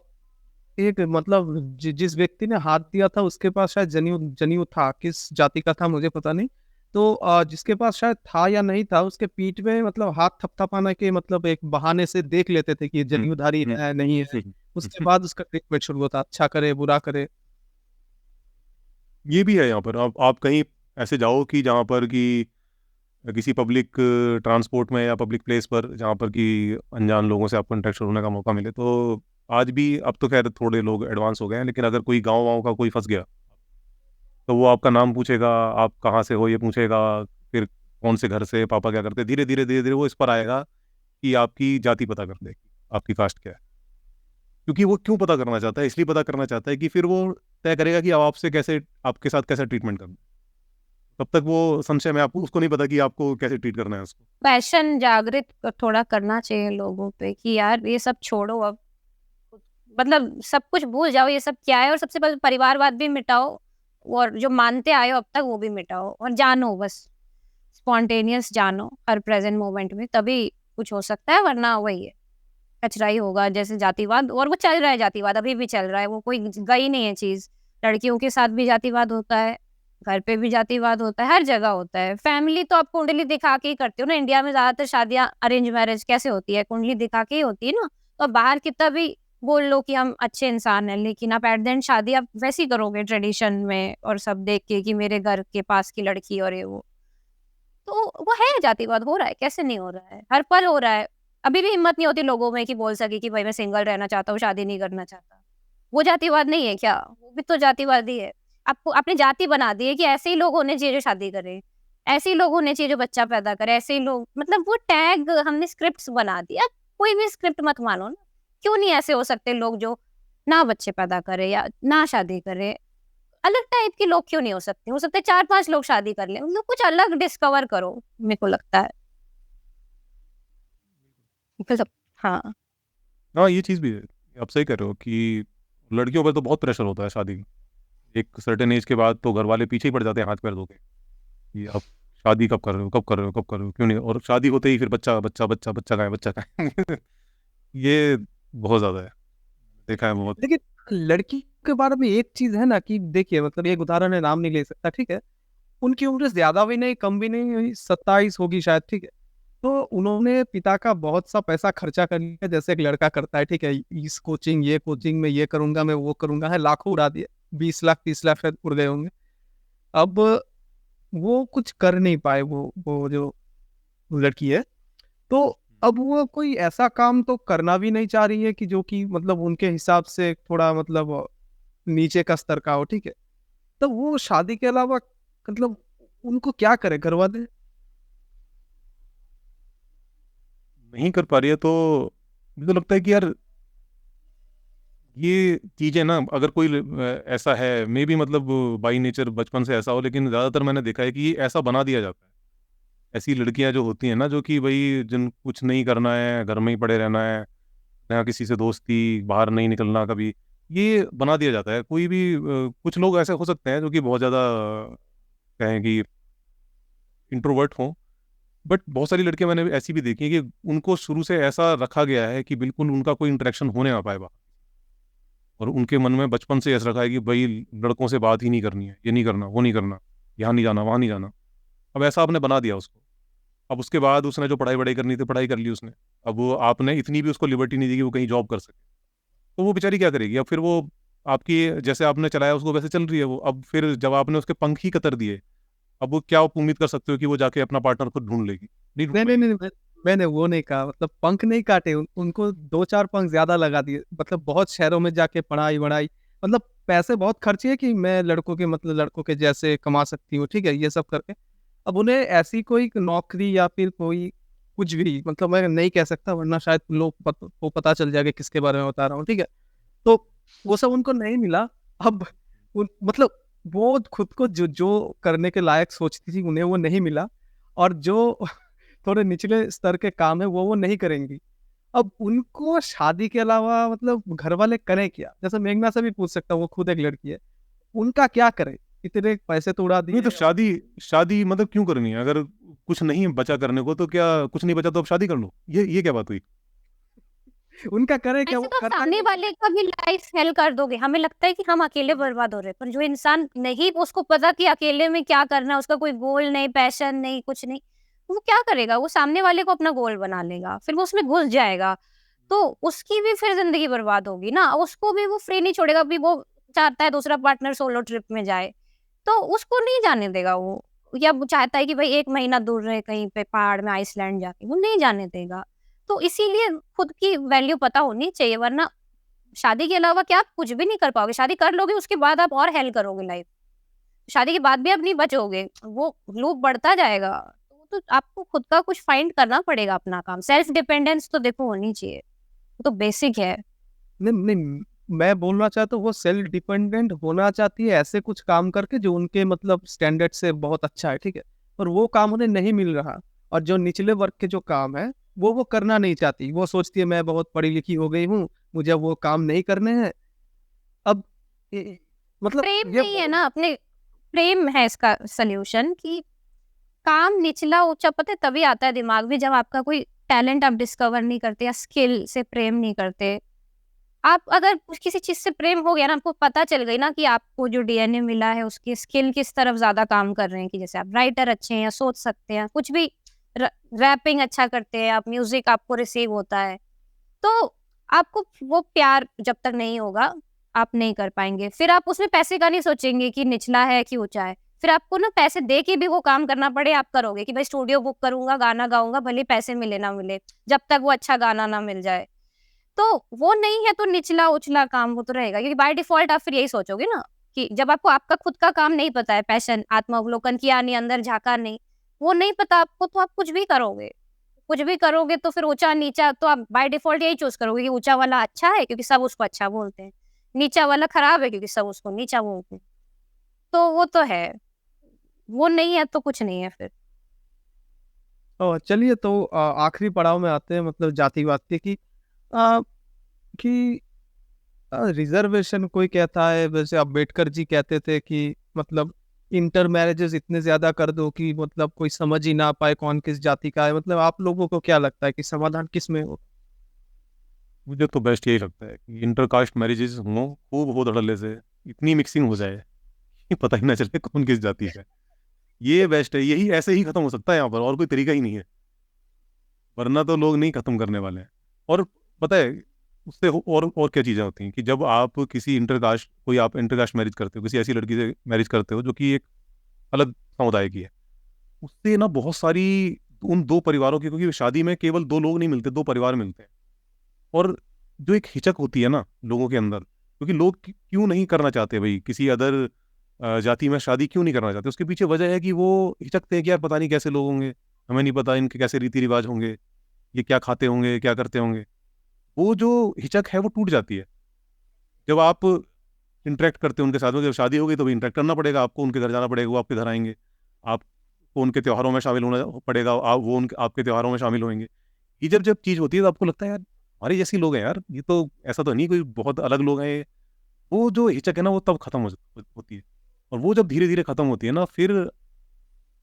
एक मतलब जिस व्यक्ति ने हाथ दिया था उसके पास शायद जनेऊ जनेऊ था, किस जाति का था मुझे पता नहीं। तो जिसके पास शायद था या नहीं था, उसके पीठ में मतलब हाथ थपथपाना के मतलब एक बहाने से देख लेते थे कि ये जनेऊधारी है नहीं है। उसके बाद उसका ट्रीटमेंट शुरू होता, अच्छा करे बुरा करे। ये भी है यहाँ पर। आप कहीं ऐसे जाओ कि जहाँ पर कि किसी पब्लिक ट्रांसपोर्ट में या पब्लिक प्लेस पर, जहाँ पर कि अनजान लोगों से आपको इंटरेक्शन होने का मौका मिले, तो आज भी, अब तो खैर थोड़े लोग एडवांस हो गए हैं, लेकिन अगर कोई गाँव वाँव का कोई फंस गया, तो वो आपका नाम पूछेगा, आप कहाँ से हो ये पूछेगा, फिर कौन से घर से, पापा क्या करते, धीरे धीरे धीरे धीरे वो इस पर आएगा कि आपकी जाति पता कर लेगी, आपकी कास्ट क्या है। क्योंकि वो क्यों पता करना चाहता है? इसलिए पता करना चाहता है कि फिर वो तय करेगा कि अब आपसे कैसे, आपके साथ कैसा ट्रीटमेंट करना है। तब तक वो संशय में, आपको उसको नहीं पता कि आपको कैसे ट्रीट करना है उसको। पैशन जागृत थोड़ा करना चाहिए लोगों पे कि यार ये सब छोड़ो अब, मतलब सब कुछ भूल जाओ, ये सब क्या है, और सबसे पहले परिवारवाद भी मिटाओ, और जो मानते आए हो अब तक वो भी मिटाओ, और जानो बस, स्पॉन्टेनियस जानो हर प्रेजेंट मोमेंट में, तभी कुछ हो सकता है, वरना वही है, कचरा ही होगा जैसे जातिवाद। और वो चल रहा है, जातिवाद अभी भी चल रहा है, वो कोई गई नहीं है चीज। लड़कियों के साथ भी जातिवाद होता है, घर पे भी जातिवाद होता है, हर जगह होता है। फैमिली तो आप कुंडली दिखा के ही करते हो ना, इंडिया में ज्यादातर शादियां अरेंज मैरिज कैसे होती है, कुंडली दिखा के ही होती है ना। तो आप बाहर कितना भी बोल लो कि हम अच्छे इंसान हैं, लेकिन आप एट द एंड शादी आप वैसी करोगे ट्रेडिशन में, और सब देख के कि मेरे घर के पास की लड़की और ये वो, तो वो है, जातिवाद हो रहा है, कैसे नहीं हो रहा है, हर पल हो रहा है। अभी भी हिम्मत नहीं होती लोगों में कि बोल सके कि भाई मैं सिंगल रहना चाहता हूँ, शादी नहीं करना चाहता। वो जातिवाद नहीं है क्या? वो भी तो जातिवाद ही है। आपको अपनी जाति बना दी है कि ऐसे ही लोग होने चाहिए जो शादी करे, ऐसे ही लोग होने चाहिए जो बच्चा पैदा करे, ऐसे ही लोग, मतलब वो टैग हमने स्क्रिप्ट बना दिया। कोई भी स्क्रिप्ट मत मानो ना, क्यों नहीं ऐसे हो सकते लोग जो ना बच्चे पैदा करे या ना शादी करे? अलग टाइप के लोग क्यों नहीं हो सकते? हो सकता है 4-5 लोग शादी कर ले, मतलब कुछ अलग डिस्कवर करो, मेरे को लगता है। मतलब हाँ हाँ, ये चीज़ भी है। आप सही कह रहे हो कि लड़कियों पर तो बहुत प्रेशर होता है शादी का। एक सर्टेन एज के बाद तो घर वाले पीछे ही पड़ जाते हैं हाथ पैर धो के कि आप शादी कब कर रहे हो, कब कर रहे हो, कब कर रहे हो, क्यों नहीं, और शादी होते ही फिर बच्चा बच्चा बच्चा बच्चा कहाँ है, बच्चा कहाँ है। ये बहुत ज़्यादा है, देखा है बहुत। लेकिन लड़की के बारे में एक चीज है ना कि देखिए मतलब एक उदाहरण है, नाम नहीं ले सकता, ठीक है। उनकी उम्र ज्यादा भी नहीं कम भी नहीं, 27 होगी शायद, ठीक है। तो उन्होंने पिता का बहुत सा पैसा खर्चा कर लिया जैसे एक लड़का करता है, ठीक है। इस कोचिंग ये कोचिंग में ये करूंगा, मैं वो करूंगा, है लाखों उड़ा दिए, 20 लाख 30 लाख शायद उड़ गए होंगे। अब वो कुछ कर नहीं पाए, वो जो लड़की है, तो अब वो कोई ऐसा काम तो करना भी नहीं चाह रही है कि जो कि मतलब उनके हिसाब से थोड़ा मतलब नीचे का स्तर का हो, ठीक है। तो वो शादी के अलावा मतलब उनको क्या करे घर वाले? नहीं कर पा रही है तो मुझे तो लगता है कि यार ये चीज़ें ना, अगर कोई ऐसा है, मे बी मतलब बाई नेचर बचपन से ऐसा हो, लेकिन ज़्यादातर मैंने देखा है कि ये ऐसा बना दिया जाता है। ऐसी लड़कियां जो होती हैं ना, जो कि भाई जिन कुछ नहीं करना है, घर में ही पड़े रहना है, ना किसी से दोस्ती, बाहर नहीं निकलना कभी, ये बना दिया जाता है। कोई भी कुछ लोग ऐसे हो सकते हैं जो कि बहुत ज़्यादा कहें कि इंट्रोवर्ट हों, बट बहुत सारी लड़कियां मैंने ऐसी भी देखी हैं कि उनको शुरू से ऐसा रखा गया है कि बिल्कुल उनका कोई इंटरेक्शन होने ना पाए बाहर, और उनके मन में बचपन से ऐसा रखा है कि भाई लड़कों से बात ही नहीं करनी है, ये नहीं करना, वो नहीं करना, यहाँ नहीं जाना, वहाँ नहीं जाना। अब ऐसा आपने बना दिया उसको। अब उसके बाद उसने जो पढ़ाई वढ़ाई करनी थी, पढ़ाई कर ली उसने। अब वो आपने इतनी भी उसको लिबर्टी नहीं दी कि वो कहीं जॉब कर सके, तो वो बेचारी क्या करेगी? अब फिर वो आपकी, जैसे आपने चलाया उसको वैसे चल रही है वो। अब फिर जब आपने उसके पंख ही कतर दिए, अब वो क्या आप उम्मीद कर सकते हो कि वो जाके अपना पार्टनर खुद ढूंढ लेगी? नहीं ढूंढ नहीं नहीं पाएगी। नहीं मैंने वो नहीं कहा, मतलब पंख नहीं काटे, उनको 2 4 पंख ज्यादा लगा दिए, मतलब बहुत शहरों में जाके पढ़ाई वढ़ाई, मतलब पैसे बहुत खर्चे है कि मैं लड़कों के मतलब लड़कों के जैसे कमा सकती हूँ, ठीक है, ये सब करके। अब उन्हें ऐसी कोई नौकरी या फिर कोई कुछ भी, मतलब मैं नहीं कह सकता वरना शायद लोग को पता चल जाएगा किसके बारे में बता रहा हूँ, ठीक है। तो वो सब उनको नहीं मिला। अब मतलब वो खुद को जो जो करने के लायक सोचती थी उन्हें वो नहीं मिला, और जो थोड़े निचले स्तर के काम है वो नहीं करेंगी। अब उनको शादी के अलावा मतलब घर वाले करें क्या? जैसे मेघना से भी पूछ सकता हूँ, वो खुद एक लड़की है, उनका क्या करे? इतने पैसे तो उड़ा नहीं दिए। तो शादी, शादी मतलब क्यों करनी है? अगर कुछ नहीं बचा करने को तो क्या, कुछ नहीं बचा तो अब शादी कर लो? ये क्या बात हुई? उनका करे क्या? ऐसे वो तो आप करना ही सामने नहीं वाले का भी लाइफ हेल कर दोगे। हमें लगता है कि हम अकेले बर्बाद हो रहे हैं, पर जो इंसान नहीं उसको पता कि अकेले में क्या करना है, उसका कोई गोल नहीं, पैशन नहीं, कुछ नहीं, वो क्या करेगा? वो सामने वाले को अपना गोल बना लेगा, फिर वो उसमें घुस जाएगा, तो उसकी भी फिर ज़िंदगी बर्बाद होगी ना। उसको भी वो फ्री नहीं छोड़ेगा। अभी वो चाहता है दूसरा पार्टनर सोलो ट्रिप में जाए, तो उसको नहीं जाने देगा वो। या वो चाहता है कि भई 1 महीना दूर रहे कहीं पे पहाड़ में, आइसलैंड जाके, वो नहीं जाने देगा। तो इसीलिए खुद की वैल्यू पता होनी चाहिए, वरना शादी के अलावा क्या आप कुछ भी नहीं कर पाओगे। शादी कर लोगे उसके बाद आप और हेल करोगे लाइफ। शादी के बाद भी आप नहीं बचोगे, वो लूप बढ़ता जाएगा। तो आपको खुद का कुछ फाइंड करना पड़ेगा अपना काम। सेल्फ डिपेंडेंस तो देखो होनी चाहिए, वो तो बेसिक है। नहीं नहीं, मैं बोलना चाहता हूँ वो सेल्फ डिपेंडेंट होना चाहती है ऐसे कुछ काम करके जो उनके मतलब स्टैंडर्ड से बहुत अच्छा है, ठीक है। पर वो काम उन्हें नहीं मिल रहा, और जो निचले वर्ग के जो काम है वो करना नहीं चाहती। वो सोचती है मैं बहुत पढ़ी लिखी हो गई हूँ, मुझे वो काम नहीं करने हैं। अब मतलब प्रेम ये नहीं है ना अपने, प्रेम है इसका सॉल्यूशन कि काम निचला-ऊँचा पता है तभी आता है दिमाग में जब आपका कोई टैलेंट आप डिस्कवर नहीं करते या स्किल से प्रेम नहीं करते। आप अगर किसी चीज़ से प्रेम हो गया ना, आपको पता चल गई ना कि आपको जो डीएनए मिला है उसकी स्किल किस तरफ ज़्यादा काम कर रहे हैं, कि जैसे आप राइटर अच्छे हैं या सोच सकते हैं, कुछ भी र रैपिंग अच्छा करते हैं आप, म्यूज़िक आपको रिसीव होता है, तो आपको वो प्यार जब तक नहीं होगा, आप नहीं कर पाएँगे। फिर आप उसमें पैसे का नहीं सोचेंगे कि निचला है कि ऊँचा है। फिर आपको ना पैसे दे के भी वो काम करना पड़े, आप करोगे कि भाई स्टूडियो बुक करूँगा, गाना गाऊँगा, भले ही पैसे मिले ना मिले, जब तक वो अच्छा गाना ना मिल जाए। तो वो नहीं है तो निचला-उचला काम वो तो रहेगा, क्योंकि बाय डिफ़ॉल्ट आप फिर यही सोचोगे ना कि जब आपको आपका खुद का काम नहीं पता है, पैशन, आत्म-अवलोकन किया नहीं, अंदर झाँका नहीं, वो नहीं पता आपको, तो आप कुछ भी करोगे। कुछ भी करोगे तो फिर ऊँचा-नीचा तो आप बाय डिफ़ॉल्ट यही चूज़ करोगे कि ऊँचा वाला अच्छा है क्योंकि सब उसको अच्छा बोलते हैं, नीचा वाला खराब है क्योंकि सब उसको नीचा बोलते हैं। तो वो तो है, वो नहीं है तो कुछ नहीं है फिर। चलिए तो आखिरी पड़ाव में आते हैं, मतलब जातिवाद के अ, कि रिजर्वेशन कोई कहता है, वैसे अम्बेडकर जी कहते थे कि मतलब इंटर मैरिजेस इतने ज्यादा कर दो कि मतलब कोई समझ ही ना पाए कौन किस जाति का है। मतलब आप लोगों को क्या लगता है कि समाधान किस में हो? मुझे तो बेस्ट यही लगता है कि इंटरकास्ट मैरिजेस हों, खूब हो धड़ल्ले से, इतनी मिक्सिंग हो जाए कि पता ही ना चले कौन किस जाति का है। ये बेस्ट है, यही ऐसे ही खत्म हो सकता है यहाँ पर, और कोई तरीका ही नहीं है, वरना तो लोग नहीं खत्म करने वाले हैं। और पता है उससे और क्या चीज़ें होती हैं कि जब आप किसी इंटरकास्ट कोई आप इंटरकास्ट मैरिज करते हो, किसी ऐसी लड़की से मैरिज करते हो जो कि एक अलग समुदाय की है, उससे ना बहुत सारी उन दो परिवारों की, क्योंकि शादी में केवल दो लोग नहीं मिलते, दो परिवार मिलते हैं। और जो एक हिचक होती है ना लोगों के अंदर, क्योंकि लोग क्यों नहीं करना चाहते भाई, किसी अदर जाति में शादी क्यों नहीं करना चाहते, उसके पीछे वजह है कि वो हिचकते हैं कि यार पता नहीं कैसे लोग होंगे, हमें नहीं पता इनके कैसे रीति रिवाज होंगे, ये क्या खाते होंगे, क्या करते होंगे। वो जो हिचक है वो टूट जाती है जब आप इंटरेक्ट करते हो उनके साथ में। जब शादी हो गई तो भी इंटरेक्ट करना पड़ेगा आपको, उनके घर जाना पड़ेगा, वो आपके घर आएंगे, आपको उनके त्योहारों में शामिल होना पड़ेगा, आप वो उनके आपके त्योहारों में शामिल होंगे। ये जब जब चीज़ होती है तो आपको लगता है यार हमारे जैसे लोग हैं यार, ये तो ऐसा तो नहीं कोई बहुत अलग लोग हैं ये। वो जो हिचक है ना वो तब खत्म होती है। और वो जब धीरे धीरे खत्म होती है ना, फिर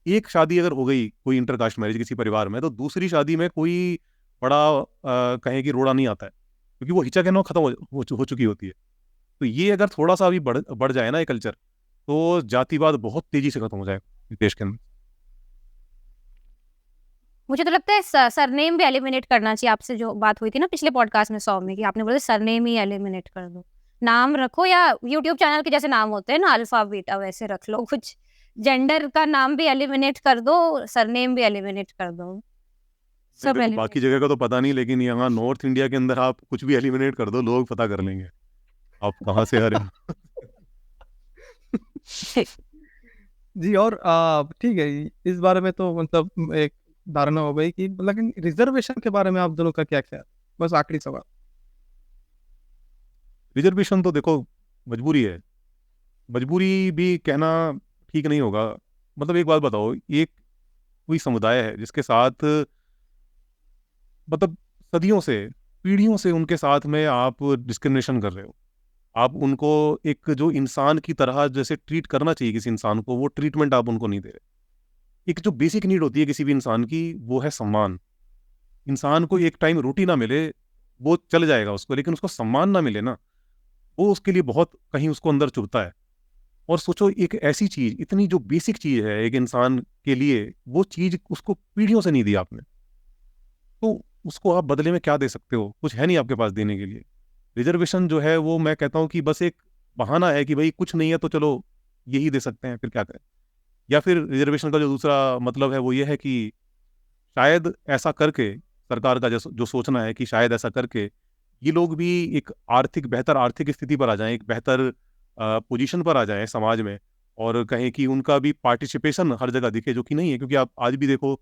एक शादी अगर हो गई कोई इंटरकास्ट मैरिज किसी परिवार में, तो दूसरी शादी में कोई बड़ा कहें कि रोड़ा नहीं आता है, क्योंकि वो हिचक है ना वो खत्म हो चुकी होती है। तो ये अगर थोड़ा सा अभी बढ़ बढ़ जाए ना ये कल्चर, तो जातिवाद बहुत तेजी से खत्म हो जाएगा देश के अंदर। मुझे तो लगता है सरनेम भी एलिमिनेट करना चाहिए। आपसे जो बात हुई थी ना पिछले पॉडकास्ट में 100 में, कि आपने बोला सरनेम ही एलिमिनेट कर दो, नाम रखो, या यूट्यूब चैनल के जैसे नाम होते हैं ना अल्फा बीटा, वैसे रख लो कुछ। जेंडर का नाम भी एलिमिनेट कर दो, सरनेम भी एलिमिनेट कर दो, सब देखो एलिमिनेट। बाकी जगह का तो पता नहीं, लेकिन यहाँ नॉर्थ इंडिया के अंदर आप कुछ भी एलिमिनेट कर दो, लोग पता कर लेंगे आप कहाँ से आ रहे हो। जी, और ठीक है, इस बारे में तो मतलब एक धारणा हो गई कि लेकिन रिजर्वेशन के बारे में आप दोनों का क्या ख्याल? बस आखिरी सवाल। रिजर्वेशन तो देखो मजबूरी है, मजबूरी भी कहना ठीक नहीं होगा। मतलब एक बात बताओ, एक कोई समुदाय है जिसके साथ मतलब सदियों से, पीढ़ियों से उनके साथ में आप डिस्क्रिमिनेशन कर रहे हो, आप उनको एक जो इंसान की तरह जैसे ट्रीट करना चाहिए किसी इंसान को, वो ट्रीटमेंट आप उनको नहीं दे रहे। एक जो बेसिक नीड होती है किसी भी इंसान की, वो है सम्मान। इंसान को एक टाइम रोटी ना मिले वो चल जाएगा उसको, लेकिन उसको सम्मान ना मिले ना, वो उसके लिए बहुत कहीं उसको अंदर चुभता है। और सोचो एक ऐसी चीज, इतनी जो बेसिक चीज है एक इंसान के लिए, वो चीज उसको पीढ़ियों से नहीं दी आपने, तो उसको आप बदले में क्या दे सकते हो? कुछ है नहीं आपके पास देने के लिए। रिजर्वेशन जो है वो मैं कहता हूँ कि बस एक बहाना है कि भाई कुछ नहीं है तो चलो यही दे सकते हैं, फिर क्या करें। या फिर रिजर्वेशन का जो दूसरा मतलब है वो ये है कि शायद ऐसा करके सरकार का जो सोचना है कि शायद ऐसा करके ये लोग भी एक बेहतर आर्थिक स्थिति पर आ जाएं, एक बेहतर पोजीशन पर आ जाएं समाज में, और कहें कि उनका भी पार्टिसिपेशन हर जगह दिखे, जो कि नहीं है। क्योंकि आप आज भी देखो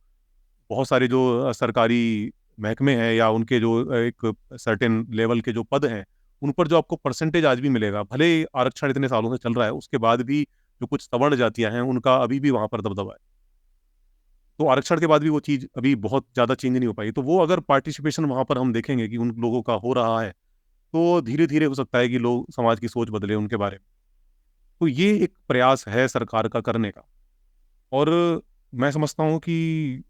बहुत सारे जो सरकारी महकमे हैं या उनके जो एक सर्टेन लेवल के जो पद हैं, उन पर जो आपको परसेंटेज आज भी मिलेगा, भले ही आरक्षण इतने सालों से चल रहा है, उसके बाद भी जो कुछ सवर्ण जातियां हैं उनका अभी भी वहां पर दबदबा है। तो आरक्षण के बाद भी वो चीज़ अभी बहुत ज़्यादा चेंज नहीं हो पाई। तो वो अगर पार्टिसिपेशन वहां पर हम देखेंगे कि उन लोगों का हो रहा है, तो धीरे धीरे हो सकता है कि लोग समाज की सोच बदले उनके बारे में। तो ये एक प्रयास है सरकार का करने का। और मैं समझता हूँ कि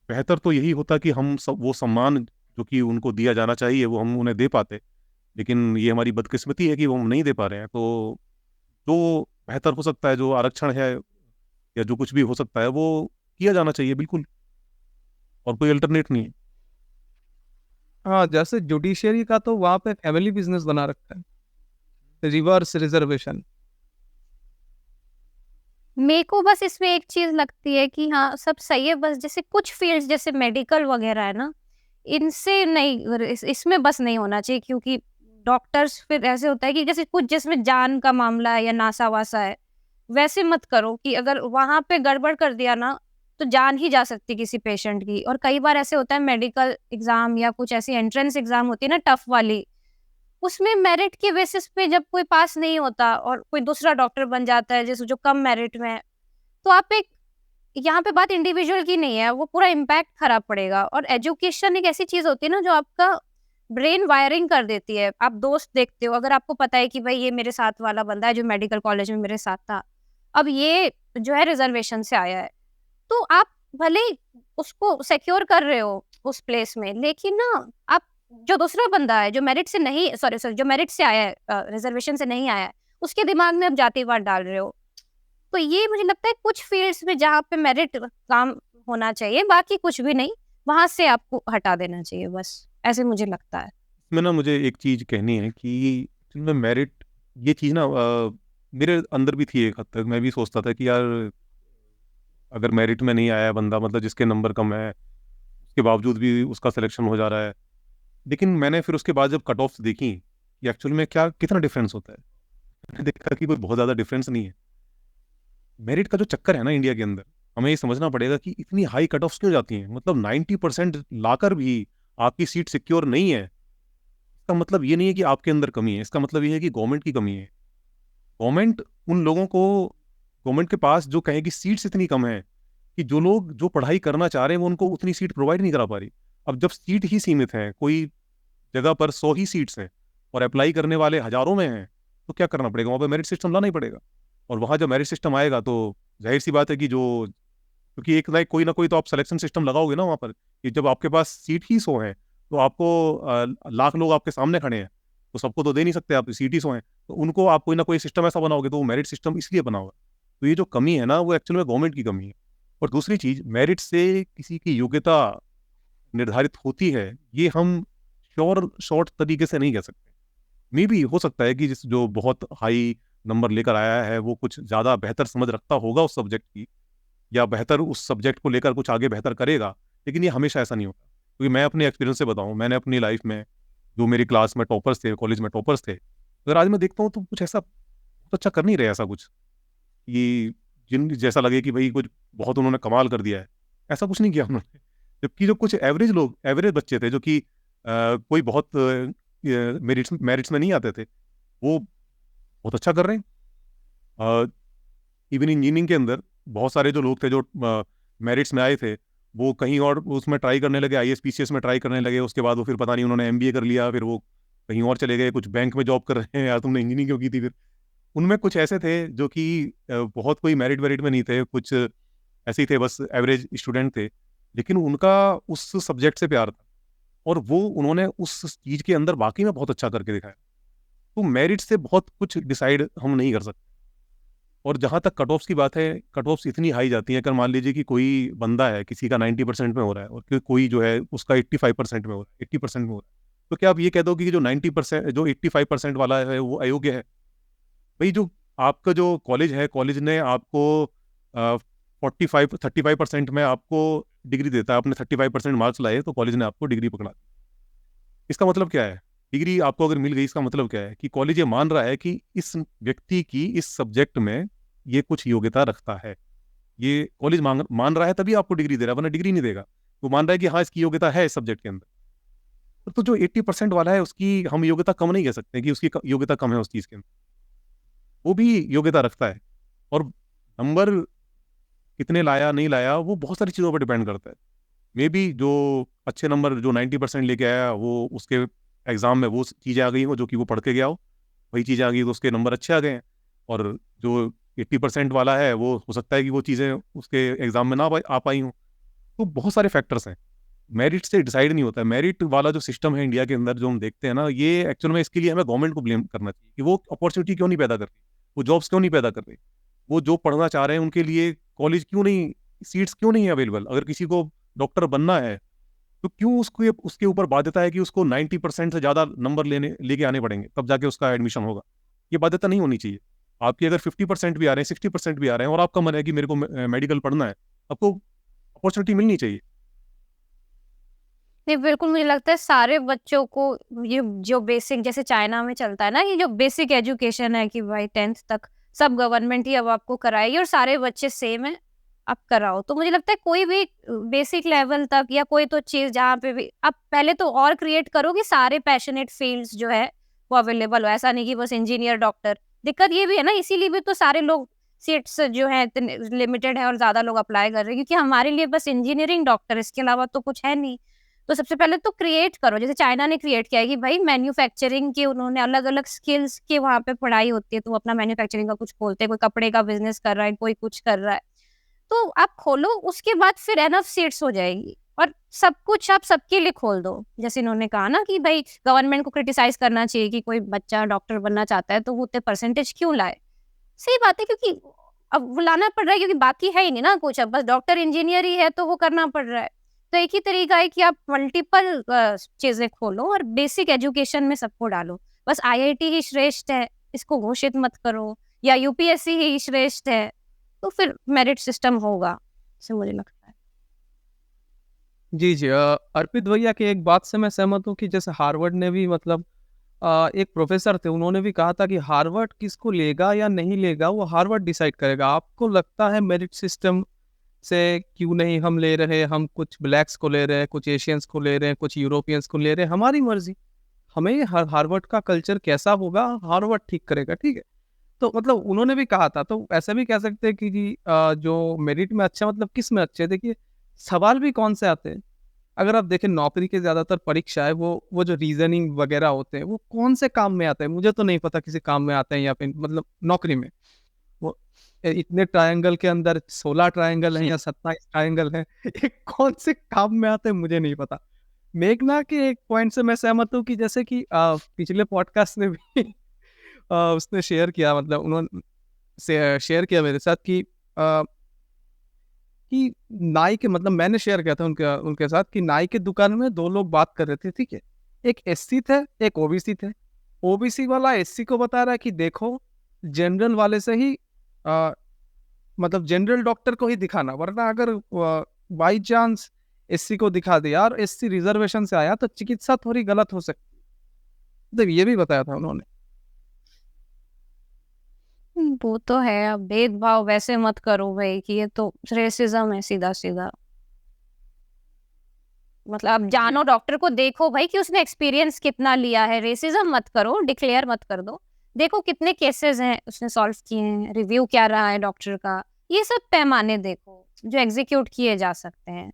बेहतर तो यही होता कि हम सब वो सम्मान जो कि उनको दिया जाना चाहिए वो हम उन्हें दे पाते, लेकिन ये हमारी बदकिस्मती है कि वो हम नहीं दे पा रहे हैं। तो जो बेहतर हो सकता है, जो आरक्षण है या जो कुछ भी हो सकता है, वो किया जाना चाहिए बिल्कुल, और कोई अल्टरनेट नहीं है। हाँ, जैसे जुडिशियरी का तो वहाँ पे फैमिली बिजनेस बना रखा है, रिवर्स रिजर्वेशन। मेरे को बस इसमें एक चीज लगती है कि हाँ सब सही है, बस जैसे कुछ फील्ड्स जैसे मेडिकल वगैरह है ना, इनसे नहीं, इसमें बस नहीं होना चाहिए। क्योंकि डॉक्टर्स फिर ऐसे होता है कि जैसे कुछ जिसमें जान का मामला है या नासा वासा है, वैसे मत करो कि अगर वहां पे गड़बड़ कर दिया ना तो जान ही जा सकती है किसी पेशेंट की। और कई बार ऐसे होता है मेडिकल एग्जाम या कुछ ऐसी एंट्रेंस एग्जाम होती है ना टफ वाली, उसमें मेरिट के बेसिस पे जब कोई पास नहीं होता और कोई दूसरा डॉक्टर बन जाता है जैसे जो कम मेरिट में है, तो आप एक यहाँ पे बात इंडिविजुअल की नहीं है, वो पूरा इम्पैक्ट खराब पड़ेगा। और एजुकेशन एक ऐसी चीज होती है ना जो आपका ब्रेन वायरिंग कर देती है। आप दोस्त देखते हो, अगर आपको पता है कि भाई ये मेरे साथ वाला बंदा है जो मेडिकल कॉलेज में मेरे साथ था, अब ये जो है रिजर्वेशन से आया है, तो आप भले ही उसको सिक्योर कर रहे हो उस प्लेस में, लेकिन ना आप जो दूसरा बंदा है जो मेरिट से नहीं, सॉरी सॉरी, जो मेरिट से आया है, रिजर्वेशन से नहीं आया है, उसके दिमाग में आप जातिवाद डाल रहे हो। तो ये मुझे लगता है कुछ फील्ड्स में जहाँ पे मेरिट काम होना चाहिए, बाकी कुछ भी नहीं, वहां से आपको हटा देना चाहिए, बस ऐसे मुझे लगता है। इसमें ना मुझे एक चीज़ कहनी है कि में मेरिट ये चीज़ ना मेरे अंदर भी थी एक हद तक। मैं भी सोचता था कि यार अगर मेरिट में नहीं आया है बंदा, मतलब जिसके नंबर कम है, उसके बावजूद भी उसका सिलेक्शन हो जा रहा है। लेकिन मैंने फिर उसके बाद जब कट ऑफ्स देखी कि एक्चुअल में क्या कितना डिफरेंस होता है, मैंने देखा कि कोई बहुत ज़्यादा डिफरेंस नहीं है। मेरिट का जो चक्कर है ना इंडिया के अंदर, हमें ये समझना पड़ेगा कि इतनी हाई कट ऑफ्स क्यों जाती हैं। मतलब 90% लाकर भी आपकी सीट सिक्योर नहीं है, इसका मतलब ये नहीं है कि आपके अंदर कमी है, इसका मतलब ये है कि गवर्नमेंट की कमी है। गवर्नमेंट उन लोगों को, गवर्नमेंट के पास जो कहे कि सीट्स इतनी कम है कि जो लोग जो पढ़ाई करना चाह रहे हैं वो उनको उतनी सीट प्रोवाइड नहीं करा पा रही। अब जब सीट ही सीमित है, कोई जगह पर 100 ही सीट्स हैं और अप्लाई करने वाले हजारों में हैं, तो क्या करना पड़ेगा? वहाँ पर मेरिट सिस्टम लाना ही पड़ेगा। और वहाँ जब मेरिट सिस्टम आएगा तो जाहिर सी बात है कि जो, क्योंकि एक लाइक कोई ना कोई तो आप सिलेक्शन सिस्टम लगाओगे ना वहाँ पर, कि जब आपके पास सीट ही 100 है तो आपको लाख लोग आपके सामने खड़े हैं, तो सबको तो दे नहीं सकते आप, सीट ही 100 हैं, तो उनको आप कोई ना कोई सिस्टम ऐसा बनाओगे, तो वो मेरिट सिस्टम इसलिए बना हुआ है। तो ये जो कमी है ना, वो एक्चुअल में गवर्नमेंट की कमी है। और दूसरी चीज़, मेरिट से किसी की योग्यता निर्धारित होती है, ये हम शॉर्ट तरीके से नहीं कह सकते। मे बी हो सकता है कि जिस जो बहुत हाई नंबर लेकर आया है वो कुछ ज़्यादा बेहतर समझ रखता होगा उस सब्जेक्ट की, या बेहतर उस सब्जेक्ट को लेकर कुछ आगे बेहतर करेगा, लेकिन ये हमेशा ऐसा नहीं होता। क्योंकि मैं अपने एक्सपीरियंस से बताऊँ, मैंने अपनी लाइफ में जो मेरी क्लास में टॉपर्स थे, कॉलेज में टॉपर्स थे, अगर आज मैं देखता हूँ तो कुछ ऐसा बहुत अच्छा कर नहीं रहे, ऐसा कुछ कि जिन जैसा लगे कि भाई कुछ बहुत उन्होंने कमाल कर दिया है, ऐसा कुछ नहीं किया उन्होंने। जबकि जो कुछ एवरेज लोग, एवरेज बच्चे थे जो कि कोई बहुत मेरिट्स में नहीं आते थे, वो बहुत अच्छा कर रहे हैं। इवन इंजीनियरिंग के अंदर बहुत सारे जो लोग थे जो मेरिट्स में आए थे, वो कहीं और उसमें ट्राई करने लगे, आईएएस पीसीएस में ट्राई करने लगे, उसके बाद वो फिर पता नहीं उन्होंने एमबीए कर लिया, फिर वो कहीं और चले गए, कुछ बैंक में जॉब कर रहे हैं। यार तुमने इंजीनियरिंग क्यों की थी? फिर उनमें कुछ ऐसे थे जो कि बहुत कोई मेरिट वेरिट में नहीं थे, कुछ ऐसे ही थे, बस एवरेज स्टूडेंट थे, लेकिन उनका उस सब्जेक्ट से प्यार था और वो उन्होंने उस चीज़ के अंदर वाकई में बहुत अच्छा करके दिखाया। तो मेरिट से बहुत कुछ डिसाइड हम नहीं कर सकते। और जहाँ तक कट ऑफ्स की बात है, कट ऑफ्स इतनी हाई जाती हैं, अगर मान लीजिए कि कोई बंदा है, किसी का 90% में हो रहा है और कोई जो है उसका 85% में हो रहा है, 80% में हो रहा है, तो क्या आप ये कह दो कि जो 90%, जो 85% वाला है वो अयोग्य है? भाई जो आपका जो कॉलेज है, कॉलेज ने आपको 35% में आपको डिग्री देता है, आपने 35% मार्क्स लाए तो कॉलेज ने आपको डिग्री पकड़ा दी। इसका मतलब क्या है? डिग्री आपको अगर मिल गई, इसका मतलब क्या है? कि कॉलेज ये मान रहा है कि इस व्यक्ति की इस सब्जेक्ट में ये कुछ योग्यता रखता है। ये कॉलेज मान रहा है तभी आपको डिग्री दे रहा है, वरना डिग्री नहीं देगा। वो मान रहा है कि हाँ, इसकी योग्यता है इस सब्जेक्ट के अंदर। तो जो 80% वाला है उसकी हम योग्यता कम नहीं कह सकते कि उसकी योग्यता कम है उस चीज़ के अंदर। वो भी योग्यता रखता है और नंबर कितने लाया, नहीं लाया, वो बहुत सारी चीज़ों पर डिपेंड करता है। मे बी जो अच्छे नंबर जो 90% लेके आया, वो उसके एग्ज़ाम में वो चीज़ें आ गई हो जो कि वो पढ़ के गया हो, वही चीज़ें आ गई तो उसके नंबर अच्छे आ गए हैं। और जो 80% वाला है, वो हो सकता है कि वो चीज़ें उसके एग्ज़ाम में ना आ पाई हों। तो बहुत सारे फैक्टर्स हैं, मेरिट से डिसाइड नहीं होता है। मेरिट वाला जो सिस्टम है इंडिया के अंदर जो हम देखते हैं ना, ये एक्चुअल में इसके लिए हमें गवर्नमेंट को ब्लेम करना चाहिए कि वो अपॉर्चुनिटी क्यों नहीं पैदा कर रही, वो जॉब्स क्यों नहीं पैदा कर रही, वो जो पढ़ना चाह रहे हैं उनके लिए कॉलेज क्यों नहीं, सीट्स क्यों नहीं है अवेलेबल। अगर किसी को डॉक्टर बनना है तो क्यों उसको उसके ऊपर बाध्यता है कि उसको 90% से ज़्यादा नंबर लेके आने पड़ेंगे, तब जाके उसका एडमिशन होगा? ये बाध्यता नहीं होनी चाहिए। आपकी अगर 50% भी आ रहे हैं, 60% भी आ रहे हैं और आपका मन है कि मेरे को मेडिकल पढ़ना है, आपको अपॉर्चुनिटी मिलनी चाहिए। नहीं, बिल्कुल मुझे लगता है सारे बच्चों को ये जो बेसिक, जैसे चाइना में चलता है ना, ये जो बेसिक एजुकेशन है कि भाई 10th तक सब गवर्नमेंट ही अब आपको कराएगी और सारे बच्चे सेम है, आप कराओ। तो मुझे लगता है कोई भी बेसिक लेवल तक या कोई तो चीज़ जहाँ पे भी आप पहले तो और क्रिएट करो कि सारे पैशनेट फील्ड्स जो है वो अवेलेबल हो। ऐसा नहीं कि बस इंजीनियर, डॉक्टर। दिक्कत ये भी है ना, इसीलिए भी तो सारे लोग सीट्स जो है लिमिटेड है और ज़्यादा लोग अप्लाई कर रहे हैं, क्योंकि हमारे लिए बस इंजीनियरिंग डॉक्टर, इसके अलावा तो कुछ है नहीं। तो सबसे पहले तो क्रिएट करो, जैसे चाइना ने क्रिएट किया है कि भाई मैन्युफैक्चरिंग के उन्होंने अलग-अलग स्किल्स की वहाँ पे पढ़ाई होती है, तो वो अपना मैन्युफैक्चरिंग का कुछ खोलते हैं, कोई कपड़े का बिज़नेस कर रहा है, कोई कुछ कर रहा है। तो आप खोलो, उसके बाद फिर एनफ सीट्स हो जाएगी और सब कुछ आप सबके लिए खोल दो। जैसे इन्होंने कहा ना कि भाई गवर्नमेंट को क्रिटिसाइज़ करना चाहिए कि कोई बच्चा डॉक्टर बनना चाहता है, तो वो उतने परसेंटेज क्यों लाए? सही बात है, क्योंकि अब वो लाना पड़ रहा है, क्योंकि बाकी है ही नहीं ना कुछ, अब बस डॉक्टर इंजीनियर ही है तो वो करना पड़ रहा है। तो एक ही तरीका है कि आप मल्टीपल चीज़ें खोलो और बेसिक एजुकेशन में सबको डालो। बस आईआईटी ही श्रेष्ठ है, इसको घोषित मत करो, या यूपीएससी ही श्रेष्ठ है, तो फिर मेरिट सिस्टम होगा, ऐसे मुझे लगता है। जी, जी। अर्पित भैया की एक बात से मैं सहमत हूँ कि जैसे हार्वर्ड ने भी मतलब एक प्रोफ़ेसर थे, उन्होंने भी कहा था कि हार्वर्ड किसको लेगा या नहीं लेगा, वो हार्वर्ड डिसाइड करेगा। आपको लगता है मेरिट सिस्टम से क्यों नहीं हम ले रहे, हम कुछ ब्लैक्स को ले रहे हैं, कुछ एशियंस को ले रहे हैं, कुछ यूरोपियंस को ले रहे हैं, हमारी मर्ज़ी। हमें हार्वर्ड का कल्चर कैसा होगा, हार्वर्ड ठीक करेगा, ठीक है? तो मतलब उन्होंने भी कहा था, तो ऐसा भी कह सकते हैं कि जी जो मेरिट में अच्छा मतलब किस में अच्छे? देखिए, सवाल भी कौन से आते हैं? अगर आप देखें नौकरी के ज़्यादातर परीक्षा है, वो जो रीज़निंग वगैरह होते हैं, वो कौन से काम में आते हैं? मुझे तो नहीं पता किसी काम में आते हैं या फिर मतलब नौकरी में। वो इतने ट्रायंगल के अंदर 16 ट्रायंगल हैं या 27 ट्रायंगल हैं, ये कौन से काम में आते हैं मुझे नहीं पता। मेघना के एक पॉइंट से मैं सहमत हूँ कि जैसे कि पिछले पॉडकास्ट में भी उसने शेयर किया मतलब उन्होंने शेयर किया मेरे साथ कि नाई के मतलब मैंने शेयर किया था उनके उनके साथ कि नाई की दुकान में 2 लोग बात कर रहे थे, ठीक है? एक एससी थे, एक ओबीसी थे। ओबीसी वाला एससी को बता रहा है कि देखो, जनरल वाले से ही अ, मतलब जनरल डॉक्टर को ही दिखाना, वरना अगर बाई चांस एससी को दिखा दिया और एससी रिजर्वेशन से आया तो चिकित्सा थोड़ी गलत हो सकती है। मतलब ये भी बताया था उन्होंने। वो तो है, अब भेदभाव वैसे मत करो भाई कि ये तो रेसिज्म है सीधा-सीधा। मतलब आप जानो, डॉक्टर को देखो भाई कि उसने एक्सपीरियंस कितना लिया है, रेसिज्म मत करो, डिक्लेयर मत कर दो। देखो कितने केसेस हैं उसने सॉल्व किए हैं, रिव्यू क्या रहा है डॉक्टर का, ये सब पैमाने देखो जो एग्जीक्यूट किए जा सकते हैं।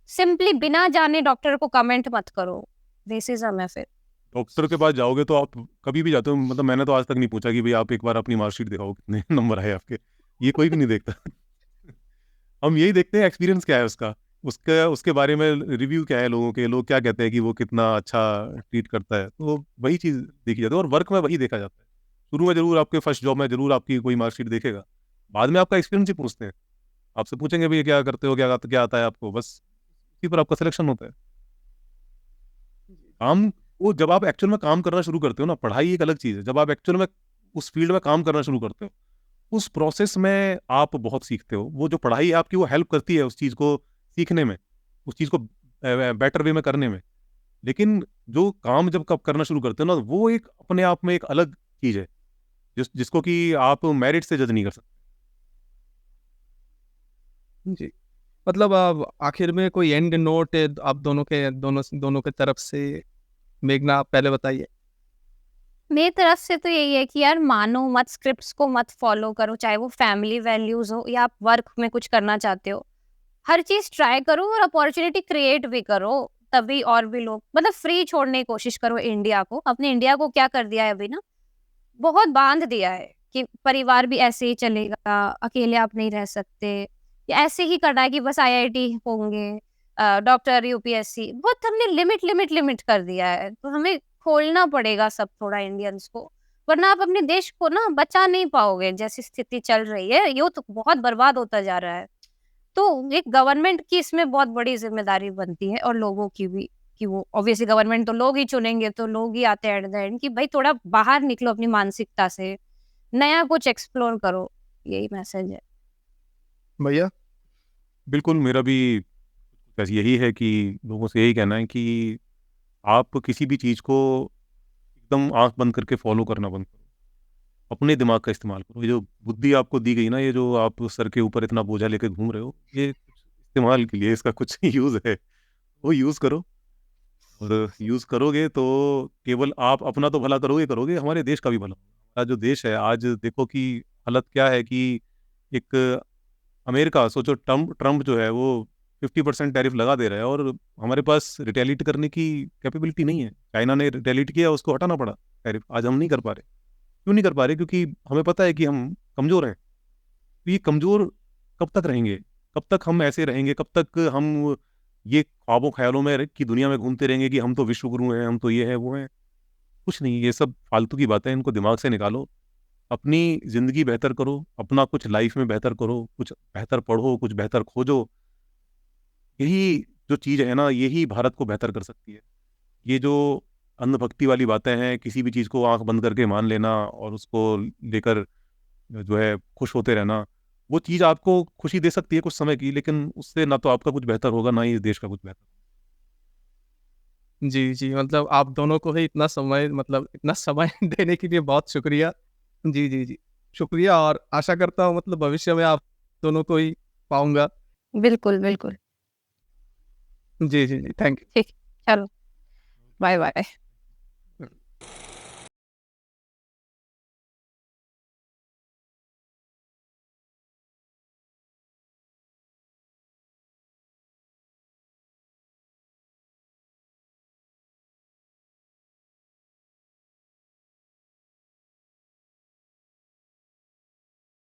सिंपली बिना जाने डॉक्टर को कमेंट मत करो, रेसिज्म है फिर। डॉक्टर के पास जाओगे तो आप कभी भी जाते हो, मतलब मैंने तो आज तक नहीं पूछा कि भाई आप एक बार अपनी मार्कशीट दिखाओ कितने नंबर आए आपके, ये कोई भी नहीं देखता। हम यही देखते हैं एक्सपीरियंस क्या है उसका, उसके उसके बारे में रिव्यू क्या है लोगों के, लोग क्या कहते हैं कि वो कितना अच्छा ट्रीट करता है, तो वही चीज़ देखी जाती है और वर्क में वही देखा जाता है। शुरू में ज़रूर आपके फर्स्ट जॉब में ज़रूर आपकी कोई मार्कशीट देखेगा, बाद में आपका एक्सपीरियंस ही पूछते हैं, आपसे पूछेंगे भैया क्या करते हो, क्या आता है आपको, बस इसी पर आपका सिलेक्शन होता है। काम वो जब आप एक्चुअल में काम करना शुरू करते हो ना, पढ़ाई एक अलग चीज़ है, जब आप एक्चुअल में उस फील्ड में काम करना शुरू करते हो, उस प्रोसेस में आप बहुत सीखते हो। वो जो पढ़ाई है आपकी वो हेल्प करती है उस चीज़ को सीखने में, उस चीज़ को बेटर वे में करने में। लेकिन जो काम जब कब करना शुरू करते हो ना, वो एक अपने आप में एक अलग चीज़ है, जिसको कि आप मेरिट से जज नहीं कर सकते। जी। मतलब आखिर में कोई एंड नोट आप दोनों के तरफ से मेघना आप पहले बताइए? मेरी तरफ से तो यही है कि यार मानो मत, स्क्रिप्ट्स को मत फॉलो करो, चाहे वो फैमिली वैल्यूज हो या आप वर्क में कुछ करना चाहते हो। हर चीज ट्राई करो और अपॉर्चुनिटी क्रिएट भी करो, तभी और भी लोग, मतलब फ्री छोड़ने की कोशिश करो इंडिया को। अपने इंडिया को क्या कर दिया है अभी ना, बहुत बांध दिया है कि परिवार भी ऐसे ही चलेगा, अकेले आप नहीं रह सकते, या ऐसे ही करना है कि बस आईआईटी होंगे, डॉक्टर, यूपीएससी, बहुत हमने लिमिट लिमिट लिमिट कर दिया है। तो हमें खोलना पड़ेगा सब थोड़ा इंडियंस को, वरना आप अपने देश को ना बचा नहीं पाओगे। जैसी स्थिति चल रही है, ये तो बहुत बर्बाद होता जा रहा है। तो एक गवर्नमेंट की इसमें बहुत बड़ी ज़िम्मेदारी बनती है और लोगों की भी, कि वो ऑब्वियसली गवर्नमेंट तो लोग ही चुनेंगे, तो लोग ही आते हैं एट द एंड, कि भाई थोड़ा बाहर निकलो अपनी मानसिकता से, नया कुछ एक्सप्लोर करो, यही मैसेज है। भैया? बिल्कुल, मेरा भी बस यही है कि लोगों से यही कहना है कि आप किसी भी चीज़ को एकदम आँख बंद करके फ़ॉलो करना बंद करो। अपने दिमाग का इस्तेमाल करो। ये जो बुद्धि आपको दी गई ना, ये जो आप सर के ऊपर इतना बोझा लेके घूम रहे हो, ये इस्तेमाल के लिए, इसका कुछ यूज़ है, वो यूज़ करो। और यूज़ करोगे तो केवल आप अपना तो भला करोगे, हमारे देश का भी भला होगा। हमारा जो देश है आज देखो कि हालत क्या है कि एक अमेरिका सोचो, ट्रम्प जो है वो 50% टैरिफ लगा दे रहा है और हमारे पास रिटेलिएट करने की कैपेबिलिटी नहीं है। चाइना ने रिटेलिएट किया, उसको हटाना पड़ा टैरिफ। आज हम नहीं कर पा रहे। क्यों नहीं कर पा रहे? क्योंकि हमें पता है कि हम कमज़ोर हैं। तो ये कमज़ोर कब तक रहेंगे? कब तक हम ऐसे रहेंगे? कब तक हम ये ख्वाबों ख्यालों में की दुनिया में घूमते रहेंगे कि हम तो विश्व गुरु हैं, हम तो ये हैं वो हैं? कुछ नहीं, ये सब फालतू की बातें हैं, इनको दिमाग से निकालो। अपनी ज़िंदगी बेहतर करो, अपना कुछ लाइफ में बेहतर करो, कुछ बेहतर पढ़ो, कुछ बेहतर खोजो। यही जो चीज़ है ना, यही भारत को बेहतर कर सकती है। ये जो अंधभक्ति वाली बातें हैं, किसी भी चीज़ को आँख बंद करके मान लेना और उसको लेकर जो है खुश होते रहना, वो चीज़ आपको खुशी दे सकती है कुछ समय की, लेकिन उससे ना तो आपका कुछ बेहतर होगा, ना ही इस देश का कुछ बेहतर। जी, जी, मतलब आप दोनों को ही इतना समय देने के लिए बहुत शुक्रिया। जी, जी, जी। शुक्रिया और आशा करता हूँ मतलब भविष्य में आप दोनों को ही पाऊँगा। बिल्कुल, बिल्कुल। जी, जी, जी। Thank you. ठीक, चलो, बाय-बाय।